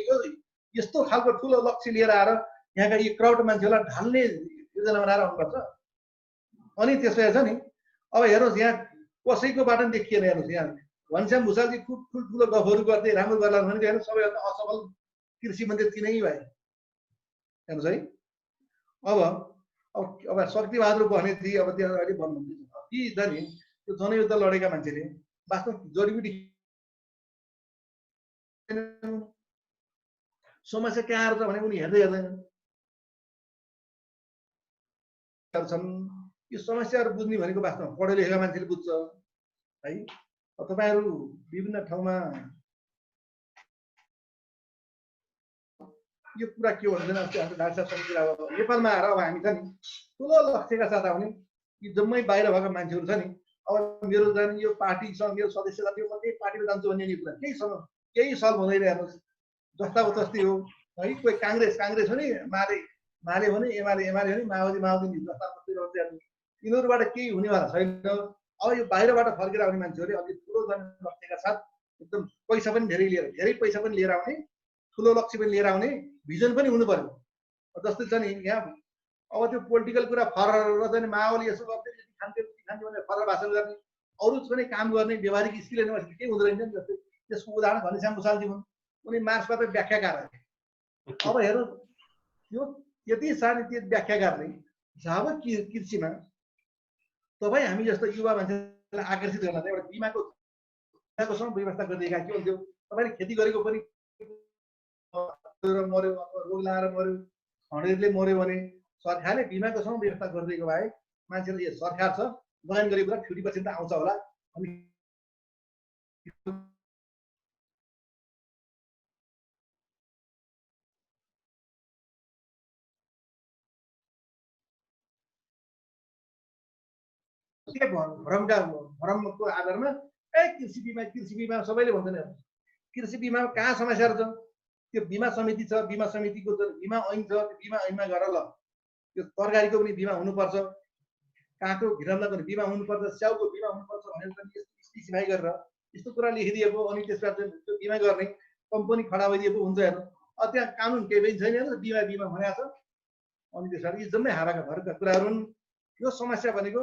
यस्तो खालको ठुलो लक्ष्य लिएर आएर यहाँका यी क्राउड मान्छेहरूलाई ढाल्ने योजना बनाएर आउनुपर्छ। अनि त्यसपछि छ नि अब हेर्नुहोस् यहाँ कसैकोबाट पनि देखिएन। हेर्नुहोस् यहाँ घनश्याम भुषालजी ठुल्ठुलो गफहरू गर्दै राम्रो गर्ला भने हेर्नु सबैभन्दा असफल कृषि मन्त्री तिनै भए। हेर्नुहोस् है, अब शक्तिबहादुर बहने थिए, अब त्यहाँ अहिले भन्नुहुन्छ कि जाने त्यो जनयुद्ध लडेका मान्छेले वास्तव जडीबुटी समस्या कहाँ आएर छ भने उनी हेर्दै हेर्दैन छन्। यो समस्याहरू बुझ्ने भनेको वास्तवमा पढे लेखेका मान्छेले बुझ्छ है। तपाईँहरू विभिन्न ठाउँमा यो कुरा के हो भने डाक्टर साहबसँग कुरा हो, नेपालमा आएर अब हामी छ नि ठुलो लक्ष्यका साथ आउने यी जम्मै बाहिर भएका मान्छेहरू छ नि। अब मेरो जाने यो पार्टीसँग मेरो सदस्यता थियो, म त्यही पार्टीमा जान्छु भन्ने कुरा केही सल्भ हुँदैन। हेर्नुहोस् जस्ता उतस्ती हो है। कोही काङ्ग्रेस हो नि, माले हो नि, एमाले हो नि, माओवादी जस्ता उतस्ती रहन्छ। हेर्नुहोस् यिनीहरूबाट केही हुनेवाला छैन। अब यो बाहिरबाट फर्केर आउने मान्छेहरूले अलिक ठुलो जाने लक्ष्यका साथ एकदम पैसा पनि धेरै पैसा पनि लिएर आउने, ठुलो लक्ष्य पनि लिएर आउने, भिजन पनि हुनु पर्यो। जस्तै छ नि यहाँ अब त्यो पोलिटिकल कुरा फरर चाहिँ माओवादी यसो गर्दै खान्थ्यो भनेर फरर भाषण गर्ने, अरू पनि काम गर्ने व्यवहारिक स्किल युनिभर्सिटी केही हुँदैन नि। जस्तै त्यसको उदाहरण घनश्याम भुषालजी हुन्, उनी मार्क्सबाट व्याख्याकार हो। अब हेर्नु यो यति सानो त्यो व्याख्याकार नै जब कृषिमा तपाईँ हामी जस्तो युवा मान्छेलाई आकर्षित गर्न एउटा बिमाको व्यवस्था गरिदिएका के हुन्थ्यो, तपाईँले खेती गरेको पनि मर्यो, रोग लगाएर मर्यो, खडेरले मर्यो भने सरकारले बिमाको सम व्यवस्था गरिदिएको भए मान्छेले यो सरकार छ लगानी गरेको कुरा छुटीपछि त आउँछ होला। अनि भ्रमको आधारमा कृषि बिमा सबैले भन्छन्। कृषि बिमा कहाँ समस्याहरू छ, त्यो बिमा समिति छ, बिमा समितिको बिमा ऐन छ, त्यो बिमा ऐनमा गएर ल त्यो तरकारीको पनि बिमा हुनुपर्छ, काँक्रो घिरम्दाको पनि बिमा हुनुपर्छ, स्याउको बिमा हुनुपर्छ भनेर स्पेसिफाई गरेर यस्तो कुरा लेखिदिएको। अनि त्यसबाट त्यो बिमा गर्ने कम्पनी खडा भइदिएको हुन्छ। हेर्नु त्यहाँ कानुन केही पनि छैन, बिमा भनेको छ। अनि त्यसबाट यी जम्मै हावाका भरका कुराहरू हुन्। यो समस्या भनेको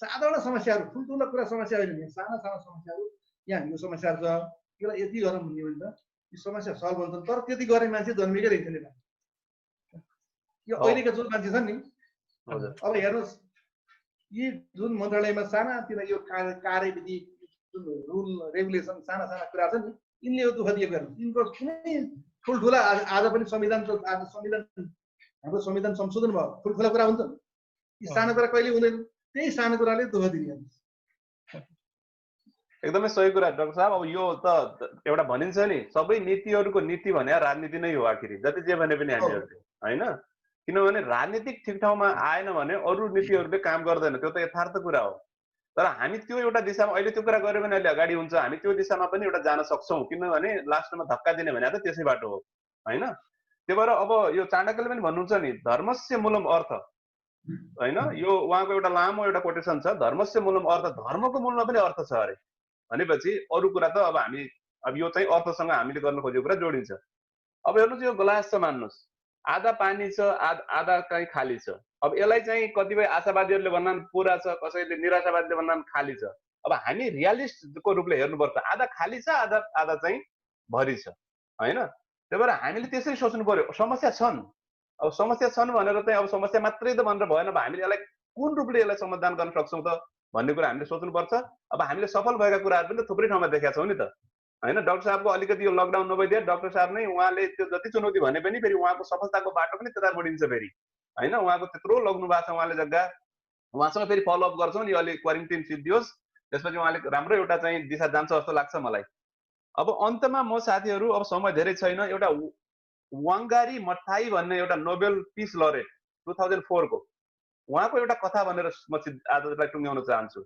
साधारण समस्याहरू, ठुल्ठुलो कुरा समस्या होइन, साना समस्याहरू यहाँ यो समस्याहरू छ। यसलाई यति गरौँ भन्ने भने त यो समस्या सल्भ हुन्छन्, तर त्यति गर्ने मान्छे जन्मेकै रहेछ नि। यो अहिलेका जुन मान्छे छन् नि, अब हेर्नुहोस् यी जुन मन्त्रालयमा सानातिर यो कार्यविधि जुन रुल रेगुलेसन साना कुराहरू छन् नि, यिनले यो दुःख दिएको। हेर्नु यिनको कुनै ठुल्ठुला आज पनि हाम्रो संविधान संशोधन भयो, ठुल्ठुला कुरा हुन्छन्, यी सानो कुरा कहिले हुँदैन। त्यही सानो कुराले दुःख दिने। एकदमै सही कुरा डाक्टर साहब। अब यो त एउटा भनिन्छ नि, सबै नीतिहरूको नीति भने राजनीति नै हो आखिरी, जति जे भने पनि हामीहरूले, होइन? किनभने राजनीतिक ठिक ठाउँमा आएन भने अरू नीतिहरूले काम गर्दैन, त्यो त यथार्थ कुरा हो। तर हामी त्यो एउटा दिशामा अहिले त्यो कुरा गऱ्यो भने अहिले अगाडि हुन्छ, हामी त्यो दिशामा पनि एउटा जान सक्छौँ, किनभने लास्टमा धक्का दिने भने त त्यसै बाटो हो, होइन? त्यही भएर अब यो चाणक्यले पनि भन्नुहुन्छ नि, धर्मस्य मूलम अर्थ, होइन? यो उहाँको एउटा लामो एउटा कोटेसन छ, धर्मस्य मूलम अर्थ, धर्मको मूलमा पनि अर्थ छ अरे। भनेपछि अरू कुरा त अब हामी अब यो चाहिँ अर्थसँग हामीले गर्न खोजेको कुरा जोडिन्छ। अब हेर्नुहोस् यो ग्लास छ मान्नुहोस्, आधा पानी छ, आधा चाहिँ खाली छ। अब यसलाई चाहिँ कतिपय आशावादीहरूले भन्नान् पुरा छ, कसैले निराशावादीले भन्नान् खाली छ। अब हामी रियालिस्टको रूपले हेर्नुपर्छ, आधा खाली छ, आधा चाहिँ भरि छ, होइन? त्यही भएर हामीले त्यसरी सोच्नु पर्यो। समस्या छन्, अब समस्या छन् भनेर चाहिँ अब समस्या मात्रै त भनेर भएन, अब हामीले यसलाई कुन रूपले यसलाई समाधान गर्न सक्छौँ त भन्ने कुरा हामीले सोच्नुपर्छ। अब हामीले सफल भएका कुराहरू पनि थुप्रै ठाउँमा देखेका छौँ नि त, होइन? डाक्टर साहबको अलिकति यो लकडाउन नभइदिए डाक्टर साहब नै उहाँले त्यो जति चुनौती भने पनि फेरि उहाँको सफलताको बाटो पनि त्यता बढिन्छ फेरि, होइन? उहाँको त्यत्रो लग्नु भएको छ उहाँले जग्गा, उहाँसँग फेरि फलोअप गर्छौँ नि, अलिक क्वारेन्टिन सिद्धियोस्, त्यसपछि उहाँले राम्रो एउटा चाहिँ दिशा जान्छ जस्तो लाग्छ मलाई। अब अन्तमा म साथीहरू, अब समय धेरै छैन, एउटा वाङ्गारी मथाई भन्ने एउटा नोबेल पिस लरेट 2004 को उहाँको एउटा कथा भनेर म आजलाई टुङ्ग्याउन चाहन्छु।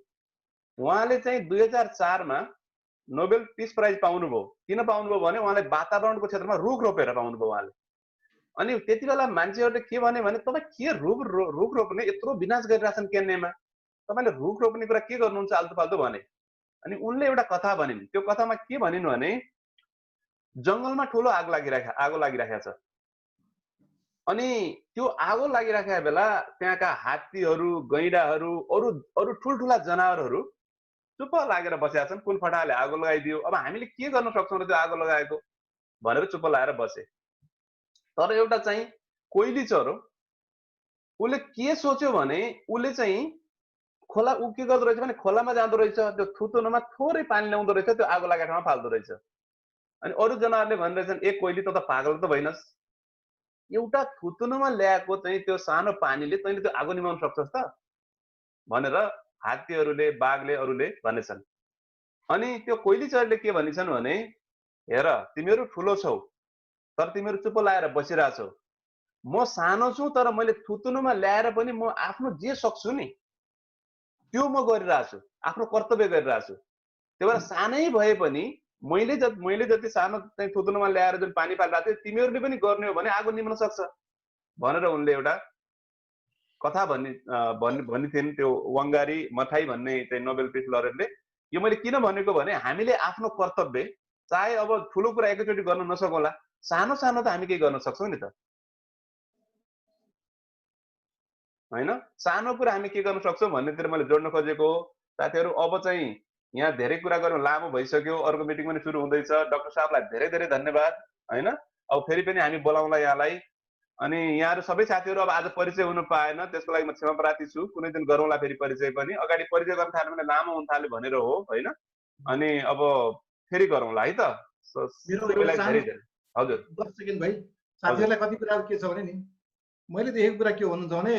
उहाँले चाहिँ 2004 मा नोबेल पिस प्राइज पाउनुभयो। किन पाउनुभयो भने उहाँले वातावरणको क्षेत्रमा रुख रोपेर पाउनुभयो उहाँले। अनि त्यति बेला मान्छेहरूले के भने तपाईँ के रुख रोप्ने, यत्रो विनाश गरिरहेछन् केन्यामा, तपाईँले रुख रोप्ने कुरा के गर्नुहुन्छ आल्तु फाल्तु भने। अनि उनले एउटा कथा भनिन्, त्यो कथामा के भनिन् भने जङ्गलमा ठुलो आगो लागिरहेको छ। अनि त्यो आगो लागिरहेका बेला त्यहाँका हात्तीहरू, गैँडाहरू, अरू ठुल्ठुला जनावरहरू चुप्प लागेर बसेका छन्। कुन फटाले आगो लगाइदियो, अब हामीले के गर्न सक्छौँ र त्यो आगो लगाएको भनेर चुप्प लागेर बसे। तर एउटा चाहिँ कोइली चरो, उसले के सोच्यो भने उसले चाहिँ खोला ऊ के गर्दो रहेछ भने खोलामा जाँदो रहेछ, त्यो थुतुनोमा थोरै पानी ल्याउँदो रहेछ, त्यो आगो लागेको ठाउँमा फाल्दो रहेछ। अनि अरू जनावरले भनिरहेछन् ए कोइली त पागल त भइनस्, एउटा थुतुनोमा ल्याएको चाहिँ त्यो सानो पानीले तैँले त्यो आगो निभाउन सक्छस् त भनेर हात्तीहरूले, बाघले, अरूले भनेछन्। अनि त्यो कोइली चराले के भनिन्छन् भने हेर तिमीहरू ठुलो छौ तर तिमीहरू चुप्प लाएर बसिरहेछौ, म सानो छु तर मैले थुतुनोमा ल्याएर पनि म आफ्नो जे सक्छु नि त्यो म गरिरहेको छु, आफ्नो कर्तव्य गरिरहेको छु। त्यही भएर सानै भए पनि मैले जति सानो चाहिँ थुतुनोमा ल्याएर जुन पानी पालिरहेको थिएँ तिमीहरूले पनि गर्ने हो भने आगो निम्न सक्छ भनेर उनले एउटा कथा भन्ने त्यो वाङ्गारी मथाई भन्ने चाहिँ नोबेल पिस लरेटले। यो मैले किन भनेको भने हामीले आफ्नो कर्तव्य चाहे अब ठुलो कुरा एकैचोटि गर्न नसकौँला, सानो सानो त हामी केही गर्न सक्छौँ नि त, होइन? सानो कुरा हामी के गर्न सक्छौँ भन्नेतिर मैले जोड्न खोजेको हो। साथीहरू अब चाहिँ यहाँ धेरै कुरा गर्नु लामो भइसक्यो, अर्को मिटिङ पनि सुरु हुँदैछ। डाक्टर साहबलाई धेरै धेरै धन्यवाद, होइन? अब फेरि पनि हामी बोलाउँला यहाँलाई। अनि यहाँहरू सबै साथीहरू अब आज परिचय हुन पाएन, त्यसको लागि म क्षमा प्रार्थी छु। कुनै दिन गरौँला फेरि परिचय पनि, अगाडि परिचय गर्न थाल्यो भने लामो हुन थाल्यो भनेर हो, होइन? अनि अब फेरि गरौँला है त। हजुर 10 सेकेन्ड भाइ, साथीहरूलाई कति कुरा के छ भने नि मैले देखेको कुरा के भन्नुहुन्छ भने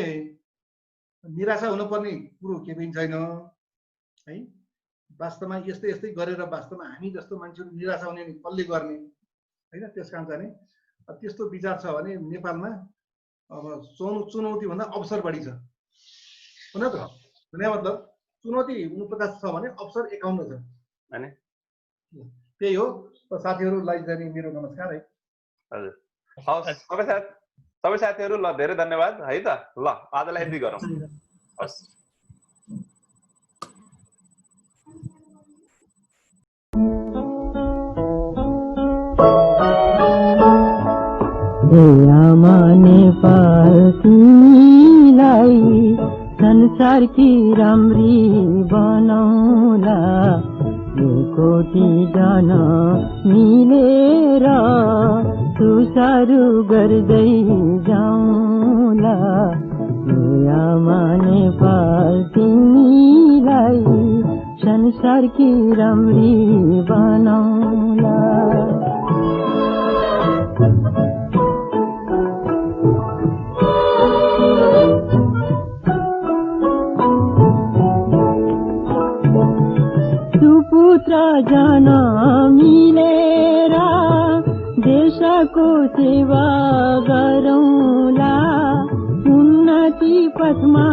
निराशा हुनुपर्ने कुरो केही पनि छैन है। वास्तवमा यस्तै गरेर वास्तवमा हामी जस्तो मान्छेहरू निराशा हुने कसले गर्ने, होइन? त्यस कारण चाहिँ त्यस्तो विचार छ भने नेपालमा अब चुनौती भन्दा अवसर बढी छ, होइन त? भने मतलब चुनौती 49 छ भने अवसर 51 छ, हैन? त्यही हो। साथीहरूलाई चाहिँ मेरो नमस्कार है। हजुर, हवस् सबै साथीहरू, ल धेरै धन्यवाद है त। ल आजलाई यति गरौँ। हस्। आमा नेपाल तिमीलाई संसार की राम्री बनाउला, कोटी जन मिलेर सुसारु गर्दै जाउँला। आमा नेपाल तिमीलाई संसार की राम्री बनाउला। मात्र जन मिलेर देशको सेवा गरौँला उन्नति पथमा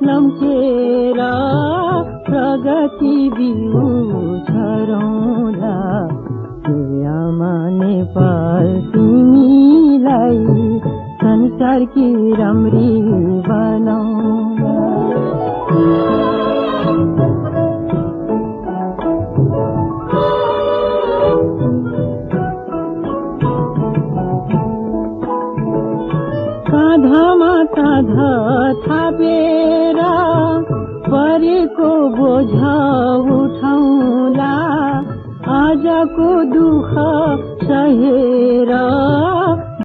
लम्केर प्रगति बिउ छरौँला आमा नेपाल तिमीलाई संसारकी राम्री बनाउँला काँधमा काँध थापेर परेको बोझ उठाउँला आजको दुःख सहेर